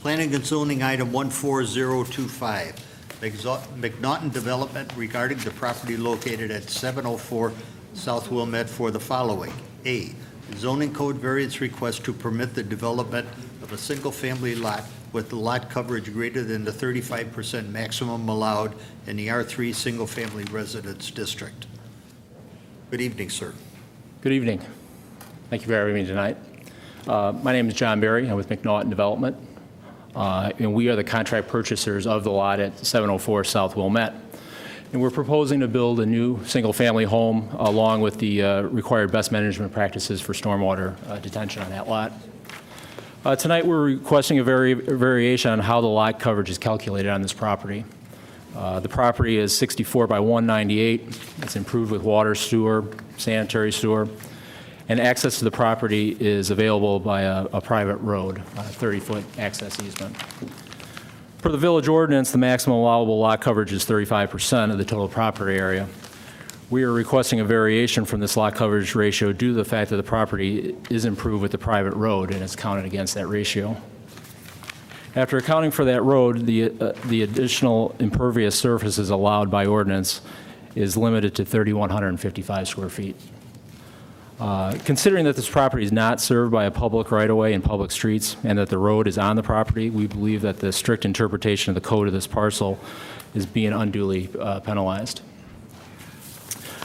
Planning and zoning, item 14025, McNaughton Development regarding the property located at 704 South Wilmette for the following. A, zoning code variance request to permit the development of a single-family lot with the lot coverage greater than the 35% maximum allowed in the R3 Single-Family Residence District. Good evening, sir. Good evening. Thank you for having me tonight. My name is John Berry. I'm with McNaughton Development, and we are the contract purchasers of the lot at 704 South Wilmette. And we're proposing to build a new single-family home along with the required best management practices for stormwater detention on that lot. Tonight, we're requesting a variation on how the lot coverage is calculated on this property. The property is 64 by 198. It's improved with water, sewer, sanitary sewer, and access to the property is available by a private road, a 30-foot access easement. Per the village ordinance, the maximum allowable lot coverage is 35% of the total property area. We are requesting a variation from this lot coverage ratio due to the fact that the property is improved with the private road and is counted against that ratio. After accounting for that road, the additional impervious surfaces allowed by ordinance is limited to 3,155 square feet. Considering that this property is not served by a public right-of-way and public streets and that the road is on the property, we believe that the strict interpretation of the code of this parcel is being unduly penalized.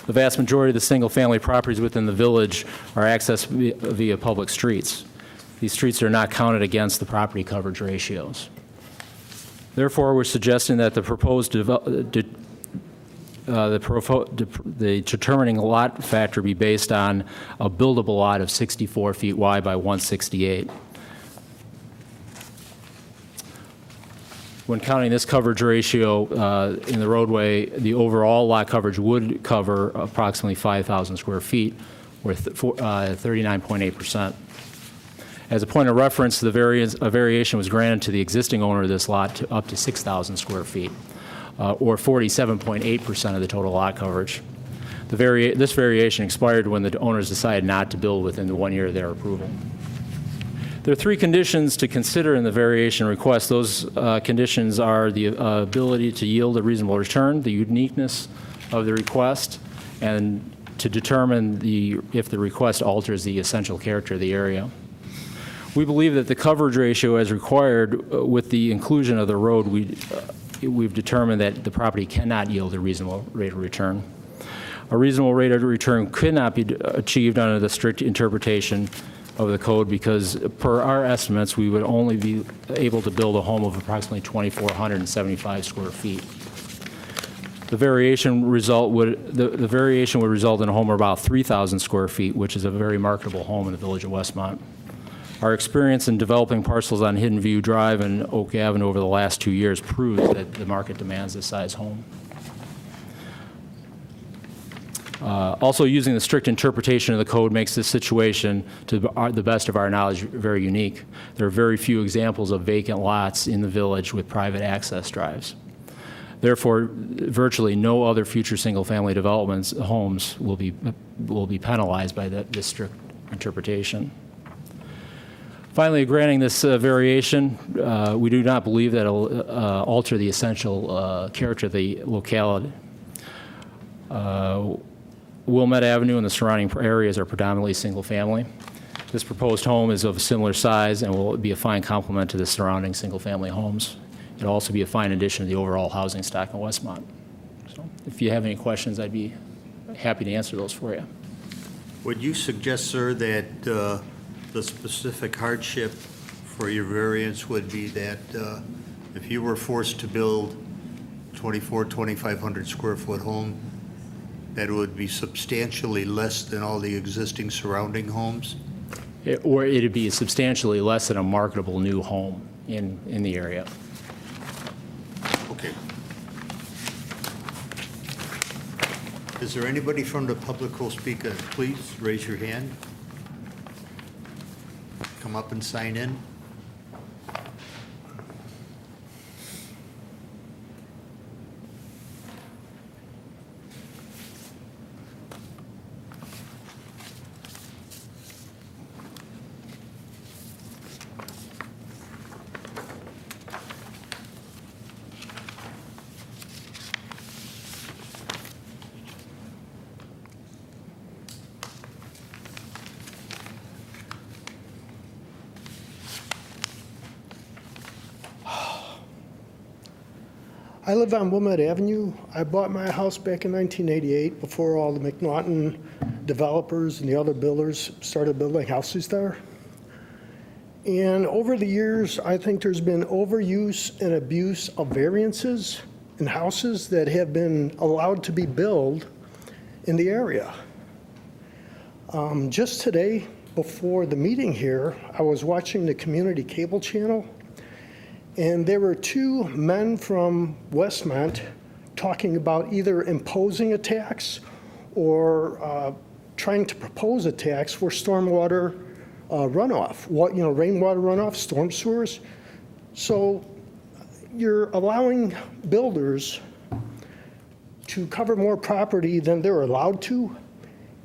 The vast majority of the single-family properties within the village are accessed via public streets. These streets are not counted against the property coverage ratios. Therefore, we're suggesting that the proposed the determining lot factor be based on a buildable lot of 64 feet wide by 168. When counting this coverage ratio in the roadway, the overall lot coverage would cover approximately 5,000 square feet, or 39.8%. As a point of reference, a variation was granted to the existing owner of this lot to up to 6,000 square feet, or 47.8% of the total lot coverage. This variation expired when the owners decided not to build within the 1 year of their approval. There are 3 conditions to consider in the variation request. Those conditions are the ability to yield a reasonable return, the uniqueness of the request, and to determine if the request alters the essential character of the area. We believe that the coverage ratio as required with the inclusion of the road we've determined that the property cannot yield a reasonable rate of return. A reasonable rate of return could not be achieved under the strict interpretation of the code because per our estimates, we would only be able to build a home of approximately 2,475 square feet. The variation would result in a home of about 3,000 square feet, which is a very marketable home in the village of Westmont. Our experience in developing parcels on Hidden View Drive and Oak Avenue over the last 2 years proves that the market demands this size home. Also, using the strict interpretation of the code makes this situation, to the best of our knowledge, very unique. There are very few examples of vacant lots in the village with private access drives. Therefore, virtually no other future single-family developments, homes, will be penalized by this strict interpretation. Finally, granting this variation, we do not believe that it will alter the essential character of the locality. Wilmette Avenue and the surrounding areas are predominantly single-family. This proposed home is of a similar size and will be a fine complement to the surrounding single-family homes. It'll also be a fine addition to the overall housing stock in Westmont. So, if you have any questions, I'd be happy to answer those for you. Would you suggest, sir, that the specific hardship for your variance would be that if you were forced to build 2,500 square foot home, that it would be substantially less than all the existing surrounding homes? Or it'd be substantially less than a marketable new home in the area. Okay. Is there anybody from the public who will speak? Please raise your hand. Come up and sign in. I live on Wilmette Avenue. I bought my house back in 1988 before all the McNaughton developers and the other builders started building houses there. And over the years, I think there's been overuse and abuse of variances in houses that have been allowed to be built in the area. Just today, before the meeting here, I was watching the community cable channel, and there were two men from Westmont talking about either imposing a tax or trying to propose a tax for stormwater runoff, rainwater runoff, storm sewers. So you're allowing builders to cover more property than they're allowed to,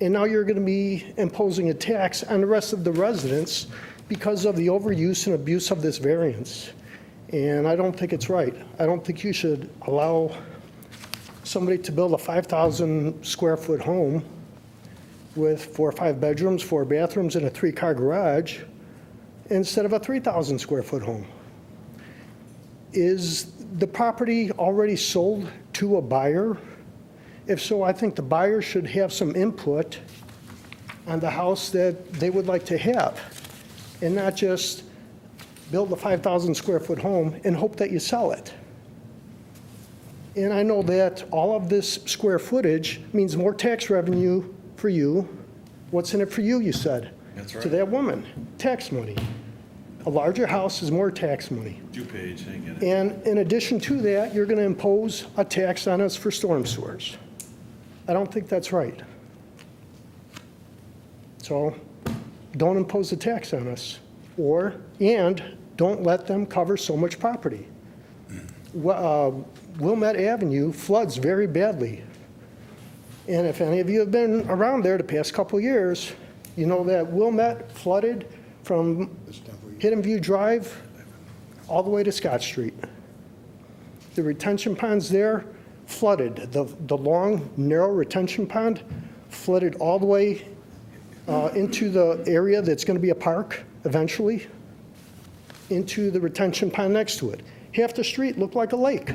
and now you're going to be imposing a tax on the rest of the residents because of the overuse and abuse of this variance. And I don't think it's right. I don't think you should allow somebody to build a 5,000 square foot home with 4 or 5 bedrooms, 4 bathrooms, and a 3-car garage instead of a 3,000 square foot home. Is the property already sold to a buyer? If so, I think the buyer should have some input on the house that they would like to have, and not just build a 5,000 square foot home and hope that you sell it. And I know that all of this square footage means more tax revenue for you. What's in it for you, you said? That's right. To that woman, tax money. A larger house is more tax money. DuPage, I get it. And in addition to that, you're going to impose a tax on us for storm sewers. I don't think that's right. So don't impose a tax on us, and don't let them cover so much property. Wilmette Avenue floods very badly. And if any of you have been around there the past couple of years, you know that Wilmette flooded from Hidden View Drive all the way to Scott Street. The retention ponds there flooded. The long, narrow retention pond flooded all the way into the area that's going to be a park eventually, into the retention pond next to it. Half the street looked like a lake.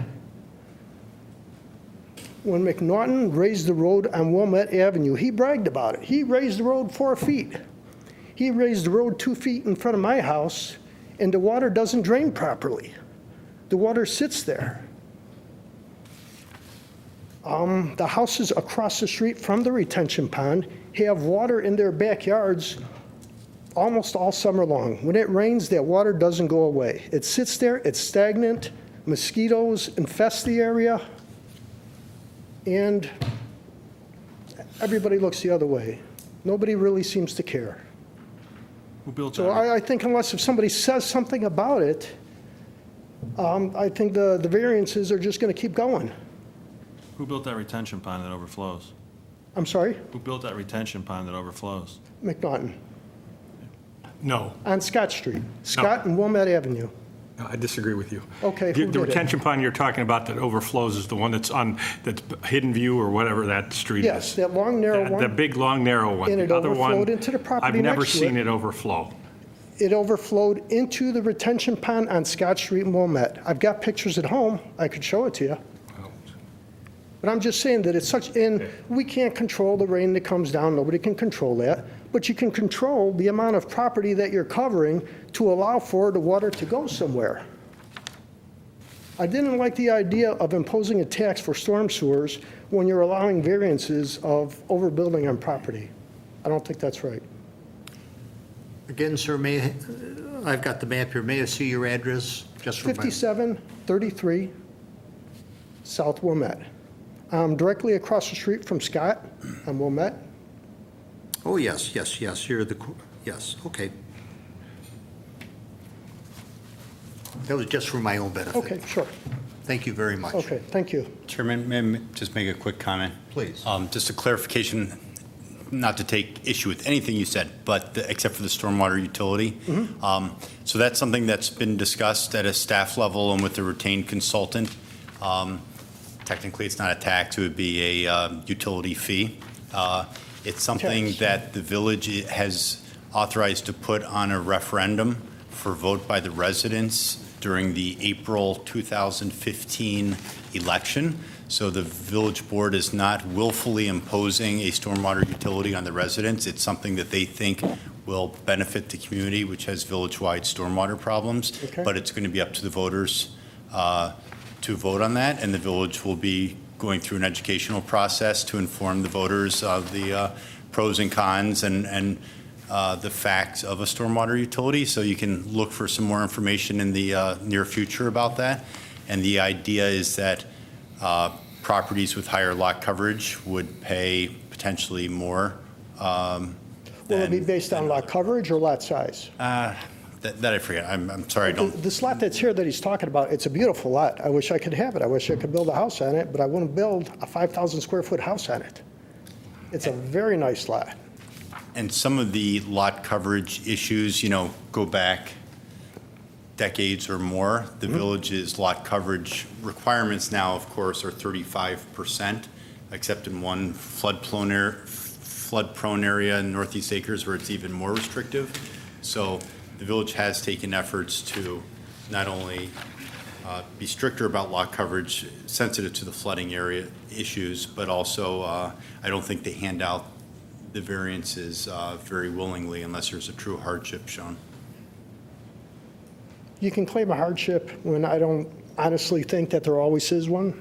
when McNaughton raised the road on Wilmette Avenue, he bragged about it. He raised the road 4 feet. He raised the road 2 feet in front of my house, and the water doesn't drain properly. The water sits there. The houses across the street from the retention pond have water in their backyards almost all summer long. When it rains, that water doesn't go away. It sits there, it's stagnant, mosquitoes infest the area, and everybody looks the other way. Nobody really seems to care. Who built So that? I think unless if somebody says something about it, I think the variances are just going to keep going. Who built that retention pond that overflows? I'm sorry, Who built that retention pond that overflows? McNaughton, No, on Scott Street, Scott and Wilmette Avenue. I disagree with you. Okay, The who the did it? retention pond you're talking about that overflows is the one that's Hidden View or whatever that street is. Yes, that long, narrow The one. big, long, narrow one. And it The other one, overflowed into the property I've never next to seen it. it overflow. It overflowed into the retention pond on Scott Street in Wilmette. I've got pictures at home. I could show it to you. But I'm just saying that it's such, and we can't control the rain that comes down. Nobody can control that. But you can control the amount of property that you're covering to allow for the water to go somewhere. I didn't like the idea of imposing a tax for storm sewers when you're allowing variances of overbuilding on property. I don't think that's right. Again, sir, I've got the map here. May I see your address? Just for my... 5733 South Wilmette. Directly across the street from Scott on Wilmette. Oh, yes, yes, yes. Here are the, yes, okay. That was just for my own benefit. Okay, sure. Thank you very much. Okay, thank you. Chairman, may I just make a quick comment? Please. Just a clarification, not to take issue with anything you said, but except for the stormwater utility. So that's something that's been discussed at a staff level and with the retained consultant. Technically, it's not a tax, it would be a utility fee. It's something Tax. that the village has authorized to put on a referendum for vote by the residents during the April 2015 election. So the village board is not willfully imposing a stormwater utility on the residents. It's something that they think will benefit the community, which has village-wide stormwater problems. Okay. But it's going to be up to the voters to vote on that, and the village will be going through an educational process to inform the voters of the pros and cons and the facts of a stormwater utility. So you can look for some more information in the near future about that. And the idea is that properties with higher lot coverage would pay potentially more. Will it be based on lot coverage or lot size? That I forget. I'm sorry, I don't. This lot that's here that he's talking about, it's a beautiful lot. I wish I could have it. I wish I could build a house on it, but I wouldn't build a 5,000 square foot house on it. It's a very nice lot. And some of the lot coverage issues, go back decades or more. The village's lot coverage requirements now, of course, are 35%, except in one flood-prone area in Northeast Acres where it's even more restrictive. So the village has taken efforts to not only be stricter about lot coverage sensitive to the flooding area issues, but also I don't think they hand out the variances very willingly unless there's a true hardship shown. You can claim a hardship when I don't honestly think that there always is one.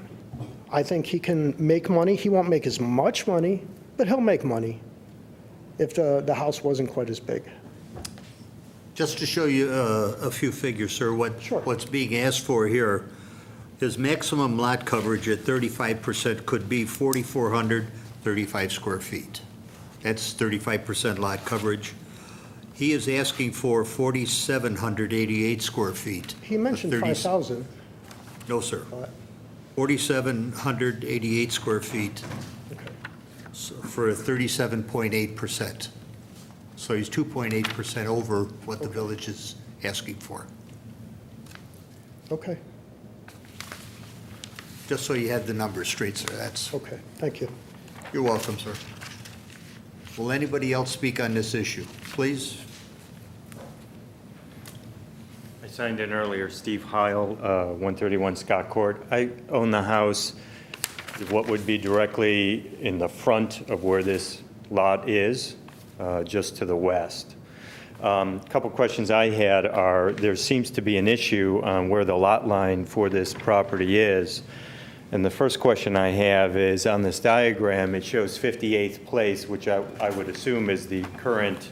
I think he can make money. He won't make as much money, but he'll make money if the house wasn't quite as big. Just to show you a few figures, sir, what's being asked for here, his maximum lot coverage at 35% could be 4,435 square feet. That's 35% lot coverage. He is asking for 4,788 square feet. He mentioned 30 5,000. No, sir. 4,788 square feet for a 37.8%. So he's 2.8% over what the village is asking for. Okay, Just so you had the numbers straight, sir. That's, okay, thank you. you're welcome, sir. Will anybody else speak on this issue? Please. I signed in earlier, Steve Heil, 131 Scott Court. I own the house what would be directly in the front of where this lot is, just to the west. A couple questions I had are, there seems to be an issue on where the lot line for this property is. And the first question I have is, on this diagram, it shows 58th Place, which I would assume is the current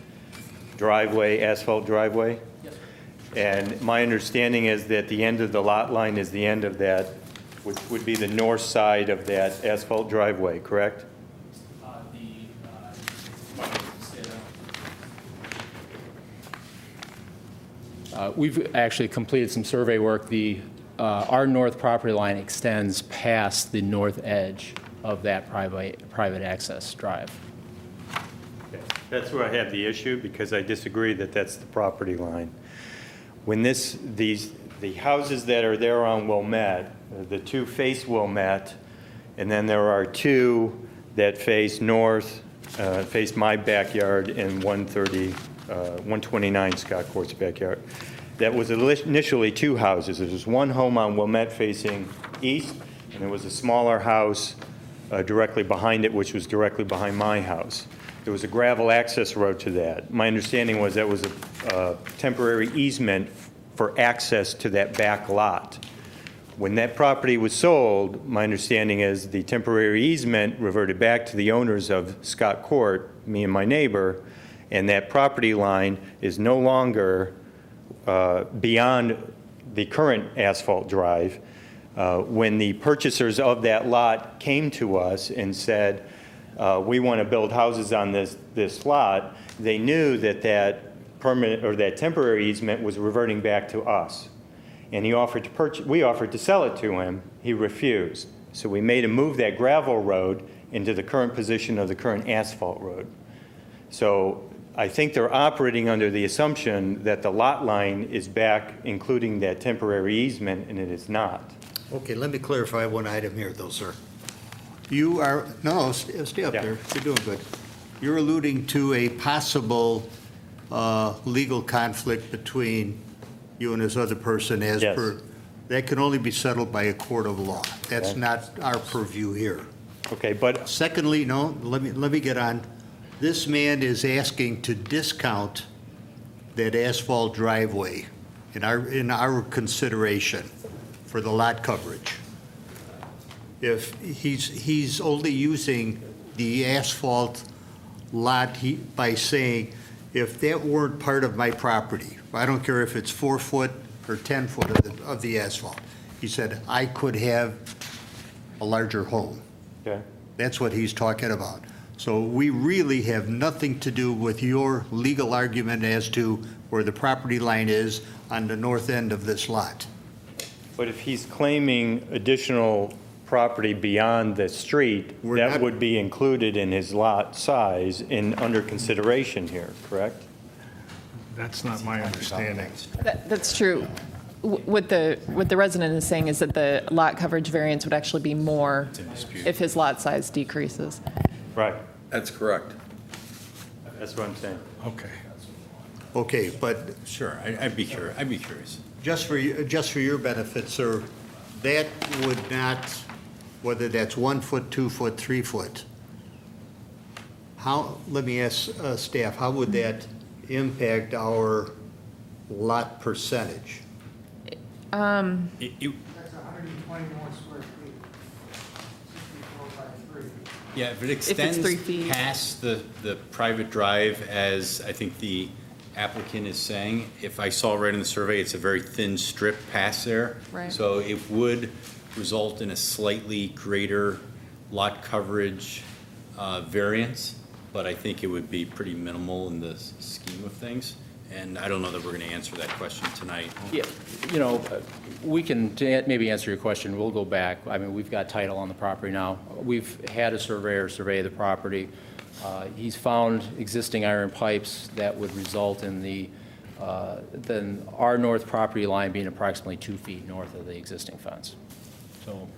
driveway, asphalt driveway? Yes. And my understanding is that the end of the lot line is the end of that, which would be the north side of that asphalt driveway, correct? We've actually completed some survey work. Our north property line extends past the north edge of that private access drive. Okay. That's where I have the issue, because I disagree that that's the property line. When the houses that are there on Wilmette, the two face Wilmette, and then there are two that face north, face my backyard and 129 Scott Court's backyard. That was initially two houses. There was one home on Wilmette facing east, and there was a smaller house directly behind it, which was directly behind my house. There was a gravel access road to that. My understanding was that was a temporary easement for access to that back lot. When that property was sold, my understanding is the temporary easement reverted back to the owners of Scott Court, me and my neighbor, and that property line is no longer beyond the current asphalt drive. When the purchasers of that lot came to us and said, we want to build houses on this lot, they knew that that permanent or that temporary easement was reverting back to us. And we offered to sell it to him. He refused. So we made him move that gravel road into the current position of the current asphalt road. So I think they're operating under the assumption that the lot line is back, including that temporary easement, and it is not. Okay, let me clarify one item here, though, sir. You are, no, stay up there. You're doing good. You're alluding to a possible legal conflict between you and this other person as per, that can only be settled by a court of law. That's not our purview here. Okay, but secondly, no, let me get on. This man is asking to discount that asphalt driveway in our consideration for the lot coverage. If he's only using the asphalt lot by saying, if that weren't part of my property, I don't care if it's 4 foot or 10 foot of the asphalt, he said, I could have a larger home. Okay. That's what he's talking about. So we really have nothing to do with your legal argument as to where the property line is on the north end of this lot. But if he's claiming additional property beyond the street, that would be included in his lot size and under consideration here, correct? That's not my understanding. That's true. What the resident is saying is that the lot coverage variance would actually be more if his lot size decreases. Right. That's correct. That's what I'm saying. Okay. Okay, but Sure, I'd be curious. just for your benefit, sir, that would not, whether that's 1 foot, 2 foot, 3 foot, how, let me ask staff, how would that impact our lot percentage? It- That's 121 square feet, 64 by 3. Yeah, if it it's extends 3 feet. past the private drive, as I think the applicant is saying, if I saw right in the survey, it's a very thin strip past there. Right. So it would result in a slightly greater lot coverage variance, but I think it would be pretty minimal in the scheme of things. And I don't know that we're going to answer that question tonight. Yeah, we can maybe answer your question. We'll go back. I mean, we've got title on the property now. We've had a surveyor survey the property. He's found existing iron pipes that would result in then our north property line being approximately 2 feet north of the existing fence. So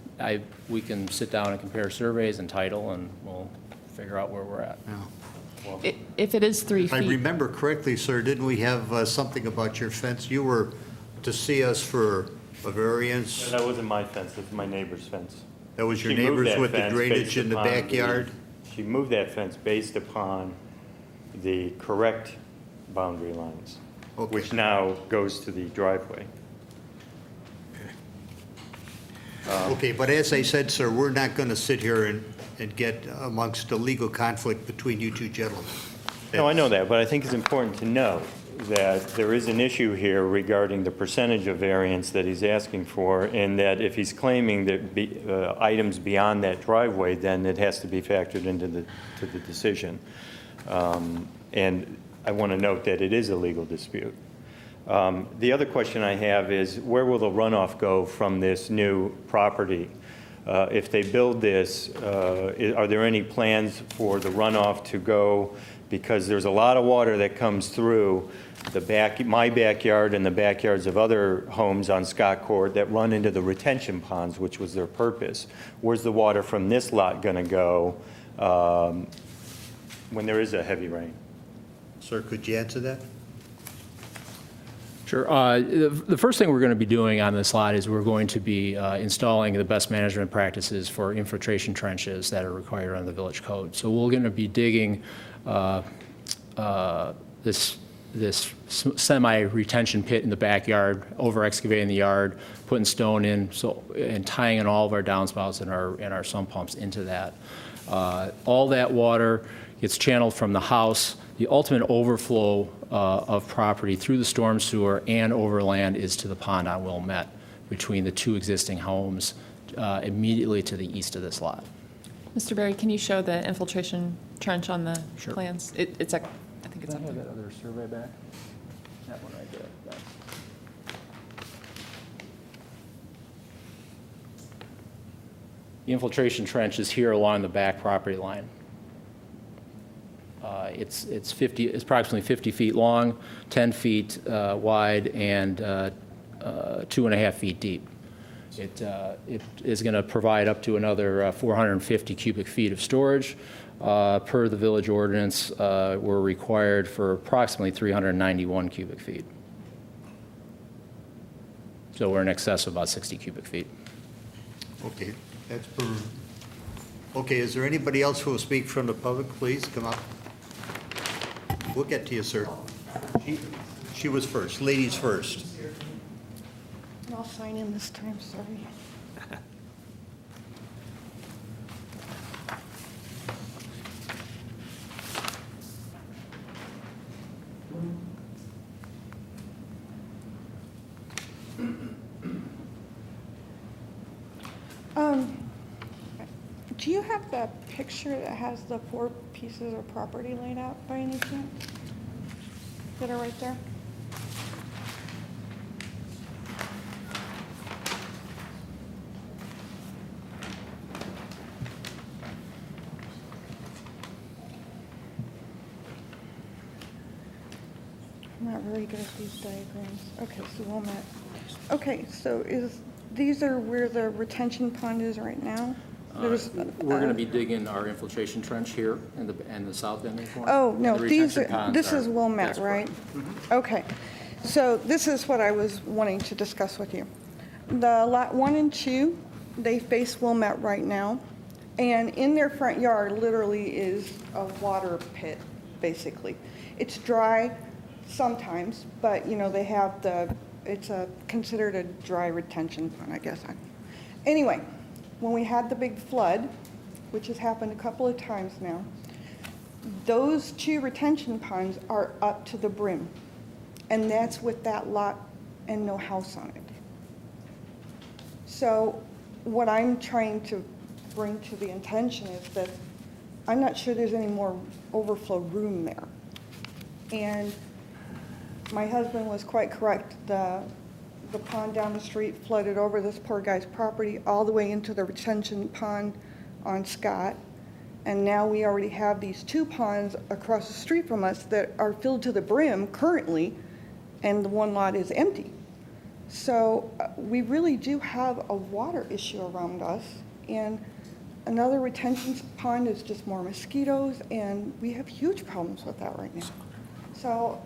we can sit down and compare surveys and title, and we'll figure out where we're at. If it is 3 If I feet, remember correctly, sir, didn't we have something about your fence? You were to see us for a variance? That wasn't my fence, that's my neighbor's fence. That was your She moved neighbors that with the fence drainage based in the upon backyard? She moved that fence based upon the correct boundary lines, which now goes to the driveway. Okay, but as I said, sir, we're not going to sit here and get amongst the legal conflict between you two gentlemen. No, I know that, but I think it's important to note that there is an issue here regarding the percentage of variance that he's asking for, and that if he's claiming that items beyond that driveway, then it has to be factored into the decision. And I want to note that it is a legal dispute. The other question I have is, where will the runoff go from this new property? If they build this, are there any plans for the runoff to go? Because there's a lot of water that comes through my backyard and the backyards of other homes on Scott Court that run into the retention ponds, which was their purpose. Where's the water from this lot going to go when there is a heavy rain? Sir, could you answer that? Sure. The first thing we're going to be doing on this lot is we're going to be installing the best management practices for infiltration trenches that are required under the village code. So we're going to be digging this semi-retention pit in the backyard, over-excavating the yard, putting stone in, and tying in all of our downspouts and our sump pumps into that. All that water gets channeled from the house. The ultimate overflow of property through the storm sewer and overland is to the pond on Wilmette between the two existing homes immediately to the east of this lot. Mr. Berry, can you show the infiltration trench on the Sure. plans? I think it's up there. that other survey back? That one right there. The infiltration trench is here along the back property line. It's approximately 50 feet long, 10 feet wide, and 2.5 feet deep. It is going to provide up to another 450 cubic feet of storage. Per the village ordinance, we're required for approximately 391 cubic feet. So we're in excess of about 60 cubic feet. Okay, that's per. Okay, is there anybody else who will speak from the public? Please come up. We'll get to you, sir. She was first. Ladies first. I'll sign in this time, sorry. Do you have the picture that has the 4 pieces of property laid out by any chance? That are right there? I'm not very good at these diagrams. Okay, so Wilmette. Okay, so these are where the retention pond is right now? We're going to be digging our infiltration trench here in the south end of the corner. Oh, no, The this retention ponds is are- Wilmette, that's right? correct. Okay, so this is what I was wanting to discuss with you. The lot 1 and 2, they face Wilmette right now, and in their front yard literally is a water pit, basically. It's dry sometimes, but, they have it's considered a dry retention pond, I guess. Anyway, when we had the big flood, which has happened a couple of times now, those 2 retention ponds are up to the brim. And that's with that lot and no house on it. So what I'm trying to bring to the attention is that I'm not sure there's any more overflow room there. And my husband was quite correct. The pond down the street flooded over this poor guy's property all the way into the retention pond on Scott. And now we already have these 2 ponds across the street from us that are filled to the brim currently, and the 1 lot is empty. So we really do have a water issue around us. And another retention pond is just more mosquitoes, and we have huge problems with that right now. So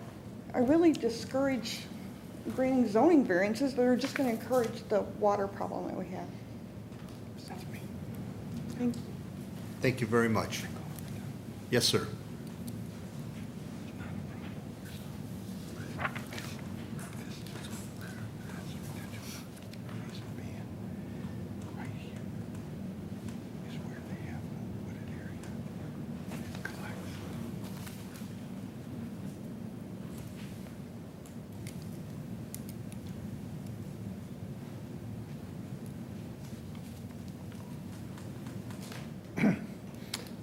I really discourage bringing zoning variances that are just going to encourage the water problem that we have. So, Thank you very much. Yes, sir.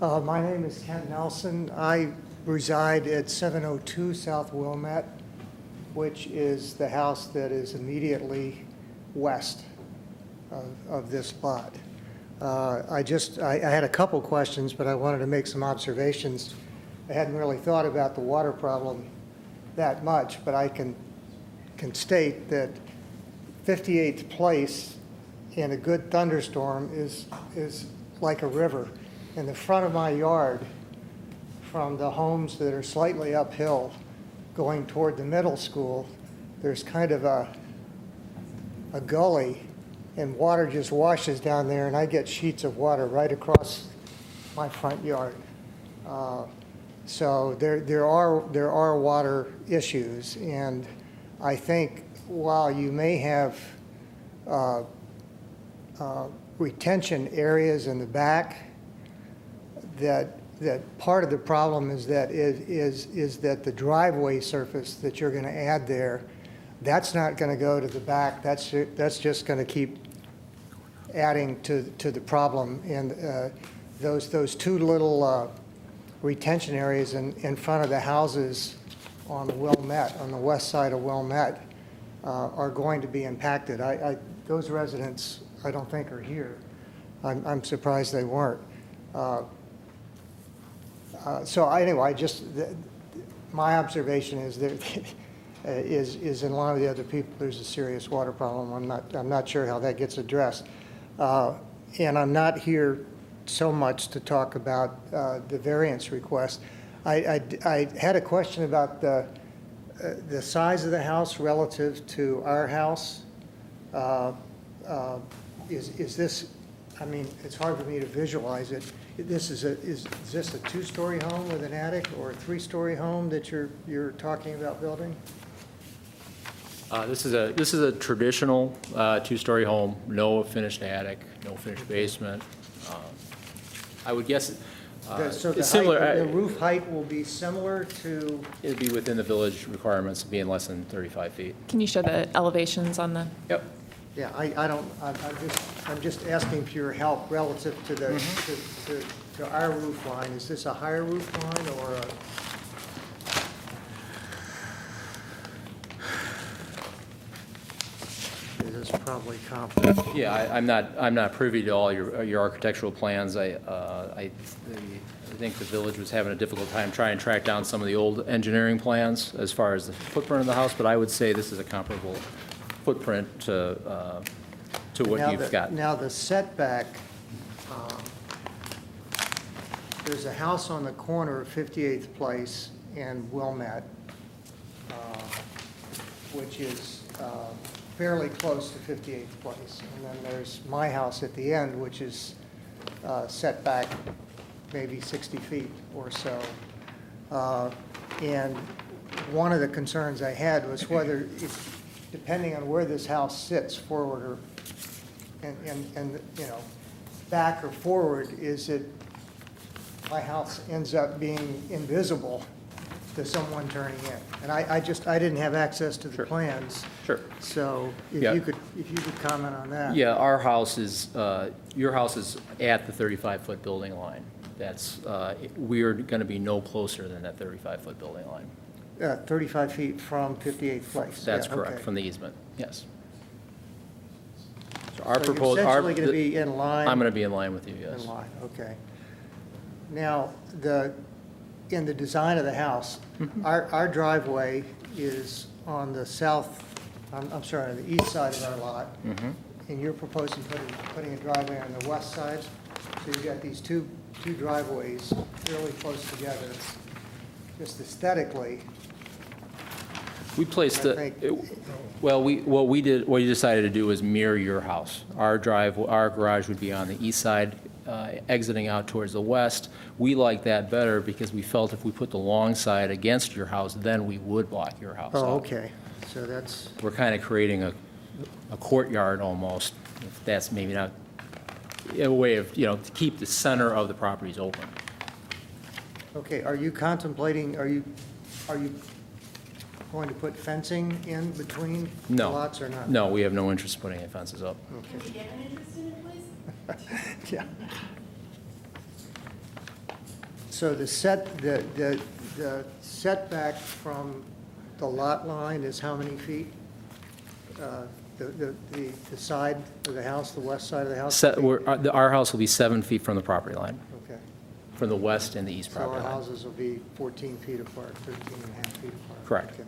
My name is Ken Nelson. I reside at 702 South Wilmette, which is the house that is immediately west of this lot. I had a couple questions, but I wanted to make some observations. I hadn't really thought about the water problem that much, but I can state that 58th Place in a good thunderstorm is like a river. In the front of my yard, from the homes that are slightly uphill going toward the middle school, there's kind of a gully, and water just washes down there, and I get sheets of water right across my front yard. So there are water issues, and I think while you may have retention areas in the back, that part of the problem is that the driveway surface that you're going to add there, that's not going to go to the back. That's just going to keep adding to the problem. And those two little retention areas in front of the houses on Wilmette, on the west side of Wilmette, are going to be impacted. Those residents, I don't think, are here. I'm surprised they weren't. So anyway, my observation is that is in line with the other people. There's a serious water problem. I'm not sure how that gets addressed, and I'm not here so much to talk about the variance request. I had a question about the size of the house relative to our house. Is this? I mean, it's hard for me to visualize it. Is this a two-story home with an attic, or a three-story home that you're talking about building? This is a traditional two-story home, no finished attic, no finished basement. I would guess So it's similar. the roof height will be similar to? It'd be within the village requirements of being less than 35 feet. Can you show the elevations on the? Yep. Yeah, I'm just asking for your help relative to the, to our roof line. Is this a higher roof line or a? It is probably comparable. Yeah, I'm not privy to all your architectural plans. I think the village was having a difficult time trying to track down some of the old engineering plans as far as the footprint of the house, but I would say this is a comparable footprint to what you've got. Now, the setback, there's a house on the corner of 58th Place and Wilmette, which is fairly close to 58th Place. And then there's my house at the end, which is set back maybe 60 feet or so. And one of the concerns I had was whether, depending on where this house sits, forward or, and you know, back or forward, is it, my house ends up being invisible to someone turning in. And I didn't have access to the plans. Sure. So if Yeah. you could comment on that. Yeah, our house is, your house is at the 35-foot building line. That's, we're going to be no closer than that 35-foot building line. 35 feet from 58th Place. That's Yeah, correct, okay. from the easement, yes. So So you're essentially going to be in line? I'm going to be in line with you, yes. In line, okay. Now, in the design of the house, our driveway is on the south, I'm sorry, on the east side of our lot. And you're proposing putting a driveway on the west side. So you've got these two driveways really close together. Just aesthetically, We placed I the, think- well, what we decided to do was mirror your house. Our garage would be on the east side, exiting out towards the west. We like that better because we felt if we put the long side against your house, then we would block your house out. Oh, okay. So that's, We're kind of creating a courtyard almost, if that's maybe not, a way of, to keep the center of the properties open. okay, are you contemplating, are you going to put fencing in between the No. lots or not? No, we have no interest in putting any fences up. Okay. Yeah. So the setback from the lot line is how many feet? The side of the house, the west side of the house? Our house will be 7 feet from the property line, Okay. from the west and the east So our property line. houses will be 14 feet apart, 13 and a half feet apart? Correct. Okay.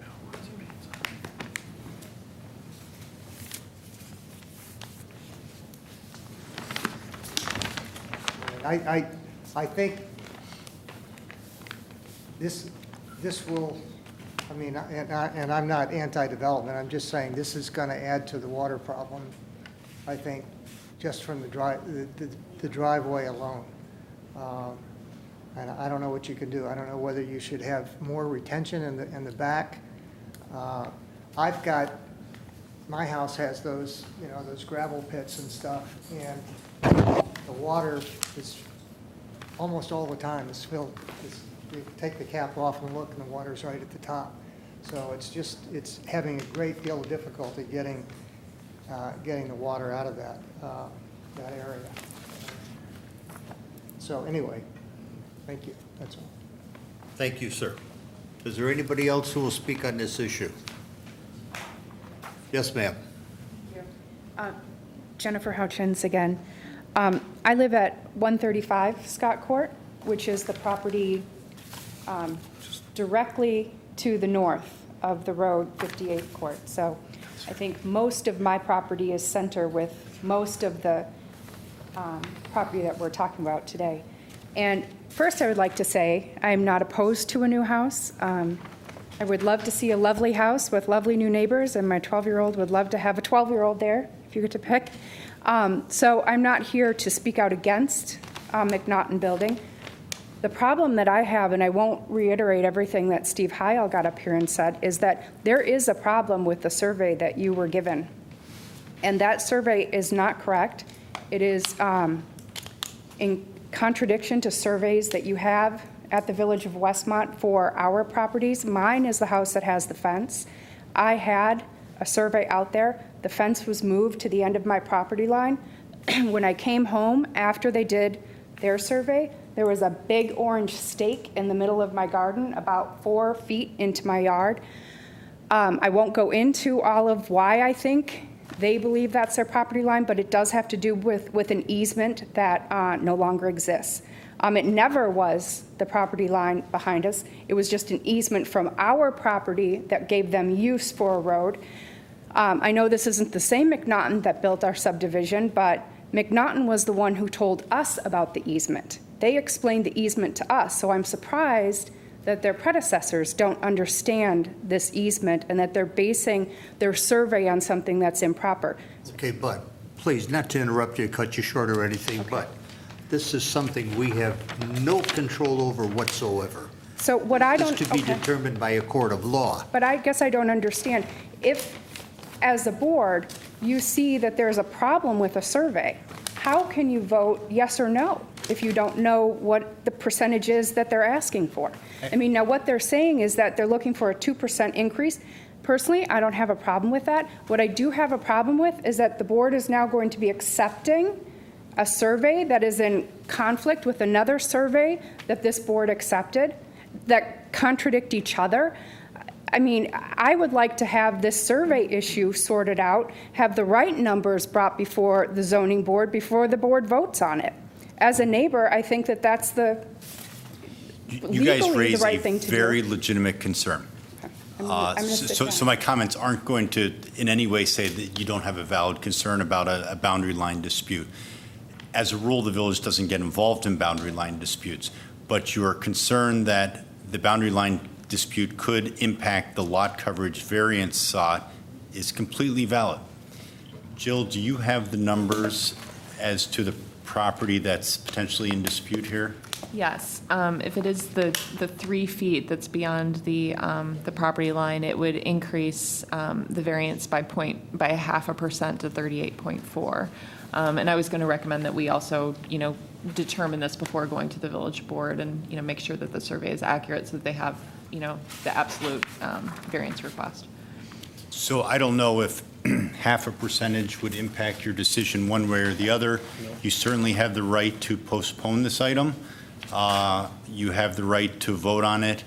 I think this will, I mean, and I'm not anti-development, I'm just saying this is going to add to the water problem, I think, just from the driveway alone. And I don't know what you can do. I don't know whether you should have more retention in the back. I've got, my house has those, those gravel pits and stuff, and the water is almost all the time is filled. You take the cap off and look, and the water's right at the top. So it's having a great deal of difficulty getting the water out of that area. So anyway, thank you. That's all. Thank you, sir. Is there anybody else who will speak on this issue? Yes, ma'am. Jennifer Hutchins again. I live at 135 Scott Court, which is the property directly to the north of the road, 58th Court. So I think most of my property is center with most of the property that we're talking about today. And first, I would like to say I'm not opposed to a new house. I would love to see a lovely house with lovely new neighbors, and my 12-year-old would love to have a 12-year-old there, if you get to pick. So I'm not here to speak out against McNaughton building. The problem that I have, and I won't reiterate everything that Steve Heil got up here and said, is that there is a problem with the survey that you were given. And that survey is not correct. It is in contradiction to surveys that you have at the Village of Westmont for our properties. Mine is the house that has the fence. I had a survey out there. The fence was moved to the end of my property line. When I came home after they did their survey, there was a big orange stake in the middle of my garden, about 4 feet into my yard. I won't go into all of why I think they believe that's their property line, but it does have to do with an easement that no longer exists. It never was the property line behind us. It was just an easement from our property that gave them use for a road. I know this isn't the same McNaughton that built our subdivision, but McNaughton was the one who told us about the easement. They explained the easement to us, so I'm surprised that their predecessors don't understand this easement and that they're basing their survey on something that's improper. Okay, but please, not to interrupt you, cut you short or anything, but this is something we have no control over whatsoever. So what I don't... This to be determined by a court of law. But I guess I don't understand. If, as a board, you see that there's a problem with a survey, how can you vote yes or no if you don't know what the percentage is that they're asking for? I mean, now what they're saying is that they're looking for a 2% increase. Personally, I don't have a problem with that. What I do have a problem with is that the board is now going to be accepting a survey that is in conflict with another survey that this board accepted that contradict each other. I mean, I would like to have this survey issue sorted out, have the right numbers brought before the zoning board before the board votes on it. As a neighbor, I think that that's the You guys legally raise the right a thing to do. very legitimate concern. I'm gonna sit down. So my comments aren't going to in any way say that you don't have a valid concern about a boundary line dispute. As a rule, the village doesn't get involved in boundary line disputes, but your concern that the boundary line dispute could impact the lot coverage variance sought is completely valid. Jill, do you have the numbers as to the property that's potentially in dispute here? Yes, if it is the 3 feet that's beyond the property line, it would increase the variance by 0.5% to 38.4. And I was going to recommend that we also, determine this before going to the village board and, make sure that the survey is accurate so that they have, the absolute variance request. So I don't know if half a percentage would impact your decision one way or the other. You certainly have the right to postpone this item. You have the right to vote on it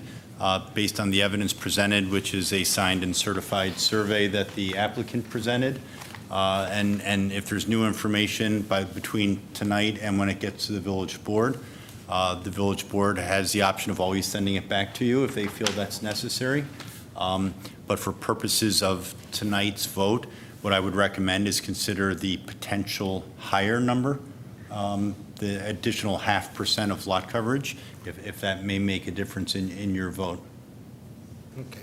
based on the evidence presented, which is a signed and certified survey that the applicant presented. And if there's new information between tonight and when it gets to the village board has the option of always sending it back to you if they feel that's necessary. But for purposes of tonight's vote, what I would recommend is consider the potential higher number, the additional 0.5% of lot coverage, if that may make a difference in your vote. Okay.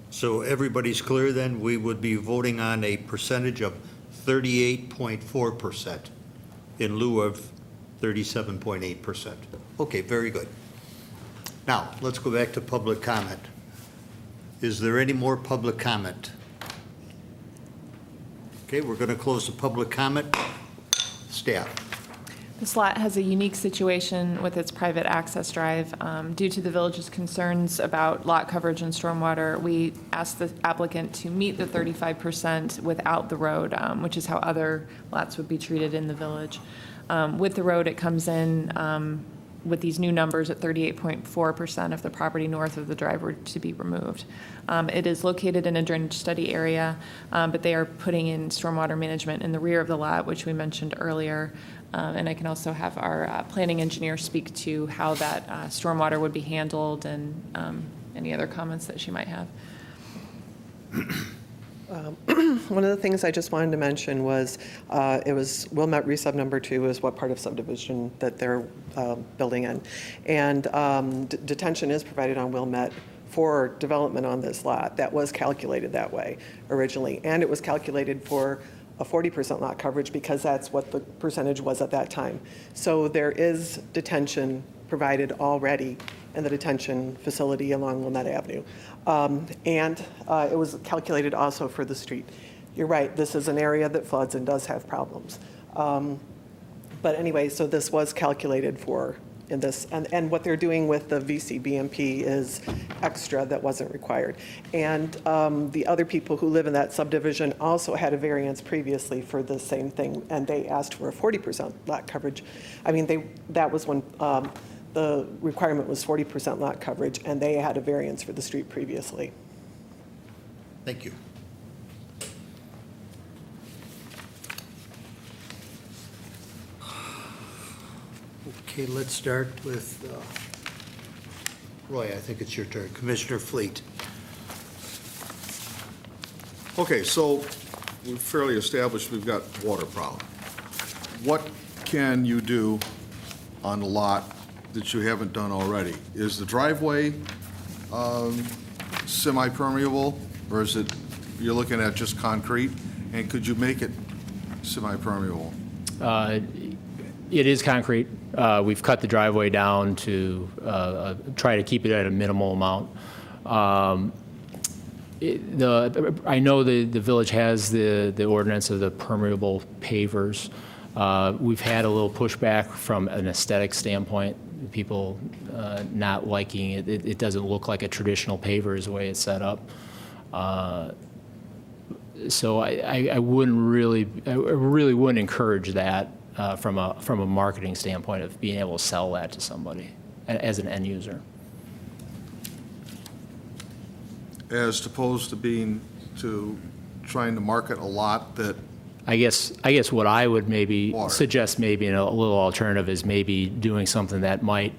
So everybody's clear then, we would be voting on a percentage of 38.4% in lieu of 37.8%. Okay, very good. Now, let's go back to public comment. Is there any more public comment? Okay, we're going to close the public comment. Staff. This lot has a unique situation with its private access drive. Due to the village's concerns about lot coverage and stormwater, we asked the applicant to meet the 35% without the road, which is how other lots would be treated in the village. With the road, it comes in with these new numbers at 38.4% of the property north of the drive were to be removed. It is located in a drainage study area, but they are putting in stormwater management in the rear of the lot, which we mentioned earlier. And I can also have our planning engineer speak to how that stormwater would be handled and any other comments that she might have. One of the things I just wanted to mention was, it was Wilmette Resub number 2 is what part of subdivision that they're building in. And detention is provided on Wilmette for development on this lot. That was calculated that way originally. And it was calculated for a 40% lot coverage because that's what the percentage was at that time. So there is detention provided already in the detention facility along Wilmette Avenue. And it was calculated also for the street. You're right, this is an area that floods and does have problems. But anyway, so this was calculated for in this, and what they're doing with the VCBMP is extra that wasn't required. And the other people who live in that subdivision also had a variance previously for the same thing, and they asked for a 40% lot coverage. I mean, that was when the requirement was 40% lot coverage, and they had a variance for the street previously. Thank you. Okay, let's start with Roy. I think it's your turn. Commissioner Fleet. Okay, so we're fairly established we've got water problem. What can you do on the lot that you haven't done already? Is the driveway semi-permeable, or is it, you're looking at just concrete? And could you make it semi-permeable? It is concrete. We've cut the driveway down to try to keep it at a minimal amount. I know the village has the ordinance of the permeable pavers. We've had a little pushback from an aesthetic standpoint, people not liking it. It doesn't look like a traditional paver is the way it's set up. So I really wouldn't encourage that from a marketing standpoint of being able to sell that to somebody as an end user. As opposed to trying to market a lot that. I guess what I would maybe suggest maybe a little alternative is maybe doing something that might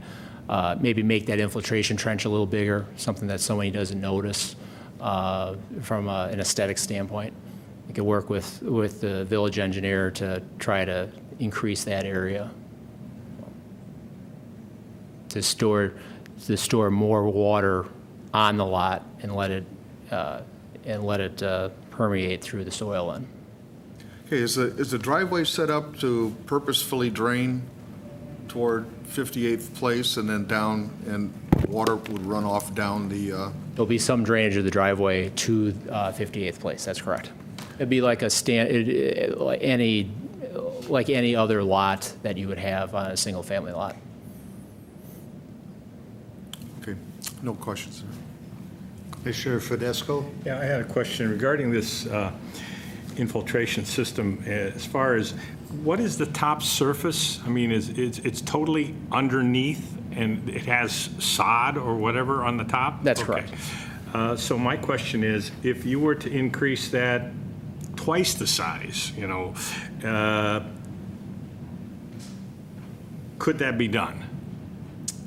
maybe make that infiltration trench a little bigger, something that somebody doesn't notice from an aesthetic standpoint. You could work with the village engineer to try to increase that area to store more water on the lot and let it permeate through the soil. Okay, is the driveway set up to purposefully drain toward 58th Place and then down, and water would run off down the, There'll be some drainage of the driveway to 58th Place, that's correct. It'd be like like any other lot that you would have on a single-family lot. okay, no questions, sir. Commissioner Fidesco? Yeah, I had a question regarding this infiltration system. As far as, what is the top surface? I mean, it's totally underneath and it has sod or whatever on the top? That's Okay. correct. So my question is, if you were to increase that twice the size, could that be done?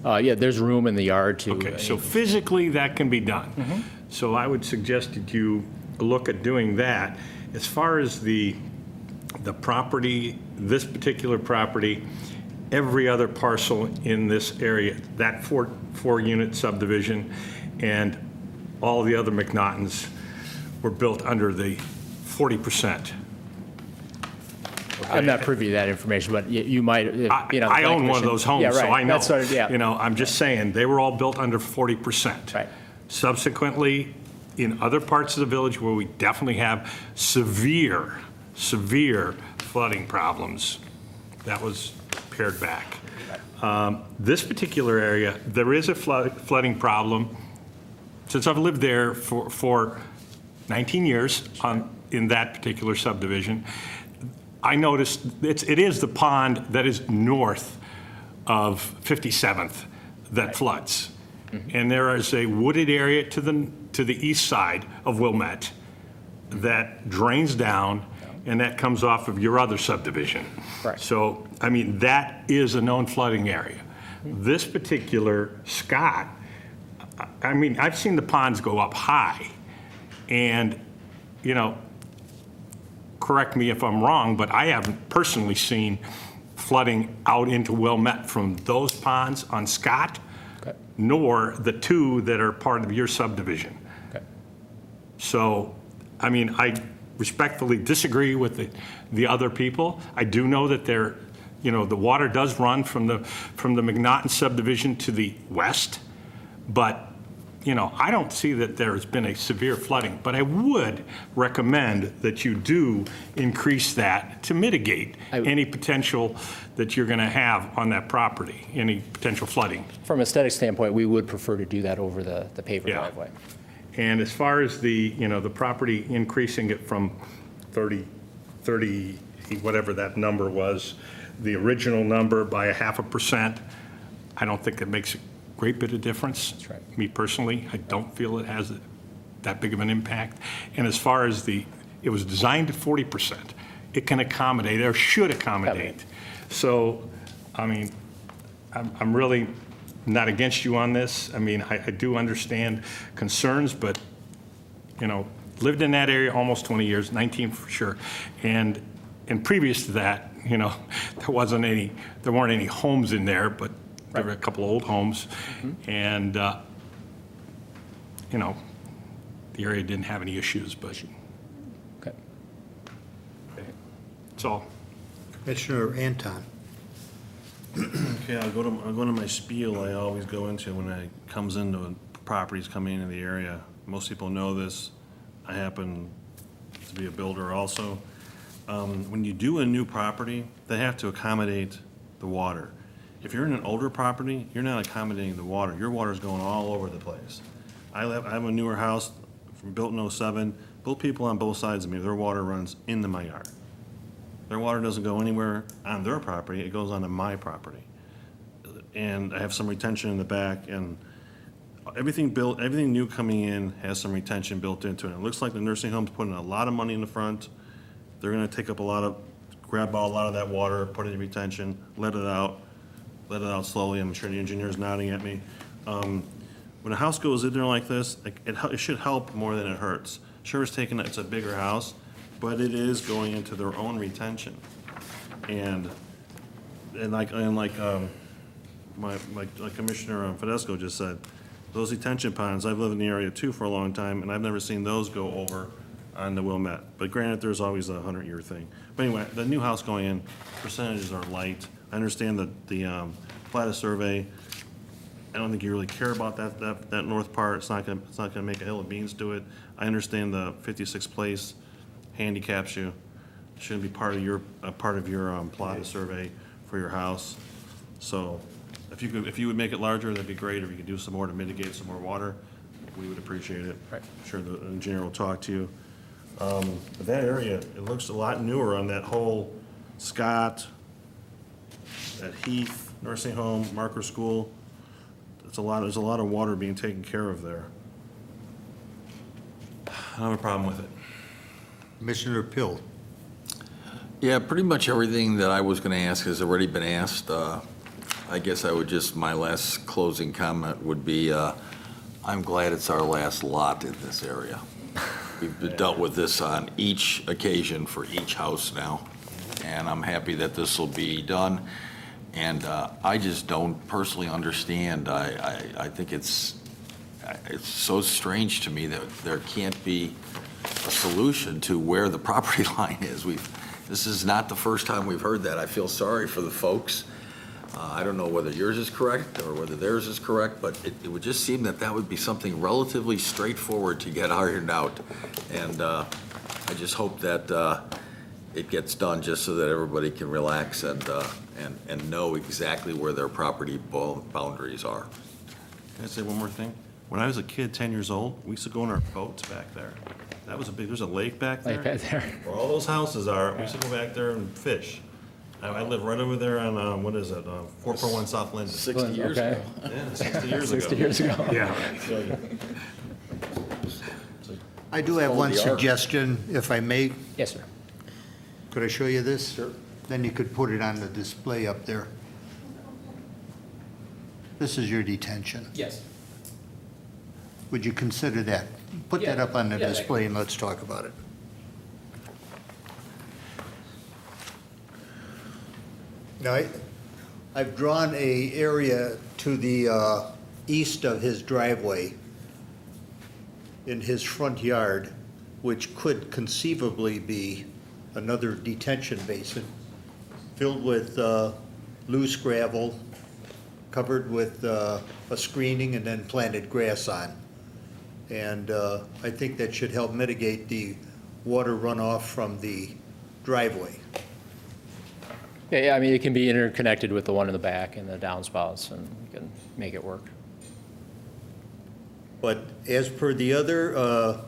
Yeah, there's room in the yard to. Okay, so physically, that can be done. So I would suggest that you look at doing that. As far as the property, this particular property, every other parcel in this area, that four-unit subdivision, and all the other McNaughtons were built under the 40%. I'm not privy to that information, but you might. I own one of those homes, Yeah, right. so I know. That's sort of, yeah. I'm just saying, they were all built under 40%. Right. Subsequently, in other parts of the village where we definitely have severe flooding problems, that was pared back. This particular area, there is a flooding problem. Since I've lived there for 19 years in that particular subdivision, I noticed it is the pond that is north of 57th that floods. And there is a wooded area to the east side of Wilmette that drains down, and that comes off of your other subdivision. Right. So, I mean, that is a known flooding area. This particular Scott, I mean, I've seen the ponds go up high, and, correct me if I'm wrong, but I haven't personally seen flooding out into Wilmette from those ponds on Scott, Okay. nor the two that are part of your subdivision. Okay. So, I mean, I respectfully disagree with the other people. I do know that the water does run from the McNaughton subdivision to the west, but I don't see that there has been a severe flooding, but I would recommend that you do increase that to mitigate any potential that you're going to have on that property, any potential flooding. From an aesthetic standpoint, we would prefer to do that over the paver Yeah. driveway. And as far as the property, increasing it from 30, whatever that number was, the original number by 0.5%, I don't think it makes a great bit of difference. That's right. Me personally, I don't feel it has that big of an impact. And as far as it was designed at 40%, it can accommodate, or should accommodate. So, I mean, I'm really not against you on this. I mean, I do understand concerns, but, lived in that area almost 20 years, 19 for sure. And previous to that, there weren't any homes in there, but there were a couple of old homes. And, the area didn't have any issues, but Okay. that's all. Commissioner Anton? Okay, I'll go to my spiel I always go into when it comes into properties coming into the area. Most people know this. I happen to be a builder also. When you do a new property, they have to accommodate the water. If you're in an older property, you're not accommodating the water. Your water's going all over the place. I have a newer house built in '07. Both people on both sides of me, their water runs into my yard. Their water doesn't go anywhere on their property, it goes onto my property. And I have some retention in the back, and everything new coming in has some retention built into it. It looks like the nursing home's putting a lot of money in the front. They're gonna take up grab a lot of that water, put it in retention, let it out slowly. I'm sure the engineer's nodding at me. When a house goes in there like this, it should help more than it hurts. Sure, it's a bigger house, but it is going into their own retention. And like Commissioner Fidesco just said, those retention ponds, I've lived in the area too for a long time, and I've never seen those go over on the Wilmette. But granted, there's always a 100-year thing. But anyway, the new house going in, percentages are light. I understand the Plata survey. I don't think you really care about that north part. It's not gonna make a hill of beans to it. I understand the 56th place handicaps you. Shouldn't be part of your Plata survey for your house. So if you would make it larger, that'd be great. If you could do some more to mitigate some more water, we would appreciate it. Right. I'm sure the engineer will talk to you. But that area, it looks a lot newer on that whole Scott, that Heath Nursing Home, Marker School. There's a lot of water being taken care of there. I don't have a problem with it. Commissioner Pill. Yeah, pretty much everything that I was going to ask has already been asked. I guess my last closing comment would be, I'm glad it's our last lot in this area. We've dealt with this on each occasion for each house now, and I'm happy that this will be done. And I just don't personally understand. I think it's so strange to me that there can't be a solution to where the property line is. This is not the first time we've heard that. I feel sorry for the folks. I don't know whether yours is correct or whether theirs is correct, but it would just seem that would be something relatively straightforward to get ironed out. And I just hope that it gets done just so that everybody can relax and know exactly where their property boundaries are. Can I say one more thing? When I was a kid, 10 years old, we used to go in our boats back there. There's a lake back there. Lake back there. Where all those houses are, we used to go back there and fish. I live right over there on, 441 South Linden. 60 years ago. Yeah, 60 years ago. 60 years ago. Yeah. I do have one suggestion, if I may. Yes, sir. Could I show you this? Sure. Then you could put it on the display up there. This is your detention. Yes. Would you consider that? Put that Yeah. up on the Yeah, display and let's talk about it. Now, I've drawn a area to the east of his driveway in his front yard, which could conceivably be another detention basin filled with loose gravel, covered with a screening and then planted grass on. And I think that should help mitigate the water runoff from the driveway. Yeah, I mean, it can be interconnected with the one in the back and the downspouts, and we can make it work. But as per the other,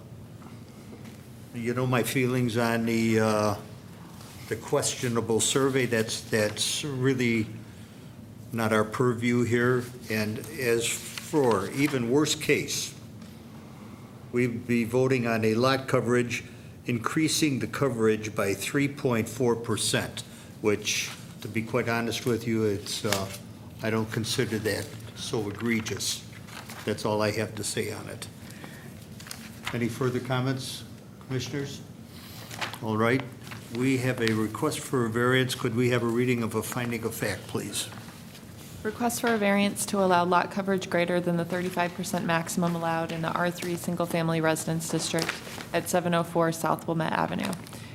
my feelings on the questionable survey, that's really not our purview here. And as for even worst case, we'd be voting on a lot coverage, increasing the coverage by 3.4%, which, to be quite honest with you, I don't consider that so egregious. That's all I have to say on it. Any further comments, commissioners? All right, we have a request for a variance. Could we have a reading of a finding of fact, please? Request for a variance to allow lot coverage greater than the 35% maximum allowed in the R3 Single Family Residence District at 704 South Wilmette Avenue.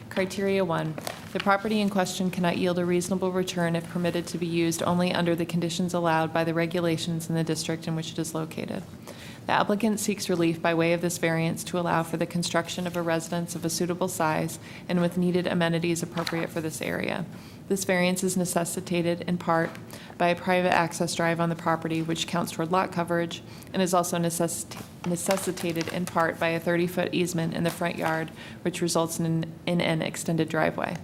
Criteria 1, the property in question cannot yield a reasonable return if permitted to be used only under the conditions allowed by the regulations in the district in which it is located. The applicant seeks relief by way of this variance to allow for the construction of a residence of a suitable size and with needed amenities appropriate for this area. This variance is necessitated in part by a private access drive on the property, which counts toward lot coverage, and is also necessitated in part by a 30-foot easement in the front yard, which results in an extended driveway.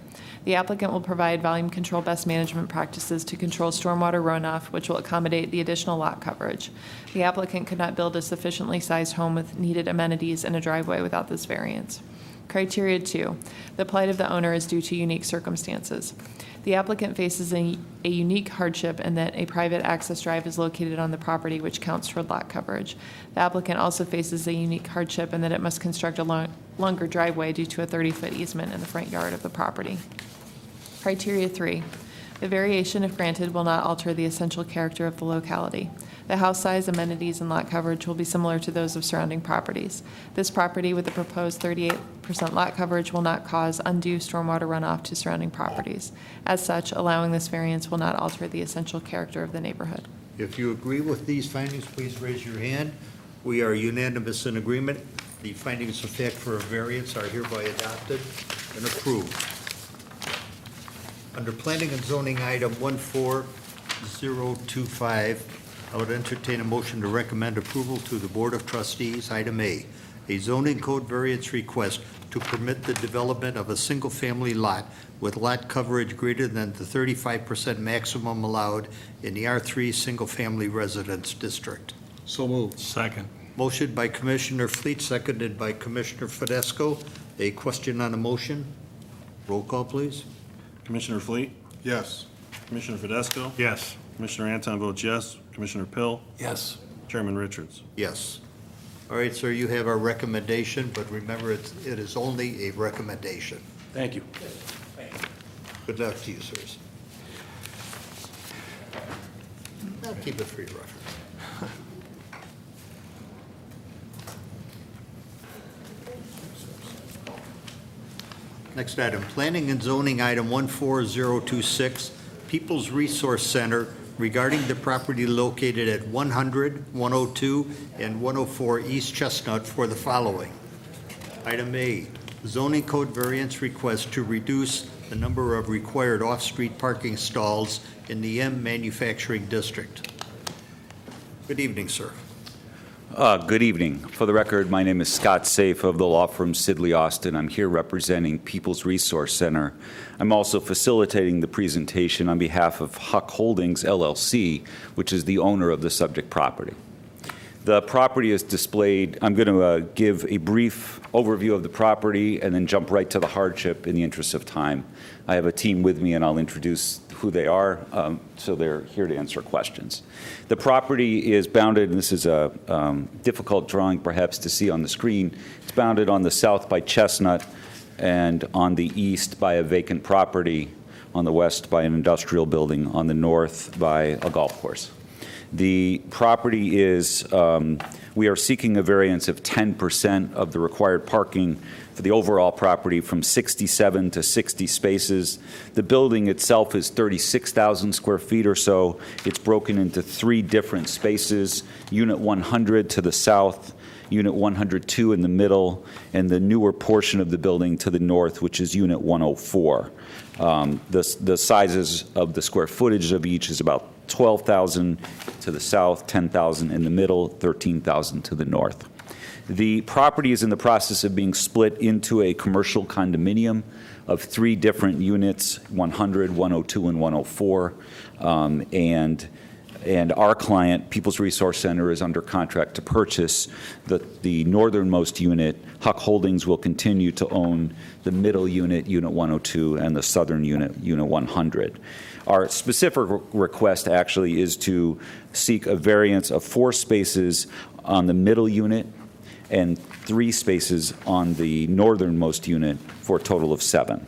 The applicant will provide volume control best management practices to control stormwater runoff, which will accommodate the additional lot coverage. The applicant could not build a sufficiently sized home with needed amenities and a driveway without this variance. Criteria 2, the plight of the owner is due to unique circumstances. The applicant faces a unique hardship in that a private access drive is located on the property, which counts toward lot coverage. The applicant also faces a unique hardship in that it must construct a longer driveway due to a 30-foot easement in the front yard of the property. Criteria 3, The variation, if granted, will not alter the essential character of the locality. The house size, amenities, and lot coverage will be similar to those of surrounding properties. This property with the proposed 38% lot coverage will not cause undue stormwater runoff to surrounding properties. As such, allowing this variance will not alter the essential character of the neighborhood. If you agree with these findings, please raise your hand. We are unanimous in agreement. The findings of fact for a variance are hereby adopted and approved. Under Planning and Zoning Item 14025, I would entertain a motion to recommend approval to the Board of Trustees. Item A zoning code variance request to permit the development of a single-family lot with lot coverage greater than the 35% maximum allowed in the R3 Single-Family Residence District. So moved. Second. Motion by Commissioner Fleet, seconded by Commissioner Fidesco. A question on a motion? Roll call, please. Commissioner Fleet? Yes. Commissioner Fidesco? Yes. Commissioner Anton votes yes. Commissioner Pill? Yes. Chairman Richards? Yes. All right, sir, you have our recommendation, but remember, it is only a recommendation. Thank you. Good luck to you, sirs. I'll keep it for your reference. Next item, Planning and Zoning Item 14026, People's Resource Center regarding the property located at 100, 102, and 104 East Chestnut for the following. Item A, zoning code variance request to reduce the number of required off-street parking stalls in the M Manufacturing District. Good evening, sir. Good evening. For the record, my name is Scott Safe of the law firm Sidley Austin. I'm here representing People's Resource Center. I'm also facilitating the presentation on behalf of Huck Holdings, LLC, which is the owner of the subject property. The property is displayed. I'm going to give a brief overview of the property and then jump right to the hardship in the interest of time. I have a team with me, and I'll introduce who they are, so they're here to answer questions. The property is bounded, and this is a difficult drawing perhaps to see on the screen. It's bounded on the south by Chestnut and on the east by a vacant property, on the west by an industrial building, on the north by a golf course. The property is, we are seeking a variance of 10% of the required parking for the overall property from 67 to 60 spaces. The building itself is 36,000 square feet or so. It's broken into 3 different spaces, Unit 100 to the south, Unit 102 in the middle, and the newer portion of the building to the north, which is Unit 104. The sizes of the square footage of each is about 12,000 to the south, 10,000 in the middle, 13,000 to the north. The property is in the process of being split into a commercial condominium of 3 different units, 100, 102, and 104. And our client, People's Resource Center, is under contract to purchase the northernmost unit. Huck Holdings will continue to own the middle unit, Unit 102, and the southern unit, Unit 100. Our specific request actually is to seek a variance of 4 spaces on the middle unit and 3 spaces on the northernmost unit for a total of 7.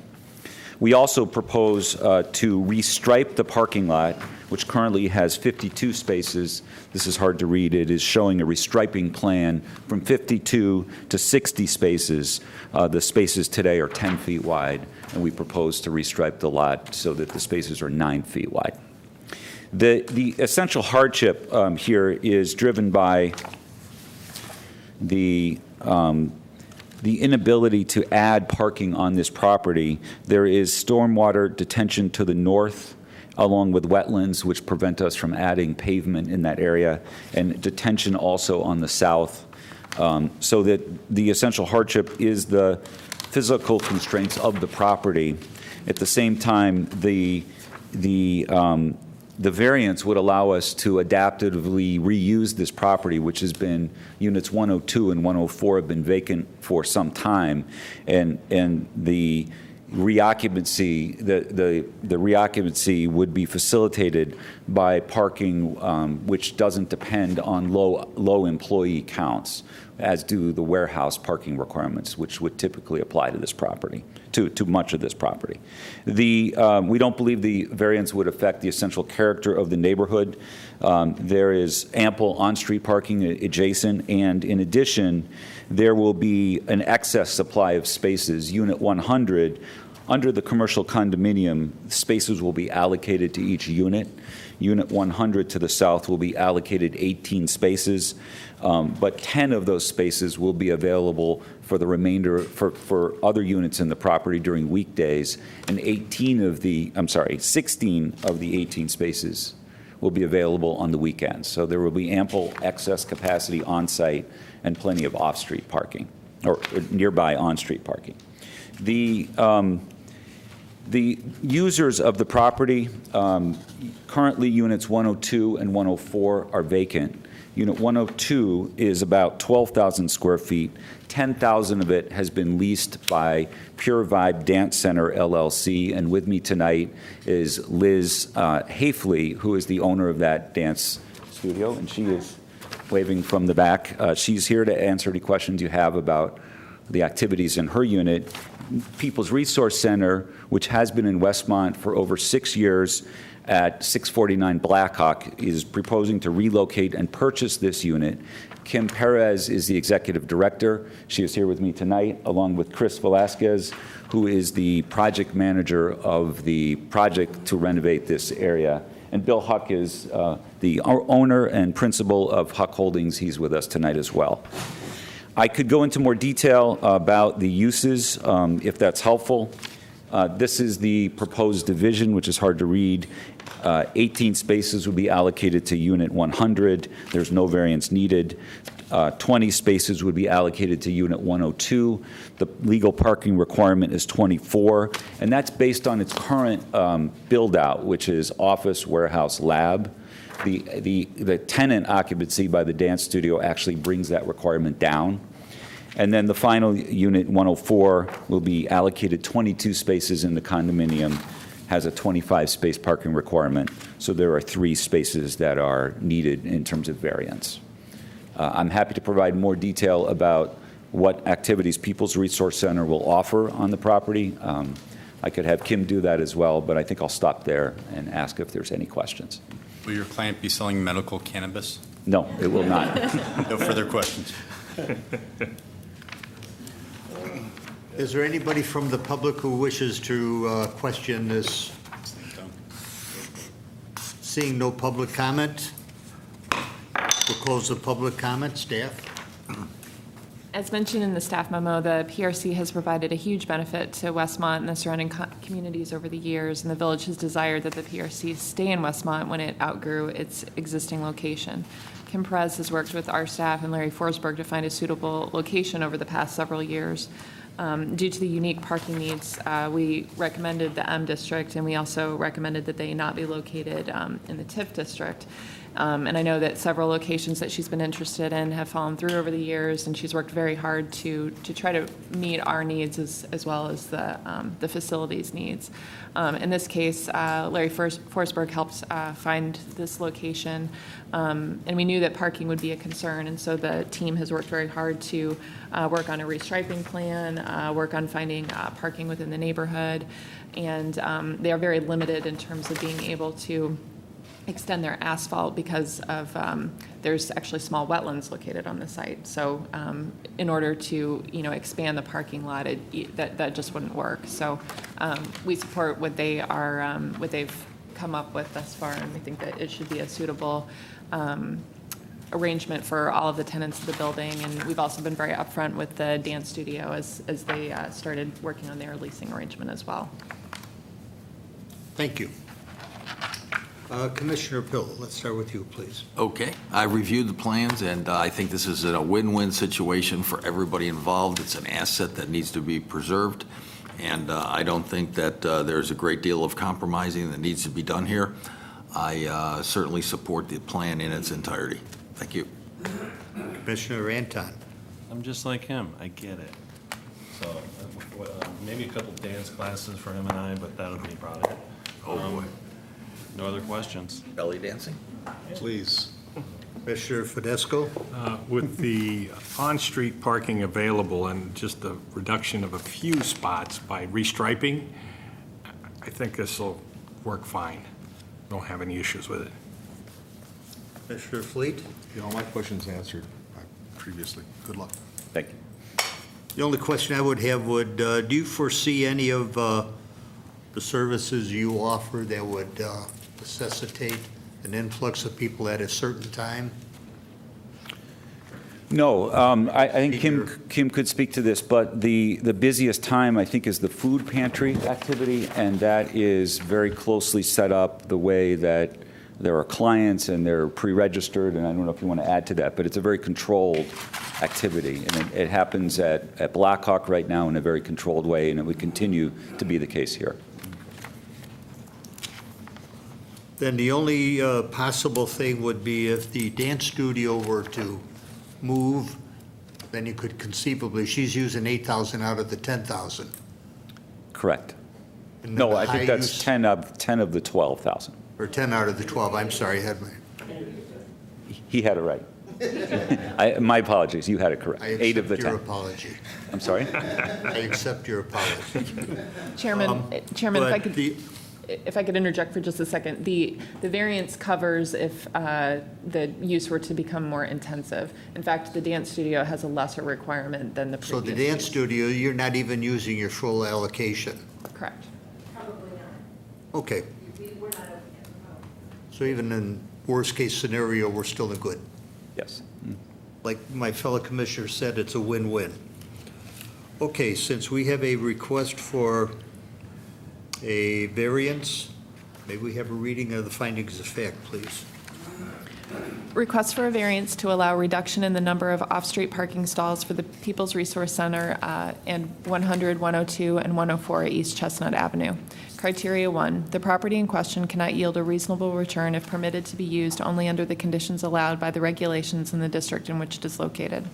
We also propose to restripe the parking lot, which currently has 52 spaces. This is hard to read. It is showing a restriping plan from 52 to 60 spaces. The spaces today are 10 feet wide, and we propose to restripe the lot so that the spaces are 9 feet wide. The essential hardship here is driven by the inability to add parking on this property. There is stormwater detention to the north, along with wetlands, which prevent us from adding pavement in that area, and detention also on the south. So that the essential hardship is the physical constraints of the property. At the same time, the variance would allow us to adaptively reuse this property, which has been, units 102 and 104 have been vacant for some time, and the reoccupancy, the reoccupancy would be facilitated by parking which doesn't depend on low employee counts. as do the warehouse parking requirements, which would typically apply to this property, to much of this property. We don't believe the variance would affect the essential character of the neighborhood. There is ample on-street parking adjacent, and in addition, there will be an excess supply of spaces. Unit 100, under the commercial condominium, spaces will be allocated to each unit. Unit 100 to the south will be allocated 18 spaces, but 10 of those spaces will be available for the remainder, for other units in the property during weekdays, and 16 of the 18 spaces will be available on the weekends. So there will be ample excess capacity on-site and plenty of off-street parking, or nearby on-streat parking. The users of the property, currently units 102 and 104 are vacant. Unit 102 is about 12,000 square feet. 10,000 of it has been leased by Pure Vibe Dance Center LLC, and with me tonight is Liz Hafley, who is the owner of that dance studio, and she is waving from the back. She's here to answer any questions you have about the activities in her unit. People's Resource Center, which has been in Westmont for over 6 years at 649 Blackhawk, is proposing to relocate and purchase this unit. Kim Perez is the executive director. She is here with me tonight, along with Chris Velasquez, who is the project manager of the project to renovate this area. And Bill Huck is the owner and principal of Huck Holdings. He's with us tonight as well. I could go into more detail about the uses, if that's helpful. This is the proposed division, which is hard to read. 18 spaces would be allocated to Unit 100. There's no variance needed. 20 spaces would be allocated to Unit 102. The legal parking requirement is 24, and that's based on its current build-out, which is office, warehouse, lab. The tenant occupancy by the dance studio actually brings that requirement down. And then the final unit, 104, will be allocated 22 spaces in the condominium, has a 25-space parking requirement. So there are 3 spaces that are needed in terms of variance. I'm happy to provide more detail about what activities People's Resource Center will offer on the property. I could have Kim do that as well, but I think I'll stop there and ask if there's any questions. Will your client be selling medical cannabis? No, it will not. No further questions. Is there anybody from the public who wishes to question this? Seeing no public comment, we'll close the public comment. Staff? As mentioned in the staff memo, the PRC has provided a huge benefit to Westmont and the surrounding communities over the years, and the village has desired that the PRC stay in Westmont when it outgrew its existing location. Kim Perez has worked with our staff and Larry Forsberg to find a suitable location over the past several years. Due to the unique parking needs, we recommended the M district, and we also recommended that they not be located in the TIF district. And I know that several locations that she's been interested in have fallen through over the years, and she's worked very hard to try to meet our needs as well as the facilities needs. In this case, Larry Forsberg helped find this location, and we knew that parking would be a concern, and so the team has worked very hard to work on a restriping plan, work on finding parking within the neighborhood, and they are very limited in terms of being able to extend their asphalt because of there's actually small wetlands located on the site. So in order to expand the parking lot, that just wouldn't work. So we support what they are what they've come up with thus far, and we think that it should be a suitable arrangement for all of the tenants of the building. And we've also been very upfront with the dance studio as they started working on their leasing arrangement as well. Thank you. Commissioner Pill, let's start with you, please. Okay, I reviewed the plans, and I think this is a win-win situation for everybody involved. It's an asset that needs to be preserved, and I don't think that there's a great deal of compromising that needs to be done here. I certainly support the plan in its entirety. Thank you. Commissioner Anton. I'm just like him. I get it. So maybe a couple dance classes for him and I, but that'll be about it. Oh, boy. No other questions? Belly dancing? Please. Commissioner Fidesco? With the on-street parking available and just the reduction of a few spots by restriping, I think this will work fine. Don't have any issues with it. Commissioner Fleet? All my questions answered previously. Good luck. Thank you. The only question I would have do you foresee any of the services you offer that would necessitate an influx of people at a certain time? No, I think Kim could speak to this, but the busiest time, I think, is the food pantry activity, and that is very closely set up the way that there are clients and they're pre-registered, and I don't know if you want to add to that, but it's a very controlled activity, and it happens at Blackhawk right now in a very controlled way, and it would continue to be the case here. Then the only possible thing would be if the dance studio were to move, then you could conceivably, she's using 8,000 out of the 10,000. Correct. And No, the I think that's high-use- 10 of the 12,000. Or 10 out of the 12, I'm sorry, I had my, He had it right. My apologies, you had it correct. I 8 of the accept 10. your apology. I'm sorry? I accept your apology. Chairman, But if I could interject for just a second, the variance covers if the use were to become more intensive. In fact, the dance studio has a lesser requirement than the So previous the dance use. studio, you're not even using your full allocation? Correct. Okay. So even in worst-case scenario, we're still in good? Yes. Like my fellow commissioner said, it's a win-win. Okay, since we have a request for a variance, may we have a reading of the findings of fact, please? Request for a variance to allow reduction in the number of off-street parking stalls for the People's Resource Center and 100, 102, and 104 East Chestnut Avenue. Criteria 1, the property in question cannot yield a reasonable return if permitted to be used only under the conditions allowed by the regulations in the district in which it is located.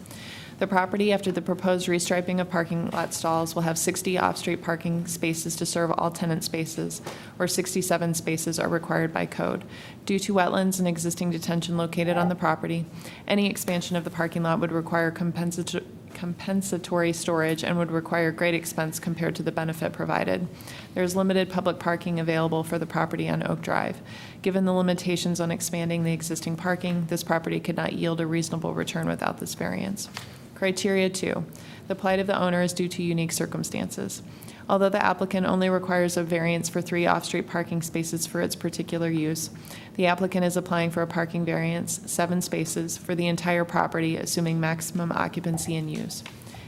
The property, after the proposed restriping of parking lot stalls, will have 60 off-street parking spaces to serve all tenant spaces, or 67 spaces are required by code. Due to wetlands and existing detention located on the property, any expansion of the parking lot would require compensatory storage and would require great expense compared to the benefit provided. There is limited public parking available for the property on Oak Drive. Given the limitations on expanding the existing parking, this property could not yield a reasonable return without this variance. Criteria 2, the plight of the owner is due to unique circumstances. Although the applicant only requires a variance for 3 off-street parking spaces for its particular use, the applicant is applying for a parking variance, 7 spaces, for the entire property, assuming maximum occupancy and use.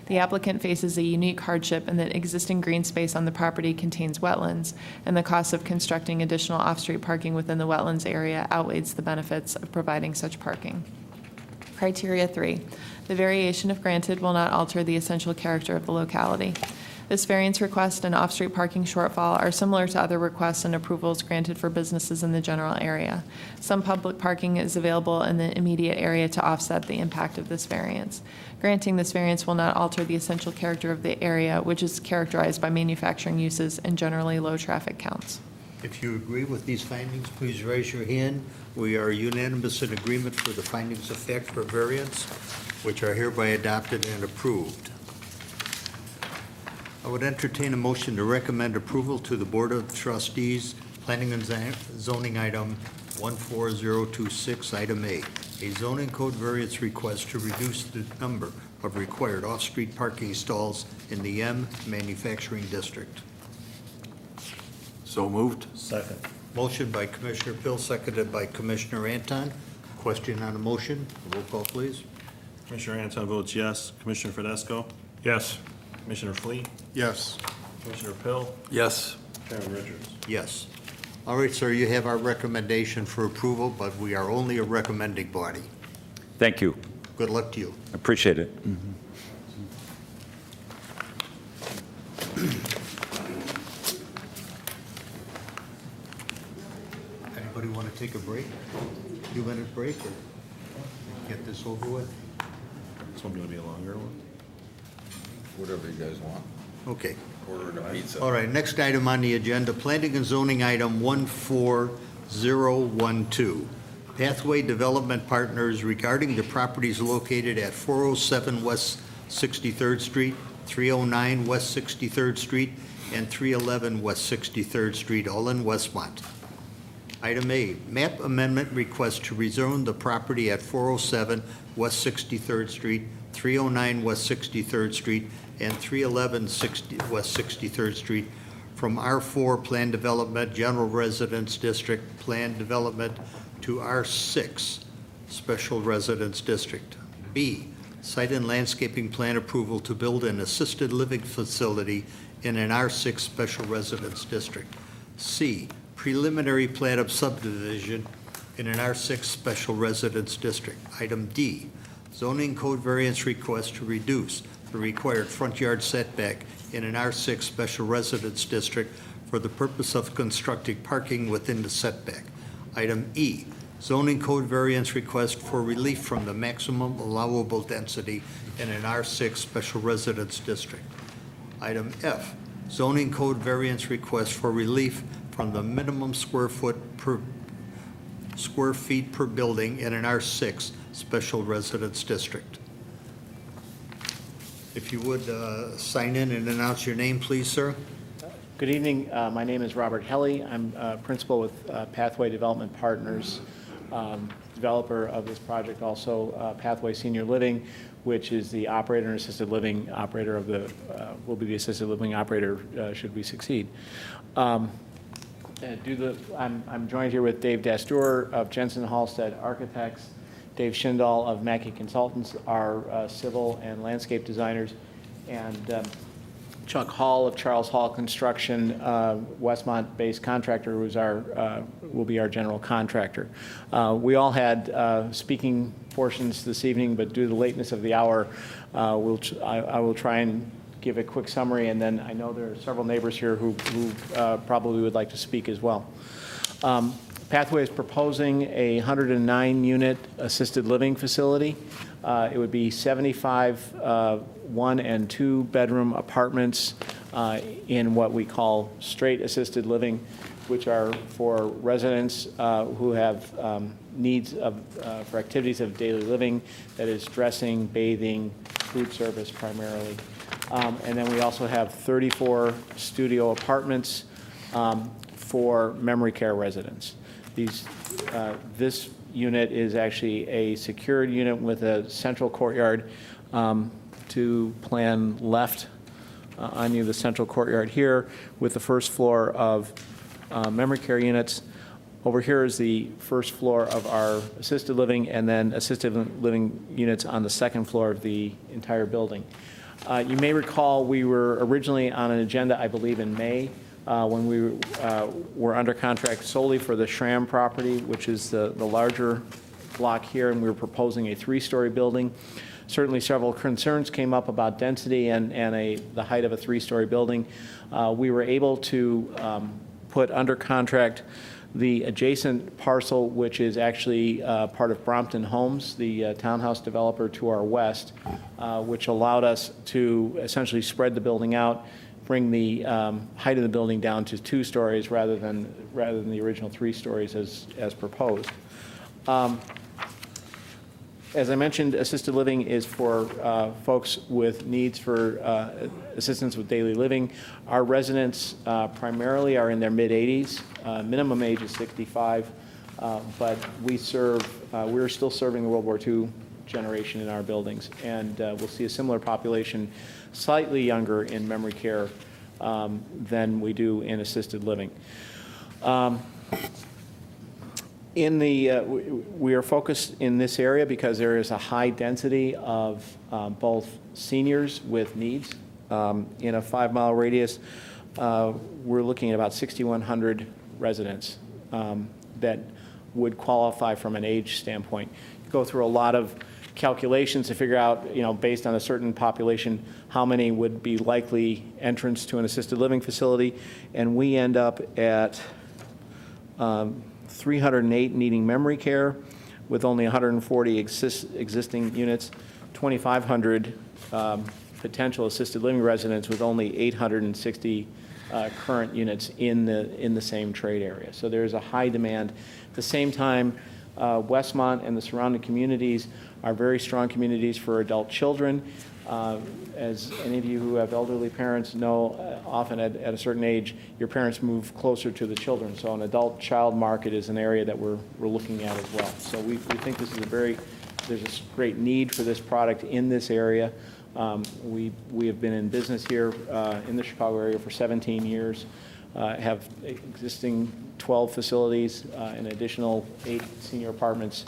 The applicant faces a unique hardship in that existing green space on the property contains wetlands, and the cost of constructing additional off-street parking within the wetlands area outweighs the benefits of providing such parking. Criteria 3, the variation, if granted, will not alter the essential character of the locality. This variance request and off-street parking shortfall are similar to other requests and approvals granted for businesses in the general area. Some public parking is available in the immediate area to offset the impact of this variance. Granting this variance will not alter the essential character of the area, which is characterized by manufacturing uses and generally low traffic counts. If you agree with these findings, please raise your hand. We are unanimous in agreement for the findings of fact for variance, which are hereby adopted and approved. I would entertain a motion to recommend approval to the Board of Trustees, Planning and Zoning Item 14026, Item A, a zoning code variance request to reduce the number of required off-street parking stalls in the M Manufacturing District. So moved. Second. Motion by Commissioner Pill, seconded by Commissioner Anton. Question on the motion. Roll call, please. Commissioner Anton votes yes. Commissioner Fidesco? Yes. Commissioner Fleet? Yes. Commissioner Pill? Yes. Chairman Richards? Yes. All right, sir, you have our recommendation for approval, but we are only a recommending body. Thank you. Good luck to you. Appreciate it. Anybody want to take a break? 2-minute break, or get this over with? This one going to be a longer one? Whatever you guys want. Okay. Order a pizza. All right, next item on the agenda, Planning and Zoning Item 14012. Pathway Development Partners regarding the properties located at 407 West 63rd Street, 309 West 63rd Street, and 311 West 63rd Street, all in Westmont. Item A, map amendment request to rezone the property at 407 West 63rd Street, 309 West 63rd Street, and 311 West 63rd Street from R4 Plan Development General Residence District Plan Development to R6 Special Residence District. B, site and landscaping plan approval to build an assisted living facility in an R6 Special Residence District. C, preliminary plan of subdivision in an R6 Special Residence District. Item D, zoning code variance request to reduce the required front yard setback in an R6 Special Residence District for the purpose of constructing parking within the setback. Item E, zoning code variance request for relief from the maximum allowable density in an R6 Special Residence District. Item F, zoning code variance request for relief from the minimum square feet per building in an R6 Special Residence District. If you would sign in and announce your name, please, sir. Good evening. My name is Robert Helly. I'm principal with Pathway Development Partners, developer of this project, also Pathway Senior Living, which is the operator and assisted living operator of the, will be the assisted living operator should we succeed. I'm joined here with Dave Dastur of Jensen Halstead Architects, Dave Schindal of Mackey Consultants, our civil and landscape designers, and Chuck Hall of Charles Hall Construction, Westmont-based contractor, who's will be our general contractor. We all had speaking portions this evening, but due to the lateness of the hour, I will try and give a quick summary, and then I know there are several neighbors here who probably would like to speak as well. Pathway is proposing a 109-unit assisted living facility. It would be 75 one- and two-bedroom apartments in what we call straight assisted living, which are for residents who have needs for activities of daily living, that is dressing, bathing, food service primarily. And then we also have 34 studio apartments for memory care residents. This unit is actually a secured unit with a central courtyard. To plan left on you, the central courtyard here, with the first floor of memory care units. Over here is the first floor of our assisted living, and then assisted living units on the second floor of the entire building. You may recall we were originally on an agenda, I believe, in May, when we were under contract solely for the Schramm property, which is the larger block here, and we were proposing a 3-story building. Certainly several concerns came up about density and the height of a 3-story building. We were able to put under contract the adjacent parcel, which is actually part of Brompton Homes, the townhouse developer to our west, which allowed us to essentially spread the building out, bring the height of the building down to 2 stories rather than the original 3 stories as proposed. As I mentioned, assisted living is for folks with needs for assistance with daily living. Our residents primarily are in their mid-80s. Minimum age is 65, but we're still serving the World War II generation in our buildings, and we'll see a similar population, slightly younger in memory care than we do in assisted living. We are focused in this area because there is a high density of both seniors with needs. In a 5-mile radius, we're looking at about 6,100 residents that would qualify from an age standpoint. You go through a lot of calculations to figure out, based on a certain population, how many would be likely entrants to an assisted living facility, and we end up at 308 needing memory care, with only 140 existing units, 2,500 potential assisted living residents, with only 860 current units in the same trade area. So there's a high demand. At the same time, Westmont and the surrounding communities are very strong communities for adult children. As any of you who have elderly parents know, often at a certain age, your parents move closer to the children. So an adult-child market is an area that we're looking at as well. So we think this is there's a great need for this product in this area. We have been in business here in the Chicago area for 17 years, have existing 12 facilities, an additional 8 senior apartments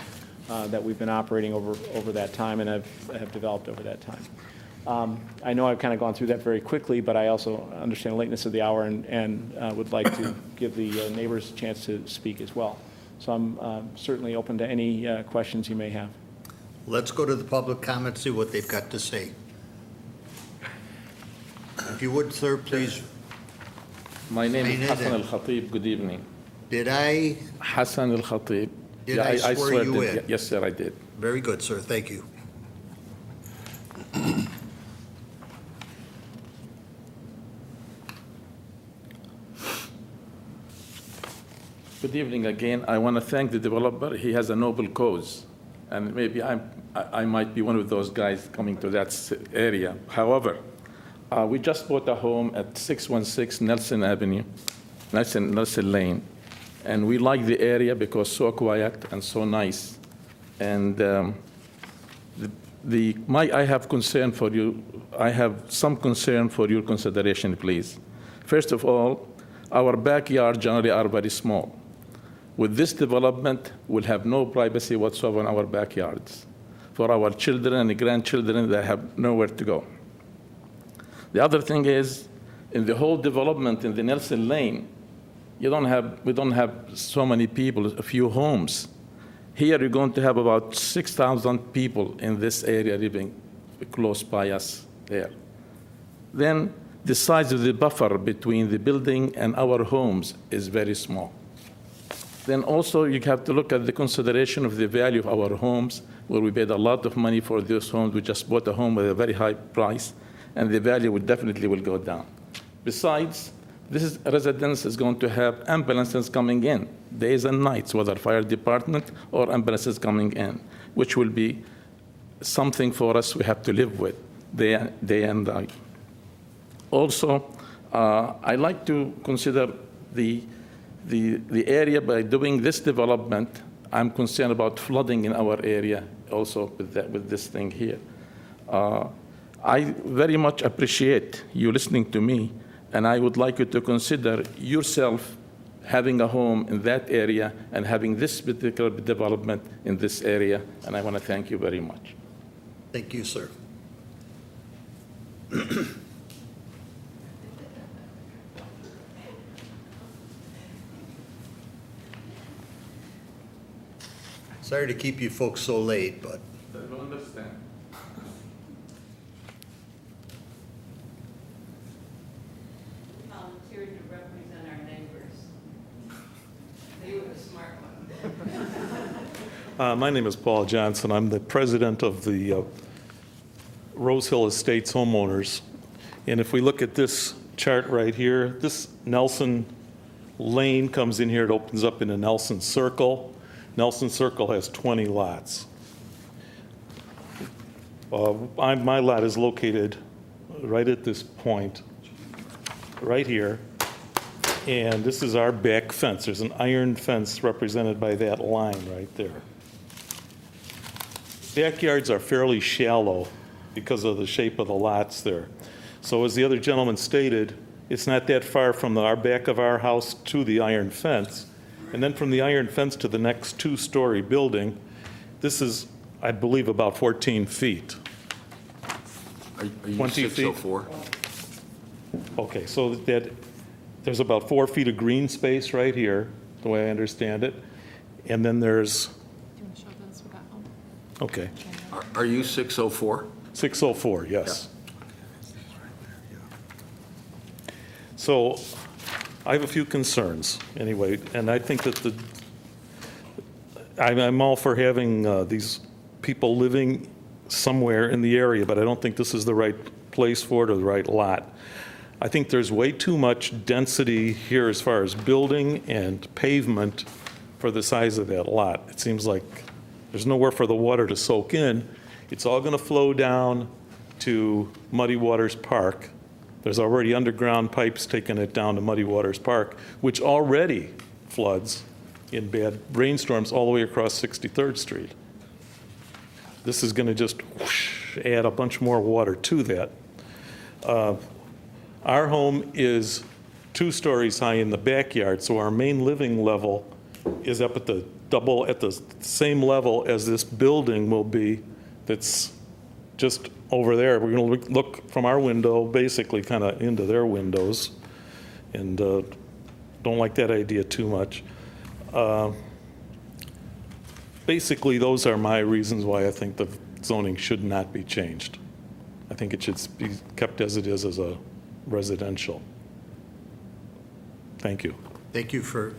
that we've been operating over that time and have developed over that time. I know I've kind of gone through that very quickly, but I also understand the lateness of the hour and would like to give the neighbors a chance to speak as well. So I'm certainly open to any questions you may have. Let's go to the public comment, see what they've got to say. If you would, sir, please. My name is Sign it Hassan in. Al-Khatib. Good evening. Did I? Hassan Al-Khatib. Did I swear you in? Yes, sir, I did. Very good, sir. Thank you. Good evening again. I want to thank the developer. He has a noble cause, and maybe I might be one of those guys coming to that area. However, we just bought a home at 616 Nelson Avenue, Nelson Lane, and we like the area because so quiet and so nice. And I have concern for you. I have some concern for your consideration, please. First of all, our backyards generally are very small. With this development, we'll have no privacy whatsoever in our backyards. For our children and grandchildren, they have nowhere to go. The other thing is, in the whole development in the Nelson Lane, we don't have so many people, a few homes. Here, you're going to have about 6,000 people in this area living close by us there. Then, the size of the buffer between the building and our homes is very small. Then also, you have to look at the consideration of the value of our homes, where we paid a lot of money for those homes. We just bought a home with a very high price, and the value definitely will go down. Besides, this residence is going to have ambulances coming in, days and nights, whether fire department or ambulances coming in, which will be something for us we have to live with day and night. Also, I like to consider the area. By doing this development, I'm concerned about flooding in our area also with this thing here. I very much appreciate you listening to me, and I would like you to consider yourself having a home in that area and having this particular development in this area, and I want to thank you very much. Thank you, sir. Sorry to keep you folks so late, but I don't understand. Volunteered to represent our neighbors. They were the smart ones. My name is Paul Johnson. I'm the president of the Rose Hill Estates homeowners. And if we look at this chart right here, this Nelson Lane comes in here. It opens up into Nelson Circle. Nelson Circle has 20 lots. My lot is located right at this point, right here. And this is our back fence. There's an iron fence represented by that line right there. Backyards are fairly shallow because of the shape of the lots there. So as the other gentleman stated, it's not that far from our back of our house to the iron fence. And then from the iron fence to the next two-story building, this is, I believe, about 14 feet. Are you 20 feet? 604? Okay, so there's about 4 feet of green space right here, the way I understand it. And then there's, Do you want to show those we got home? okay, Are you 604? 604, yes. So I have a few concerns, anyway, and I think that I'm all for having these people living somewhere in the area, but I don't think this is the right place for it or the right lot. I think there's way too much density here as far as building and pavement for the size of that lot. It seems like there's nowhere for the water to soak in. It's all going to flow down to Muddy Waters Park. There's already underground pipes taking it down to Muddy Waters Park, which already floods in bad rainstorms all the way across 63rd Street. This is going to just whoosh, add a bunch more water to that. Our home is 2 stories high in the backyard, so our main living level is up at the same level as this building will be that's just over there. We're going to look from our window basically kind of into their windows, and don't like that idea too much. Basically, those are my reasons why I think the zoning should not be changed. I think it should be kept as it is as a residential. Thank you. Thank you for,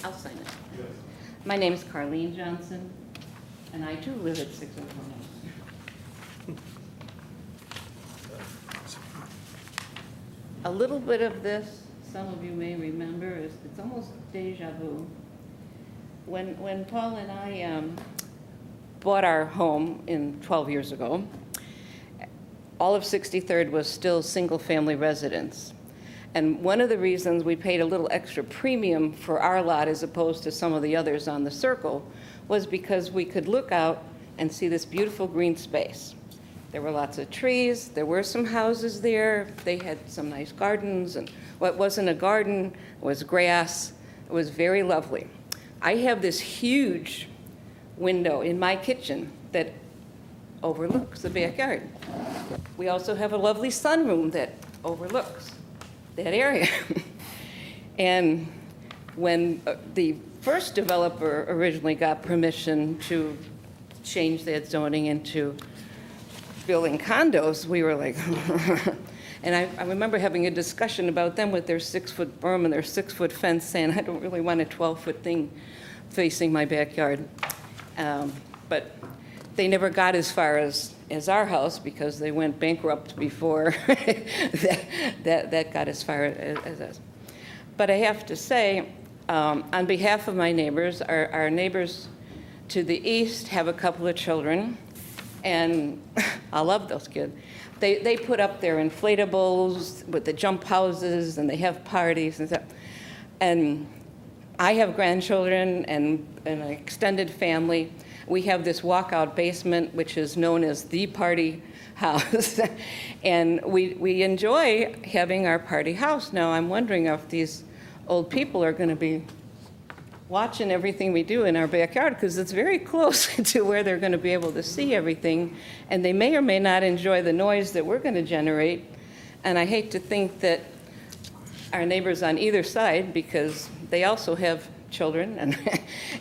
I'll sign it. My name is Carlene Johnson, and I too live at 604. A little bit of this, some of you may remember, it's almost deja vu. When Paul and I bought our home 12 years ago, all of 63rd was still single-family residence. And one of the reasons we paid a little extra premium for our lot as opposed to some of the others on the circle was because we could look out and see this beautiful green space. There were lots of trees, there were some houses there, they had some nice gardens, and what wasn't a garden was grass. It was very lovely. I have this huge window in my kitchen that overlooks the backyard. We also have a lovely sunroom that overlooks that area. And when the first developer originally got permission to change that zoning into building condos, we were like, and I remember having a discussion about them with their 6-foot berm and their 6-foot fence, saying, I don't really want a 12-foot thing facing my backyard. But they never got as far as our house because they went bankrupt before that got as far as us. But I have to say, on behalf of my neighbors, our neighbors to the east have a couple of children, and I love those kids. They put up their inflatables with the jump houses, and they have parties and stuff. And I have grandchildren and an extended family. We have this walkout basement, which is known as the party house. And we enjoy having our party house. Now, I'm wondering if these old people are going to be watching everything we do in our backyard, because it's very close to where they're going to be able to see everything. And they may or may not enjoy the noise that we're going to generate. And I hate to think that our neighbors on either side, because they also have children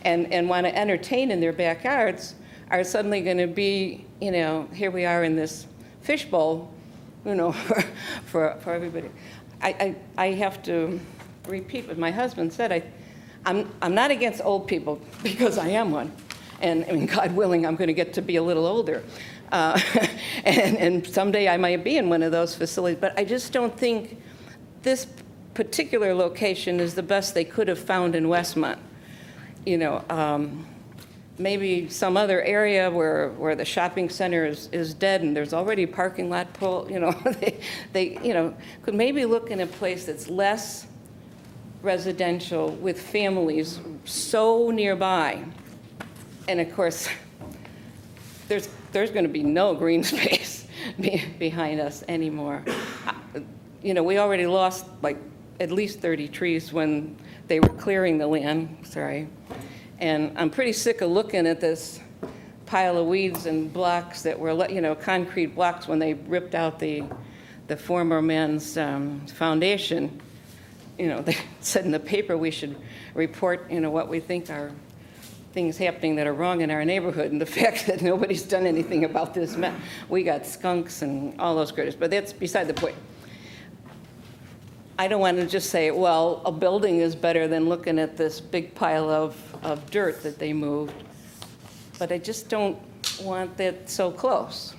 and want to entertain in their backyards, are suddenly going to be, here we are in this fishbowl, for everybody. I have to repeat what my husband said. I'm not against old people, because I am one. And I mean, God willing, I'm going to get to be a little older. And someday I might be in one of those facilities. But I just don't think this particular location is the best they could have found in Westmont. Maybe some other area where the shopping center is dead and there's already a parking lot pull, they could maybe look in a place that's less residential with families so nearby. And of course, there's going to be no green space behind us anymore. We already lost like at least 30 trees when they were clearing the land, sorry. And I'm pretty sick of looking at this pile of weeds and blocks that were, concrete blocks when they ripped out the former man's foundation. They said in the paper we should report, what we think are things happening that are wrong in our neighborhood, and the fact that nobody's done anything about this mess. We got skunks and all those critters, but that's beside the point. I don't want to just say, well, a building is better than looking at this big pile of dirt that they moved, but I just don't want that so close.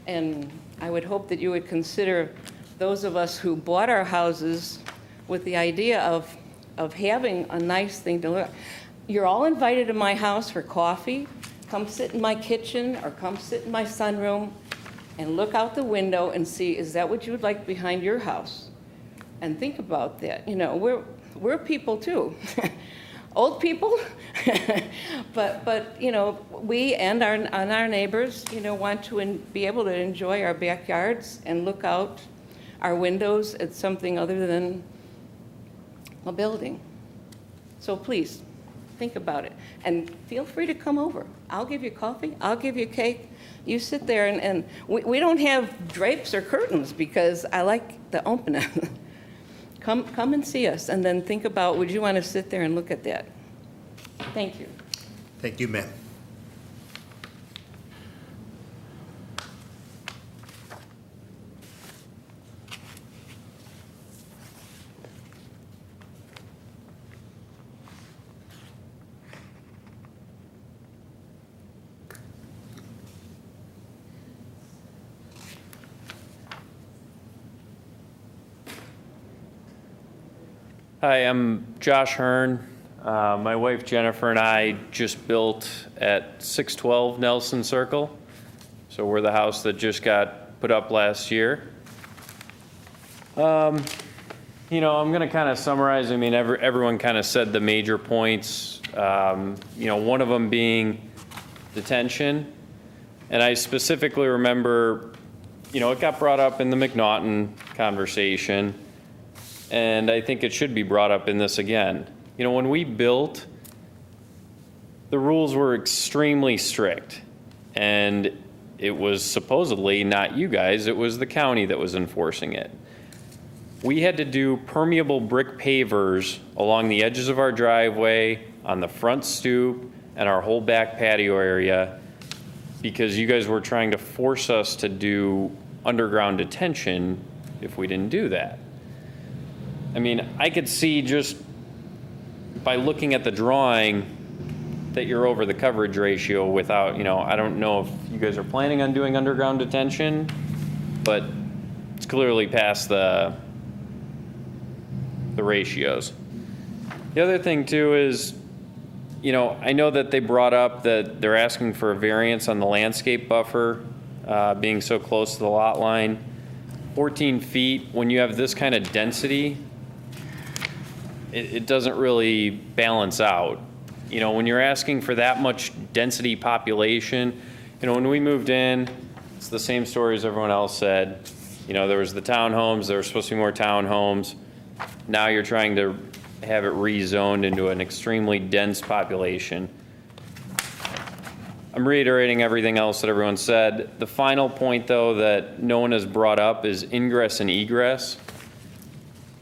And I would hope that you would consider those of us who bought our houses with the idea of having a nice thing to look. You're all invited to my house for coffee. Come sit in my kitchen or come sit in my sunroom and look out the window and see, is that what you would like behind your house? And think about that. You know, we're people too. Old people, but you know, we and our neighbors, you know, want to be able to enjoy our backyards and look out our windows at something other than a building. So please, think about it. And feel free to come over. I'll give you coffee. I'll give you cake. You sit there, and we don't have drapes or curtains because I like the opening. Come and see us, and then think about, would you want to sit there and look at that? Thank you. Thank you, ma'am. Hi, I'm Josh Hearn. My wife Jennifer and I just built at 612 Nelson Circle. So we're the house that just got put up last year. You know, I'm going to kind of summarize. I mean, everyone kind of said the major points. You know, one of them being detention. And I specifically remember, you know, it got brought up in the McNaughton conversation. And I think it should be brought up in this again. You know, when we built, the rules were extremely strict. And it was supposedly not you guys, it was the county that was enforcing it. We had to do permeable brick pavers along the edges of our driveway, on the front stoop, and our whole back patio area because you guys were trying to force us to do underground detention if we didn't do that. I mean, I could see just by looking at the drawing that you're over the coverage ratio without, you know, I don't know if you guys are planning on doing underground detention, but it's clearly past the ratios. The other thing too is, you know, I know that they brought up that they're asking for a variance on the landscape buffer being so close to the lot line. 14 feet, when you have this kind of density, it doesn't really balance out. You know, when you're asking for that much density population, you know, when we moved in, it's the same story as everyone else said. You know, there was the townhomes, there were supposed to be more townhomes. Now you're trying to have it rezoned into an extremely dense population. I'm reiterating everything else that everyone said. The final point, though, that no one has brought up is ingress and egress.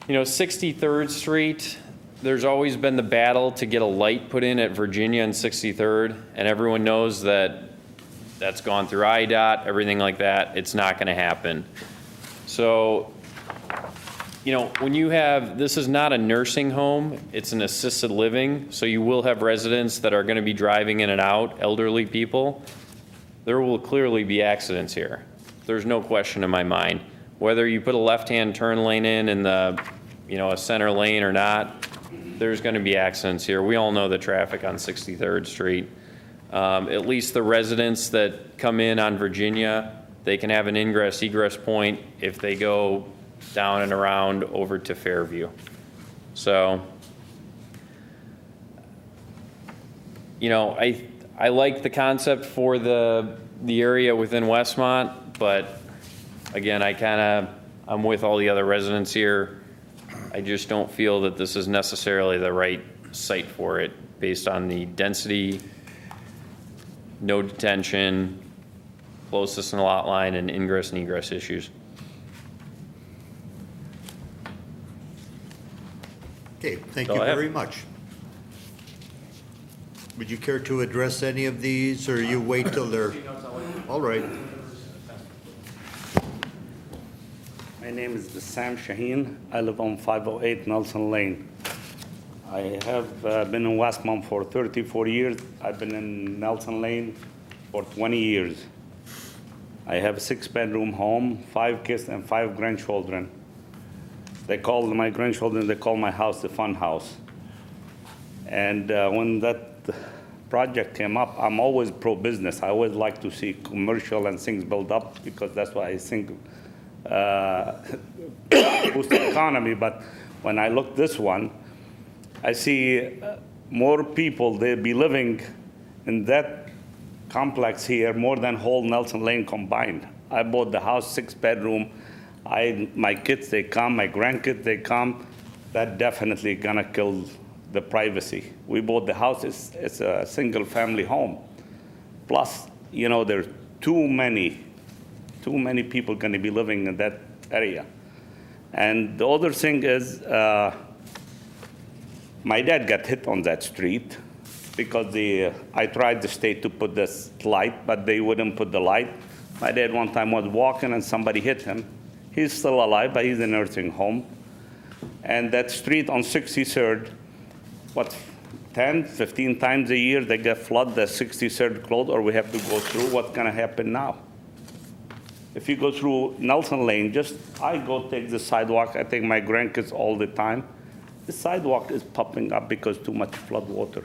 You know, 63rd Street, there's always been the battle to get a light put in at Virginia and 63rd, and everyone knows that that's gone through IDOT, everything like that. It's not going to happen. So, you know, when you have, this is not a nursing home, it's an assisted living, so you will have residents that are going to be driving in and out, elderly people. There will clearly be accidents here. There's no question in my mind. Whether you put a left-hand turn lane in the, you know, a center lane or not, there's going to be accidents here. We all know the traffic on 63rd Street. At least the residents that come in on Virginia, they can have an ingress-egress point if they go down and around over to Fairview. So, you know, I like the concept for the area within Westmont, but again, I'm with all the other residents here. I just don't feel that this is necessarily the right site for it based on the density, no detention, closest in the lot line, and ingress and egress issues. Okay, thank That's you all I have. very much. Would you care to address any of these, or you wait till they're, all right. My name is Sam Shaheen. I live on 508 Nelson Lane. I have been in Westmont for 34 years. I've been in Nelson Lane for 20 years. I have a 6-bedroom home, 5 kids and 5 grandchildren. They call my grandchildren, they call my house the fun house. And when that project came up, I'm always pro-business. I always like to see commercial and things build up because that's why I think boost the economy. But when I look this one, I see more people, they'll be living in that complex here more than whole Nelson Lane combined. I bought the house 6-bedroom. My kids, they come, my grandkids, they come. That definitely gonna kill the privacy. We bought the house, it's a single family home. Plus, there's too many people gonna be living in that area. And the other thing is, my dad got hit on that street because I tried the state to put this light, but they wouldn't put the light. My dad one time was walking and somebody hit him. He's still alive, but he's in a nursing home. And that street on 63rd, 10, 15 times a year they get flood, the 63rd closed, or we have to go through. What's gonna happen now? If you go through Nelson Lane, I go take the sidewalk, I take my grandkids all the time. The sidewalk is popping up because too much flood water.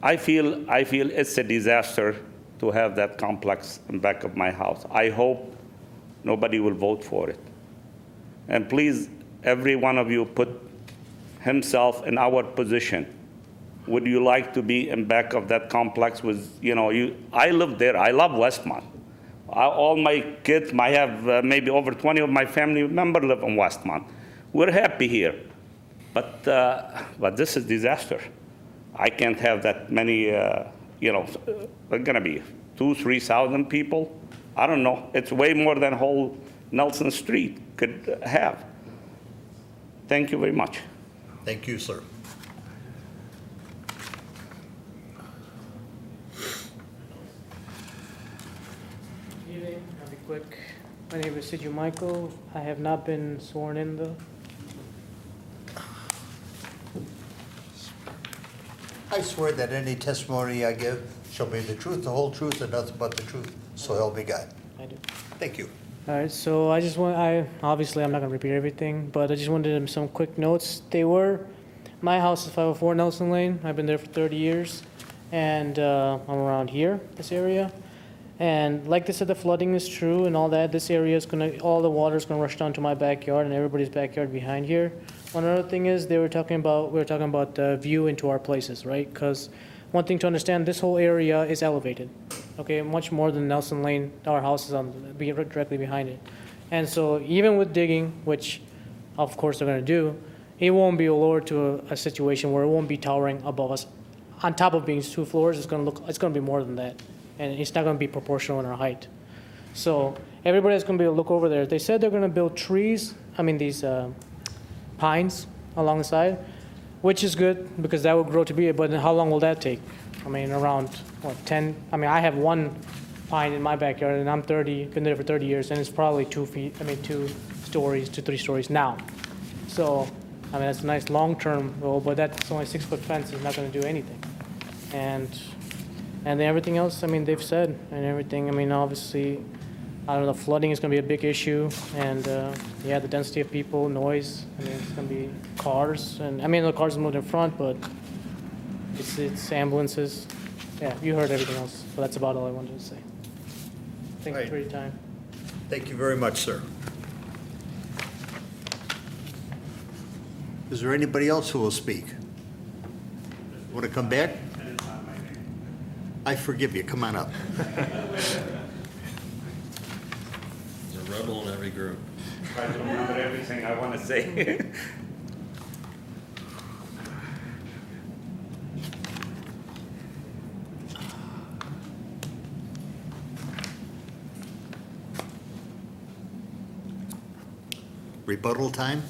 I feel it's a disaster to have that complex in back of my house. I hope nobody will vote for it. And please, every one of you put himself in our position. Would you like to be in back of that complex with, I live there, I love Westmont. All my kids, I have maybe over 20 of my family members live in Westmont. We're happy here, but this is disaster. I can't have that many, they're gonna be 2,000-3,000 people. I don't know, it's way more than whole Nelson Street could have. Thank you very much. Thank you, sir. Good evening, I'll be quick. My name is Siju Michael. I have not been sworn in though. I swear that any testimony I give shall be the truth, the whole truth, and nothing but the truth, so help me God. I do. Thank you. All right, so obviously I'm not gonna repeat everything, but I just wanted some quick notes. My house is 504 Nelson Lane. I've been there for 30 years, and I'm around here, this area. And like they said, the flooding is true and all that. This area is all the water is gonna rush down to my backyard and everybody's backyard behind here. One other thing is we were talking about the view into our places, right? Because one thing to understand, this whole area is elevated, okay? Much more than Nelson Lane, our house is directly behind it. And so even with digging, which of course they're gonna do, it won't be lowered to a situation where it won't be towering above us. On top of being 2 floors, it's gonna be more than that. And it's not gonna be proportional in our height. So everybody's gonna be able to look over there. They said they're gonna build these pines along the side, which is good because that will grow to be it, but how long will that take? Around 10, I have 1 pine in my backyard and I'm been there for 30 years and it's probably 2 stories to 3 stories now. So, that's a nice long-term goal, but that's only 6-foot fence is not gonna do anything. And then everything else, they've said and everything, obviously, I don't know, flooding is going to be a big issue, and the density of people, noise. It's going to be cars, and the cars moved in front, but it's ambulances. Yeah, you heard everything else, so that's about all I wanted to say. Thank you for your time. Thank you very much, sir. Is there anybody else who will speak? Want to come back? I forgive you. Come on up. There's a rebel in every group. Try to remember everything I want to say. Rebuttal time?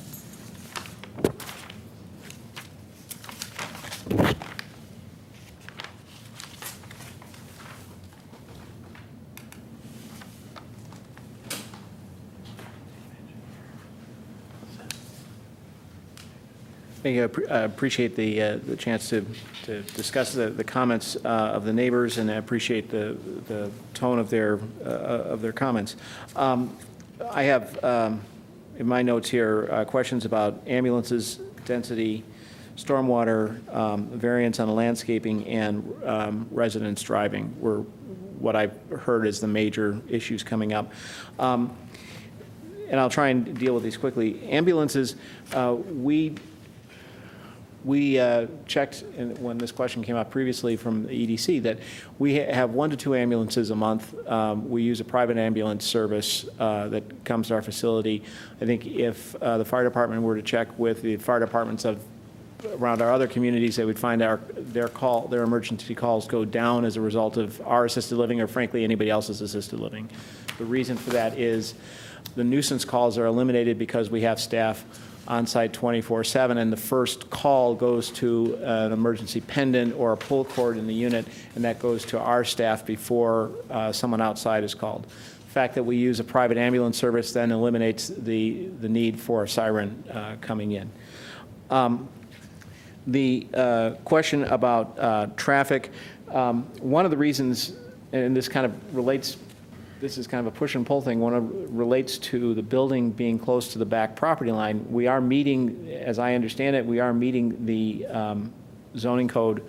I appreciate the chance to discuss the comments of the neighbors, and I appreciate the tone of their comments. I have, in my notes here, questions about ambulances, density, stormwater, variance on landscaping, and residents driving were what I've heard as the major issues coming up. And I'll try and deal with these quickly. Ambulances, we checked when this question came up previously from the EDC that we have 1 to 2 ambulances a month. We use a private ambulance service that comes to our facility. I think if the fire department were to check with the fire departments of around our other communities, they would find their emergency calls go down as a result of our assisted living or frankly anybody else's assisted living. The reason for that is the nuisance calls are eliminated because we have staff on site 24/7, and the first call goes to an emergency pendant or a pull cord in the unit, and that goes to our staff before someone outside is called. The fact that we use a private ambulance service then eliminates the need for a siren coming in. The question about traffic, one of the reasons, and this kind of relates, this is kind of a push and pull thing, relates to the building being close to the back property line. We are meeting, as I understand it, we are meeting the zoning code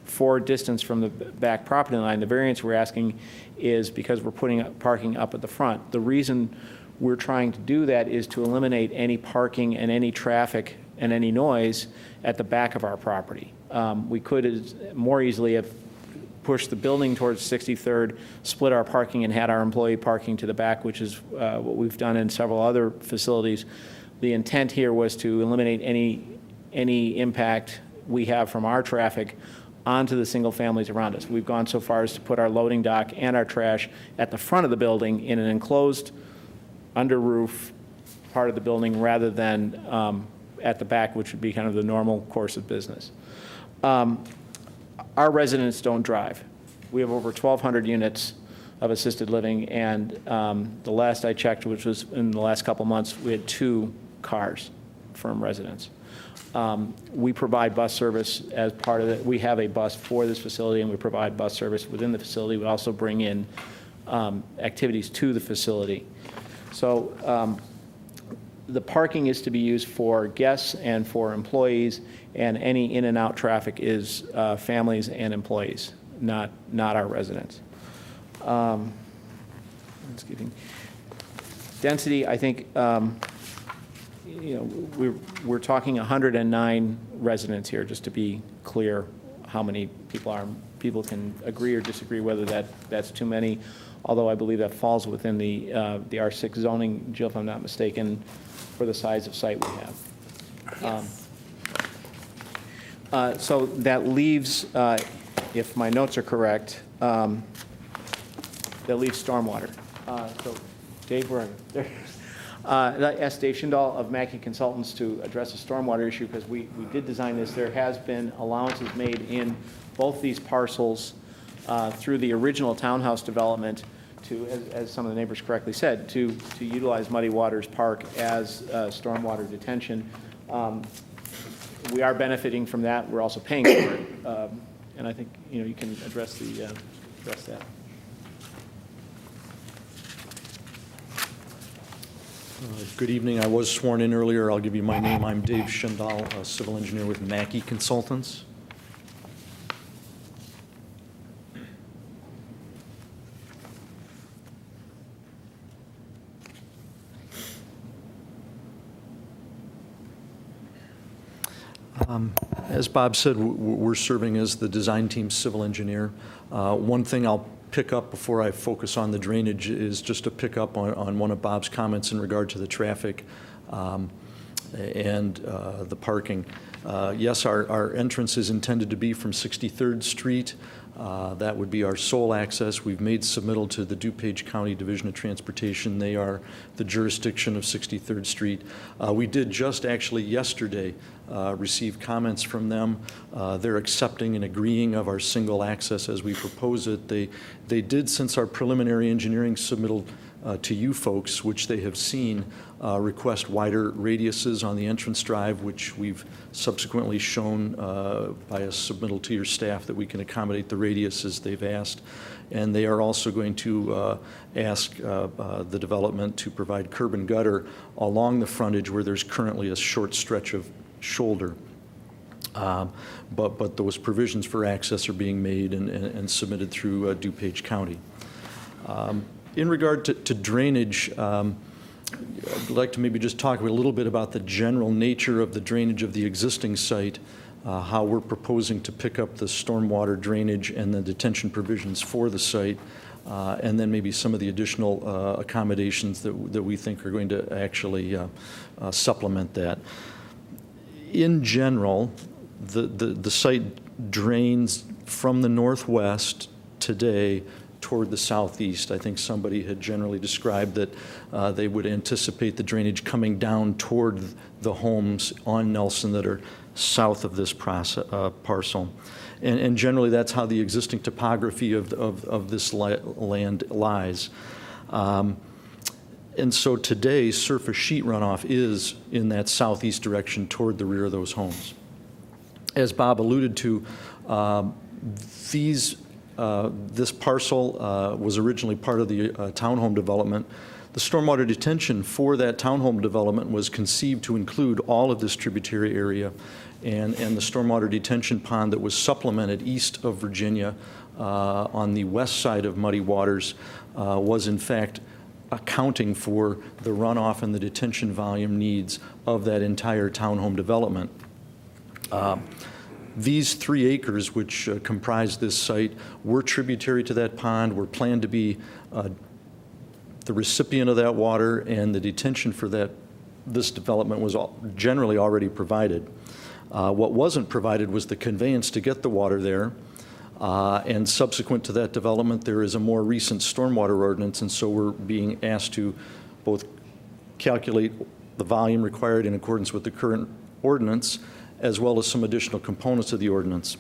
for distance from the back property line. The variance we're asking is because we're putting parking up at the front. The reason we're trying to do that is to eliminate any parking and any traffic and any noise at the back of our property. We could more easily have pushed the building towards 63rd, split our parking and had our employee parking to the back, which is what we've done in several other facilities. The intent here was to eliminate any impact we have from our traffic onto the single families around us. We've gone so far as to put our loading dock and our trash at the front of the building in an enclosed under roof part of the building rather than at the back, which would be kind of the normal course of business. Our residents don't drive. We have over 1,200 units of assisted living, and the last I checked, which was in the last couple months, we had 2 cars from residents. We provide bus service as part of it. We have a bus for this facility, and we provide bus service within the facility. We also bring in activities to the facility. So the parking is to be used for guests and for employees, and any in and out traffic is families and employees, not our residents. Density, I think, we're talking 109 residents here, just to be clear how many people are. People can agree or disagree whether that's too many, although I believe that falls within the R6 zoning, Jill, if I'm not mistaken, for the size of site we have. Yes. So that leaves, if my notes are correct, that leaves stormwater. So Dave, where are you? There. I asked Dave Schindal of Mackey Consultants to address the stormwater issue because we did design this. There has been allowances made in both these parcels through the original townhouse development to, as some of the neighbors correctly said, to utilize Muddy Waters Park as stormwater detention. We are benefiting from that. We're also paying for it. And I think, you can address that. Good evening. I was sworn in earlier. I'll give you my name. I'm Dave Schindal, a civil engineer with Mackey Consultants. As Bob said, we're serving as the design team's civil engineer. One thing I'll pick up before I focus on the drainage is just to pick up on one of Bob's comments in regard to the traffic and the parking. Yes, our entrance is intended to be from 63rd Street. That would be our sole access. We've made submittal to the DuPage County Division of Transportation. They are the jurisdiction of 63rd Street. We did just actually yesterday receive comments from them. They're accepting and agreeing of our single access as we propose it. They did, since our preliminary engineering submittal, to you folks, which they have seen request wider radiuses on the entrance drive, which we've subsequently shown by a submittal to your staff that we can accommodate the radiuses they've asked. And they are also going to ask the development to provide curb and gutter along the frontage where there's currently a short stretch of shoulder. But those provisions for access are being made and submitted through DuPage County. In regard to drainage, I'd like to maybe just talk a little bit about the general nature of the drainage of the existing site, how we're proposing to pick up the stormwater drainage and the detention provisions for the site, and then maybe some of the additional accommodations that we think are going to actually supplement that. In general, the site drains from the northwest today toward the southeast. I think somebody had generally described that they would anticipate the drainage coming down toward the homes on Nelson that are south of this parcel. And generally, that's how the existing topography of this land lies. And so today, surface sheet runoff is in that southeast direction toward the rear of those homes. As Bob alluded to, this parcel was originally part of the townhome development. The stormwater detention for that townhome development was conceived to include all of this tributary area, and the stormwater detention pond that was supplemented east of Virginia on the west side of Muddy Waters was in fact accounting for the runoff and the detention volume needs of that entire townhome development. These 3 acres, which comprise this site, were tributary to that pond, were planned to be the recipient of that water, and the detention for this development was generally already provided. What wasn't provided was the conveyance to get the water there, and subsequent to that development, there is a more recent stormwater ordinance, and so we're being asked to both calculate the volume required in accordance with the current ordinance, as well as some additional components of the ordinance.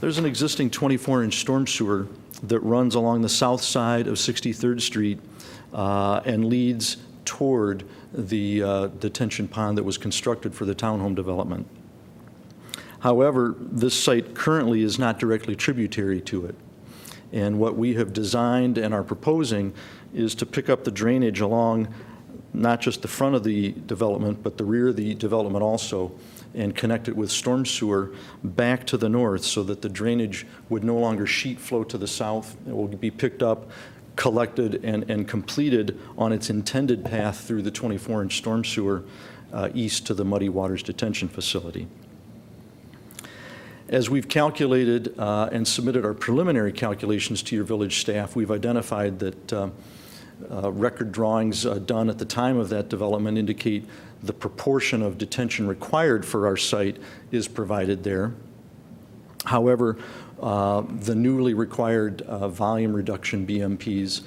There's an existing 24-inch storm sewer that runs along the south side of 63rd Street and leads toward the detention pond that was constructed for the townhome development. However, this site currently is not directly tributary to it. And what we have designed and are proposing is to pick up the drainage along not just the front of the development, but the rear of the development also, and connect it with storm sewer back to the north so that the drainage would no longer sheet flow to the south. It will be picked up, collected, and completed on its intended path through the 24-inch storm sewer east to the Muddy Waters Detention Facility. As we've calculated and submitted our preliminary calculations to your village staff, we've identified that record drawings done at the time of that development indicate the proportion of detention required for our site is provided there. However, the newly required volume reduction BMPs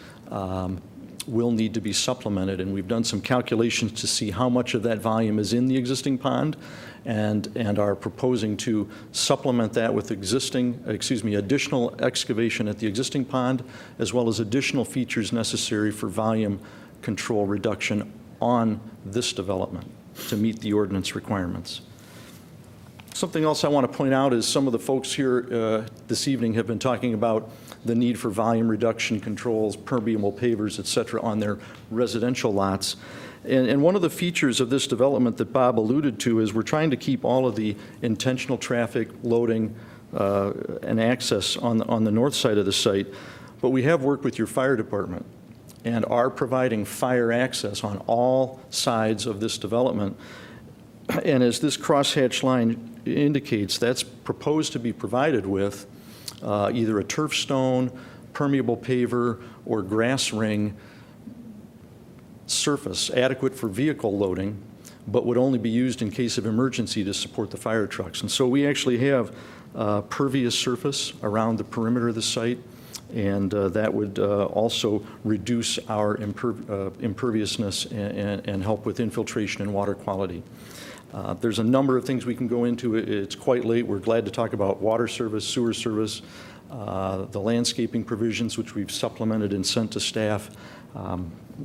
will need to be supplemented, and we've done some calculations to see how much of that volume is in the existing pond, and are proposing to supplement that with additional excavation at the existing pond, as well as additional features necessary for volume control reduction on this development to meet the ordinance requirements. Something else I want to point out is some of the folks here this evening have been talking about the need for volume reduction controls, permeable pavers, et cetera, on their residential lots. And one of the features of this development that Bob alluded to is we're trying to keep all of the intentional traffic, loading, and access on the north side of the site, but we have worked with your fire department and are providing fire access on all sides of this development. And as this crosshatch line indicates, that's proposed to be provided with either a turf stone, permeable paver, or grass ring surface adequate for vehicle loading, but would only be used in case of emergency to support the fire trucks. And so we actually have pervious surface around the perimeter of the site, and that would also reduce our imperviousness and help with infiltration and water quality. There's a number of things we can go into. It's quite late. We're glad to talk about water service, sewer service, the landscaping provisions, which we've supplemented and sent to staff.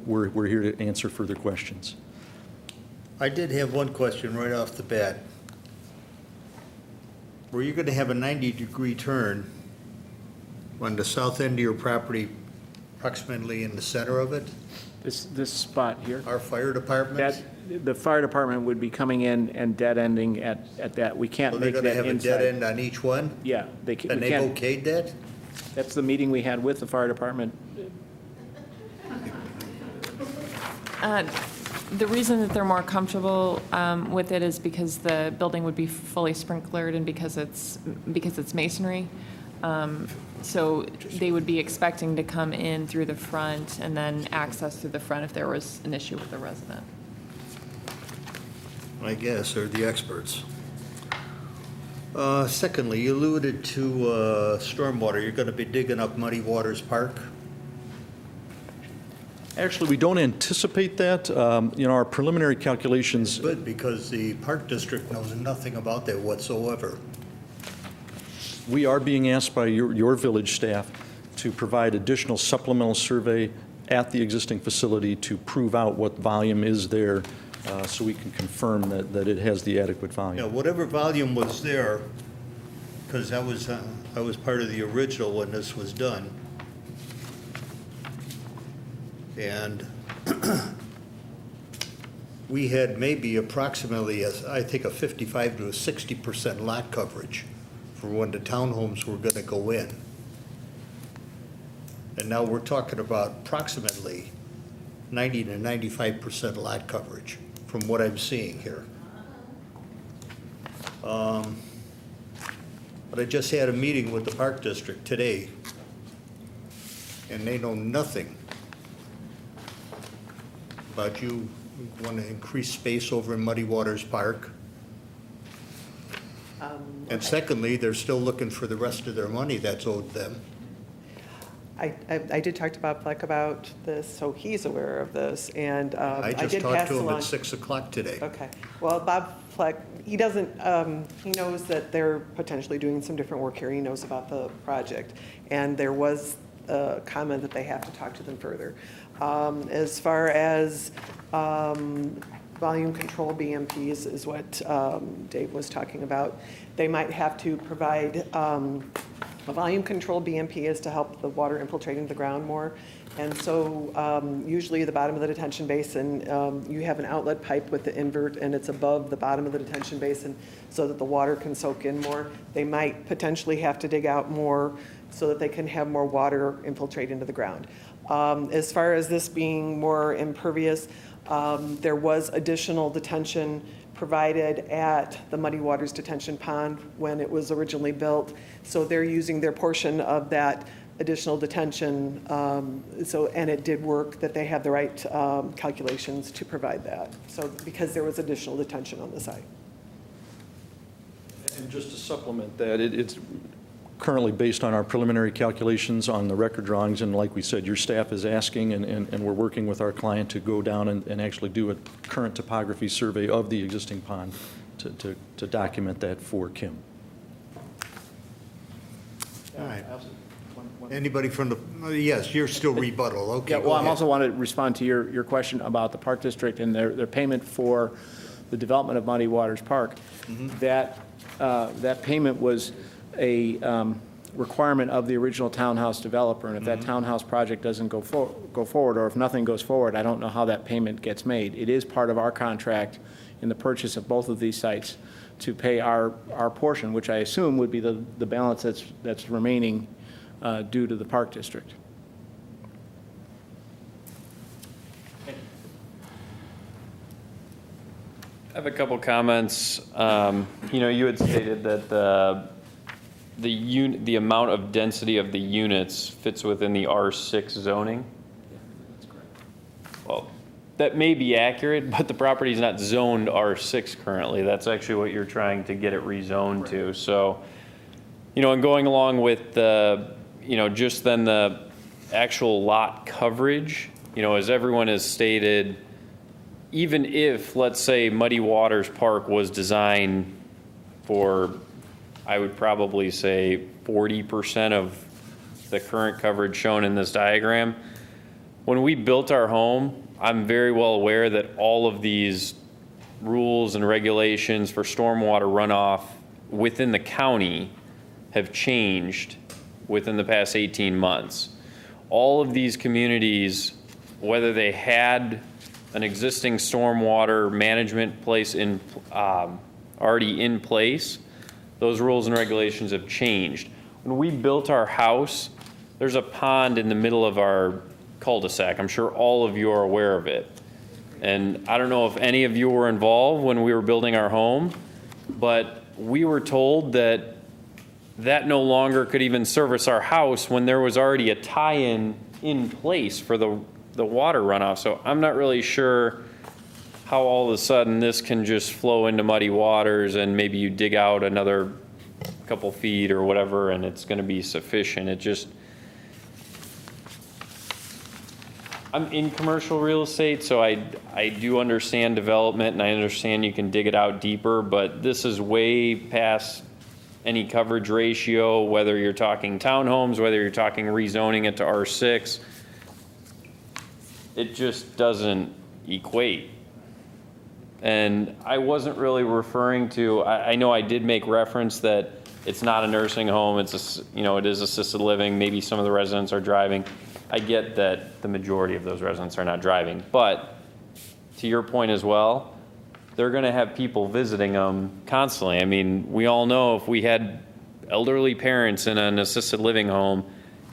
We're here to answer further questions. I did have one question right off the bat. Were you going to have a 90-degree turn on the south end of your property, approximately in the center of it? This spot here. Our fire department? The fire department would be coming in and dead ending at that. We can't So they're make going to that have a inside. dead end on each one? Yeah. And we they've can't. okayed that? That's the meeting we had with the fire department. The reason that they're more comfortable with it is because the building would be fully sprinklered and because it's masonry. So they would be expecting to come in through the front and then access through the front if there was an issue with the resident. I guess, they're the experts. Secondly, you alluded to stormwater. You're going to be digging up Muddy Waters Park? Actually, we don't anticipate that. Our preliminary calculations. Good, because the Park District knows nothing about that whatsoever. We are being asked by your village staff to provide additional supplemental survey at the existing facility to prove out what volume is there, so we can confirm that it has the adequate volume. Yeah, whatever volume was there, because I was part of the original when this was done. And we had maybe approximately, I think, a 55 to a 60% lot coverage for when the townhomes were going to go in. And now we're talking about approximately 90 to 95% lot coverage from what I'm seeing here. But I just had a meeting with the Park District today, and they know nothing about you want to increase space over in Muddy Waters Park. And secondly, they're still looking for the rest of their money that's owed them. I did talk to Bob Fleck about this, so he's aware of this, and I just did talked pass to him along. at 6 o'clock today. Okay. Well, Bob Fleck, he doesn't, he knows that they're potentially doing some different work here. He knows about the project. And there was a comment that they have to talk to them further. As far as volume control BMPs is what Dave was talking about. They might have to provide a volume control BMP is to help the water infiltrate into the ground more. And so usually the bottom of the detention basin, you have an outlet pipe with the invert and it's above the bottom of the detention basin so that the water can soak in more. They might potentially have to dig out more so that they can have more water infiltrate into the ground. As far as this being more impervious, there was additional detention provided at the Muddy Waters Detention Pond when it was originally built. So they're using their portion of that additional detention. And it did work, that they have the right calculations to provide that. So because there was additional detention on the site. And just to supplement that, it's currently based on our preliminary calculations on the record drawings, and like we said, your staff is asking, and we're working with our client to go down and actually do a current topography survey of the existing pond to document that for Kim. All right. Anybody from the, yes, you're still rebuttal, okay. Yeah, go well, I ahead. also want to respond to your question about the Park District and their payment for the development of Muddy Waters Park. That payment was a requirement of the original townhouse developer, and if that townhouse project doesn't go forward, or if nothing goes forward, I don't know how that payment gets made. It is part of our contract in the purchase of both of these sites to pay our portion, which I assume would be the balance that's remaining due to the Park District. I have a couple comments. You had stated that the amount of density of the units fits within the R6 zoning. That's correct. Well, that may be accurate, but the property is not zoned R6 currently. That's actually what you're trying to get it rezoned to. So, and going along with just then the actual lot coverage, as everyone has stated, even if, let's say, Muddy Waters Park was designed for I would probably say 40% of the current coverage shown in this diagram. When we built our home, I'm very well aware that all of these rules and regulations for stormwater runoff within the county have changed within the past 18 months. All of these communities, whether they had an existing stormwater management place in already in place, those rules and regulations have changed. When we built our house, there's a pond in the middle of our cul-de-sac. I'm sure all of you are aware of it. And I don't know if any of you were involved when we were building our home, but we were told that that no longer could even service our house when there was already a tie-in in place for the water runoff. So I'm not really sure how all of a sudden this can just flow into muddy waters and maybe you dig out another couple feet or whatever and it's going to be sufficient. It just, I'm in commercial real estate, so I do understand development and I understand you can dig it out deeper, but this is way past any coverage ratio, whether you're talking townhomes, whether you're talking rezoning it to R6. It just doesn't equate. And I wasn't really referring to, I know I did make reference that it's not a nursing home, it's a, it is assisted living, maybe some of the residents are driving. I get that the majority of those residents are not driving, but to your point as well, they're gonna have people visiting them constantly. I mean, we all know if we had elderly parents in an assisted living home,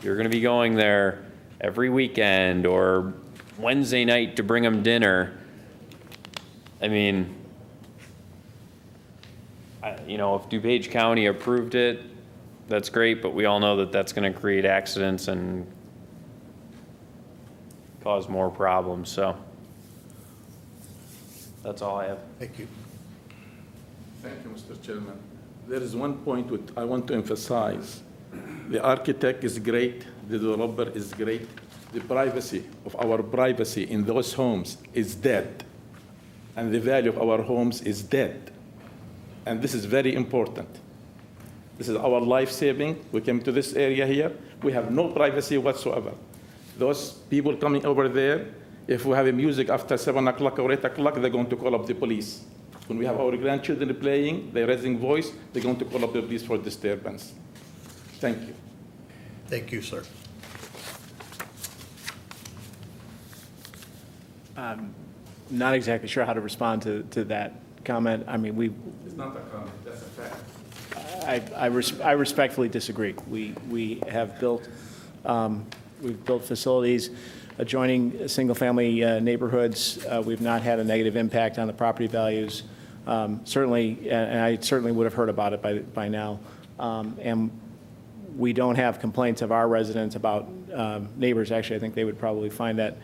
you're gonna be going there every weekend or Wednesday night to bring them dinner. I mean, if DuPage County approved it, that's great, but we all know that that's going to create accidents and cause more problems, so that's all I have. Thank you. Thank you, Mr. Chairman. There is one point which I want to emphasize. The architect is great, the developer is great. The privacy of our privacy in those homes is dead, and the value of our homes is dead. And this is very important. This is our life saving. We came to this area here. We have no privacy whatsoever. Those people coming over there, if we have a music after 7 o'clock or 8 o'clock, they're going to call up the police. When we have our grandchildren playing, they're raising voice, they're going to call up the police for disturbance. Thank you. Thank you, sir. Not exactly sure how to respond to that comment. I mean, It's not a comment, that's a fact. I respectfully disagree. We have built, we've built facilities adjoining single-family neighborhoods. We've not had a negative impact on the property values. Certainly, and I certainly would have heard about it by now. And we don't have complaints of our residents about neighbors. Actually, I think they would probably find that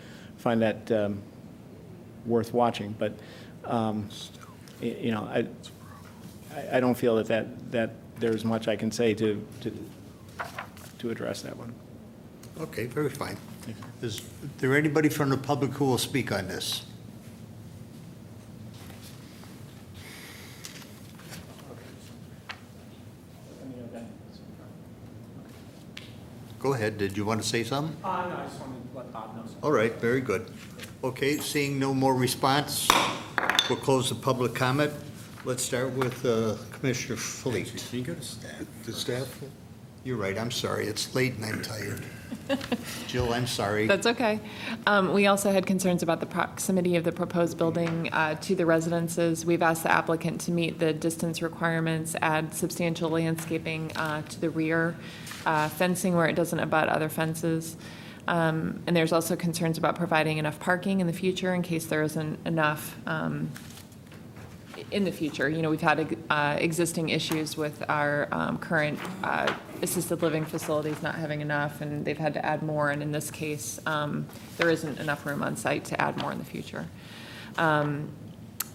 worth watching. But I don't feel that there's much I can say to address that one. Okay, very fine. Is there anybody from the public who will speak on this? Go ahead. Did you want to say something? No, I just wanted to let Bob know. All right, very good. Okay, seeing no more response, we'll close the public comment. Let's start with Commissioner Fleet. Can you go to staff? To staff? You're right, I'm sorry. It's late and I'm tired. Jill, I'm sorry. That's okay. We also had concerns about the proximity of the proposed building to the residences. We've asked the applicant to meet the distance requirements, add substantial landscaping to the rear, fencing where it doesn't abut other fences. And there's also concerns about providing enough parking in the future in case there isn't enough in the future. We've had existing issues with our current assisted living facilities not having enough, and they've had to add more. And in this case, there isn't enough room on site to add more in the future.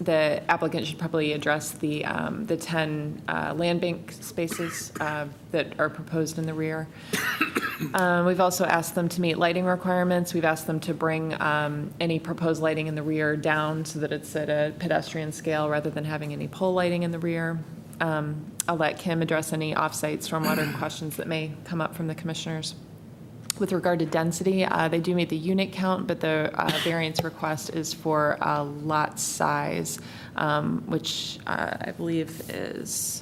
The applicant should probably address the 10 land bank spaces that are proposed in the rear. We've also asked them to meet lighting requirements. We've asked them to bring any proposed lighting in the rear down so that it's at a pedestrian scale rather than having any pole lighting in the rear. I'll let Kim address any off-site stormwater questions that may come up from the commissioners. With regard to density, they do meet the unit count, but the variance request is for lot size, which I believe is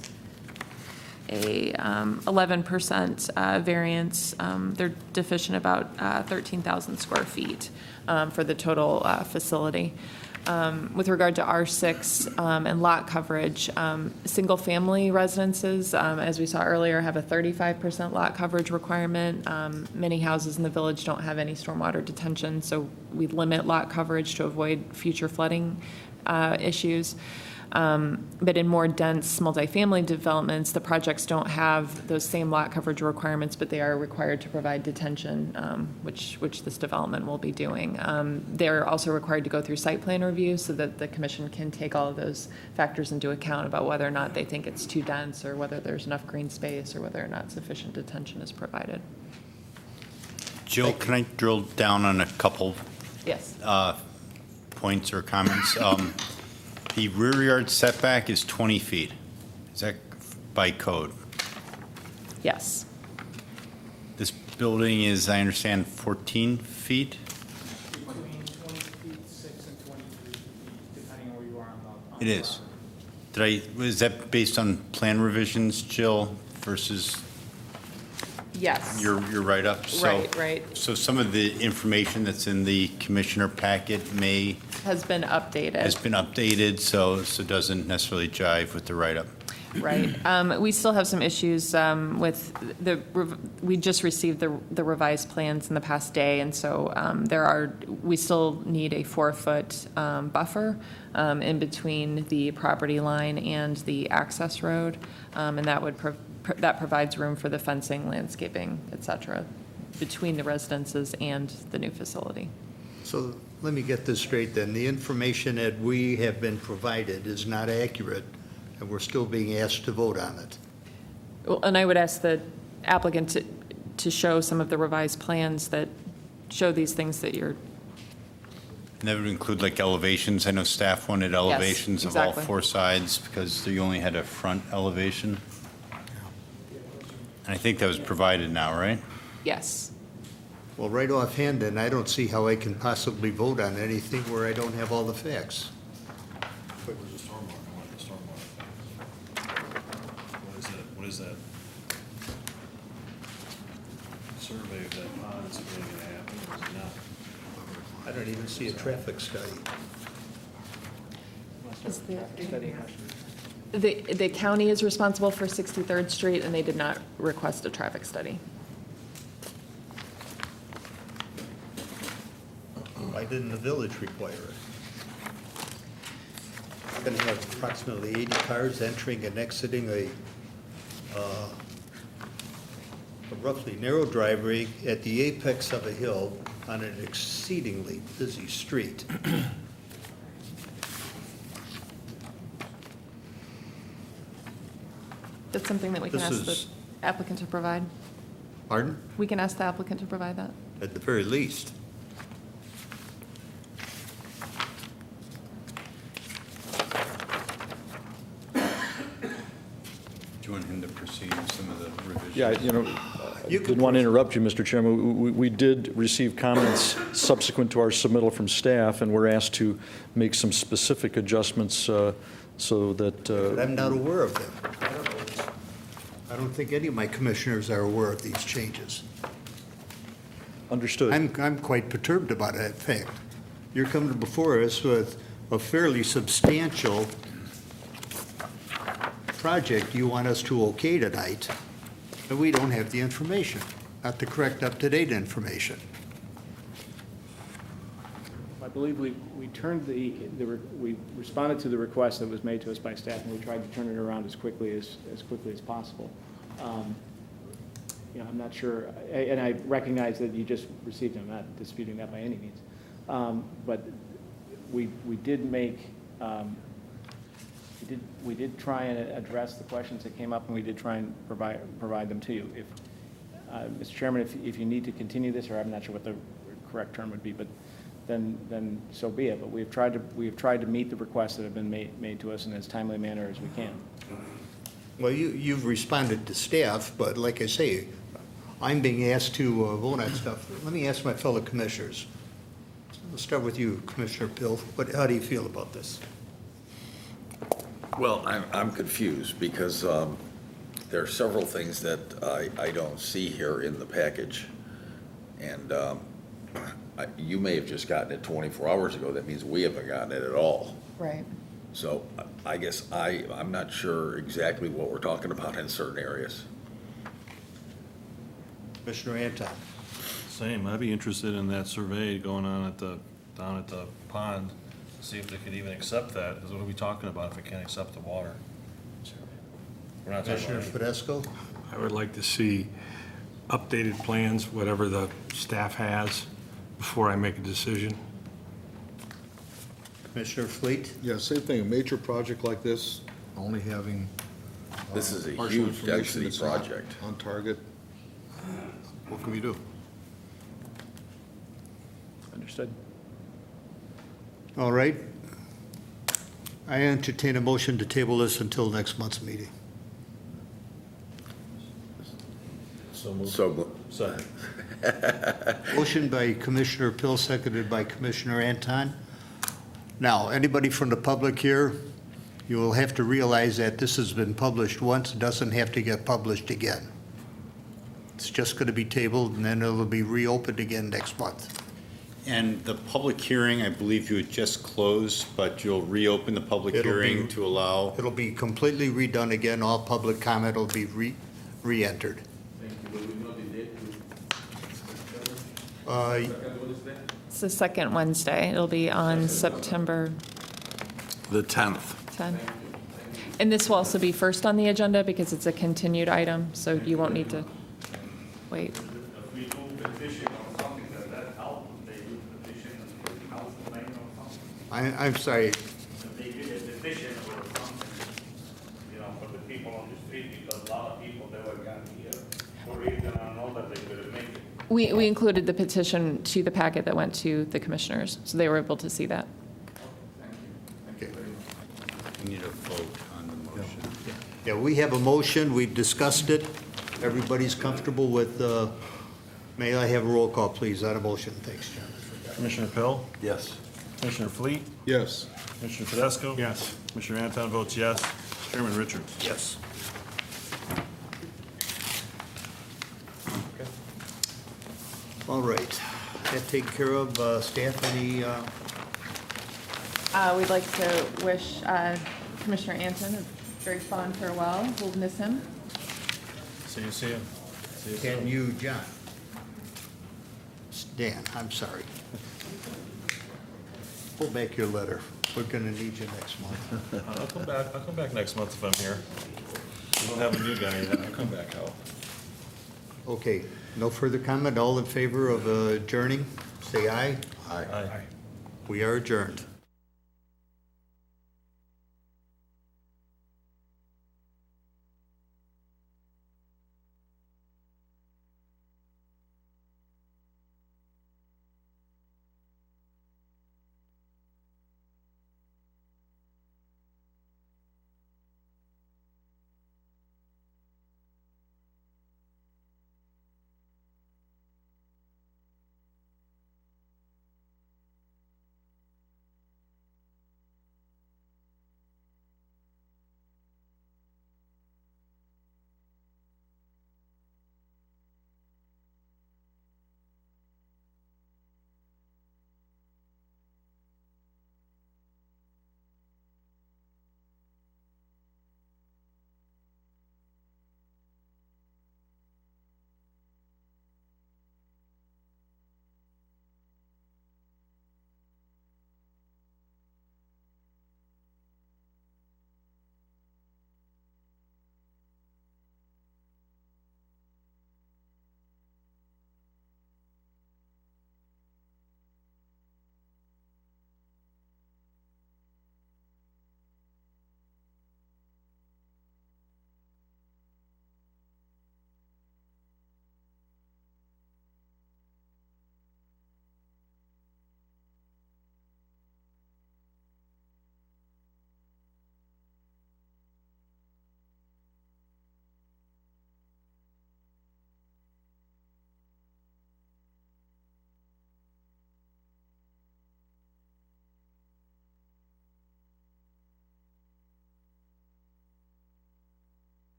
a 11% variance. They're deficient about 13,000 square feet for the total facility. With regard to R6 and lot coverage, single-family residences, as we saw earlier, have a 35% lot coverage requirement. Many houses in the village don't have any stormwater detention, so we limit lot coverage to avoid future flooding issues. But in more dense multifamily developments, the projects don't have those same lot coverage requirements, but they are required to provide detention, which this development will be doing. They're also required to go through site plan review so that the commission can take all of those factors into account about whether or not they think it's too dense or whether there's enough green space or whether or not sufficient detention is provided. Jill, can I drill down on a couple Yes. points or comments? The rear yard setback is 20 feet. Is that by code? Yes. This building is, I understand, 14 feet? Between 20 feet 6 and 23 feet, depending on where you are on It is. Is that based on plan revisions, Jill, versus Yes. your write-up? Right. So some of the information that's in the commissioner packet Has been updated. has been updated, so doesn't necessarily jive with the write-up. Right. We still have some issues with we just received the revised plans in the past day, and so we still need a 4-foot buffer in between the property line and the access road, and that provides room for the fencing, landscaping, et cetera, between the residences and the new facility. So let me get this straight then. The information that we have been provided is not accurate, and we're still being asked to vote on it. Well, and I would ask the applicant to show some of the revised plans that show these things that you're. And that would include like elevations. I know staff wanted elevations of all exactly. 4 sides because you only had a front elevation. And I think that was provided now, right? Yes. Well, right offhand, then, I don't see how I can possibly vote on anything where I don't have all the facts. What is that? Survey of that pond, is it really going to happen or is it not? I don't even see a traffic study. The county is responsible for 63rd Street, and they did not request a traffic study. Why didn't the village require it? We're going to have approximately 80 cars entering and exiting a roughly narrow driveway at the apex of a hill on an exceedingly busy street. That's something that we can This ask the is- applicant to provide. Pardon? We can ask the applicant to provide that. At the very least. Do you want him to proceed with some of the revisions? Yeah, I didn't want to interrupt you, Mr. Chairman. We did receive comments subsequent to our submittal from staff, and we're asked to make some specific adjustments so that. But I'm not aware of them. I don't think any of my commissioners are aware of these changes. Understood. I'm quite perturbed about that fact. You're coming before us with a fairly substantial project you want us to okay tonight, and we don't have the information, not the correct up-to-date information. I believe we turned we responded to the request that was made to us by staff, and we tried to turn it around as quickly as possible. I'm not sure, and I recognize that you just received them, I'm not disputing that by any means. But we did make, we did try and address the questions that came up, and we did try and provide them to you. If, Mr. Chairman, if you need to continue this, or I'm not sure what the correct term would be, but then so be it. But we have tried to meet the requests that have been made to us in as timely a manner as we can. Well, you've responded to staff, but like I say, I'm being asked to vote on stuff. Let me ask my fellow commissioners. Let's start with you, Commissioner Pill. How do you feel about this? Well, I'm confused because there are several things that I don't see here in the package. And you may have just gotten it 24 hours ago. That means we haven't gotten it at all. Right. So I guess I'm not sure exactly what we're talking about in certain areas. Commissioner Anton? Same, I'd be interested in that survey going on down at the pond, to see if they could even accept that, because what are we talking about if we can't accept the water? We're not talking Commissioner about Fidesco? I would like to see updated plans, whatever the staff has, before I make a decision. Commissioner Fleet? Yeah, same thing, a major project like this, only having. This is a partial huge information density that's not project. On target. What can we do? Understood. All right. I entertain a motion to table this until next month's meeting. So, Motion by Commissioner Pill, seconded by Commissioner Anton. Now, anybody from the public here, you will have to realize that this has been published once, doesn't have to get published again. It's just going to be tabled, and then it'll be reopened again next month. And the public hearing, I believe you had just closed, but you'll reopen the public It'll hearing be- to allow. It'll be completely redone again. All public comment will be re-entered. It's the second Wednesday. It'll be on September The 10th. 10. And this will also be first on the agenda because it's a continued item, so you won't need to wait. If we do petition or something, does that help? If they do petition and council lane or something? I'm sorry. If they did a petition or something, for the people on the street, because a lot of people, they were gonna be here for reason or another, they couldn't make it. We included the petition to the packet that went to the commissioners, so they were able to see that. We need a vote on the motion. Yeah, we have a motion. We've discussed it. Everybody's comfortable with, may I have a roll call, please, on a motion? Thanks, John. Commissioner Pill? Yes. Commissioner Fleet? Yes. Commissioner Fidesco? Yes. Commissioner Anton votes yes. Chairman Richards? Yes. All right. That taken care of. Staff, any, We'd like to wish Commissioner Anton a very fond farewell. We'll miss him. See you soon. can you, John? Dan, I'm sorry. Pull back your letter. We're going to need you next month. I'll come back next month if I'm here. We don't have a new guy yet. I'll come back out. Okay, no further comment. All in favor of adjourning, say aye. Aye. We are adjourned.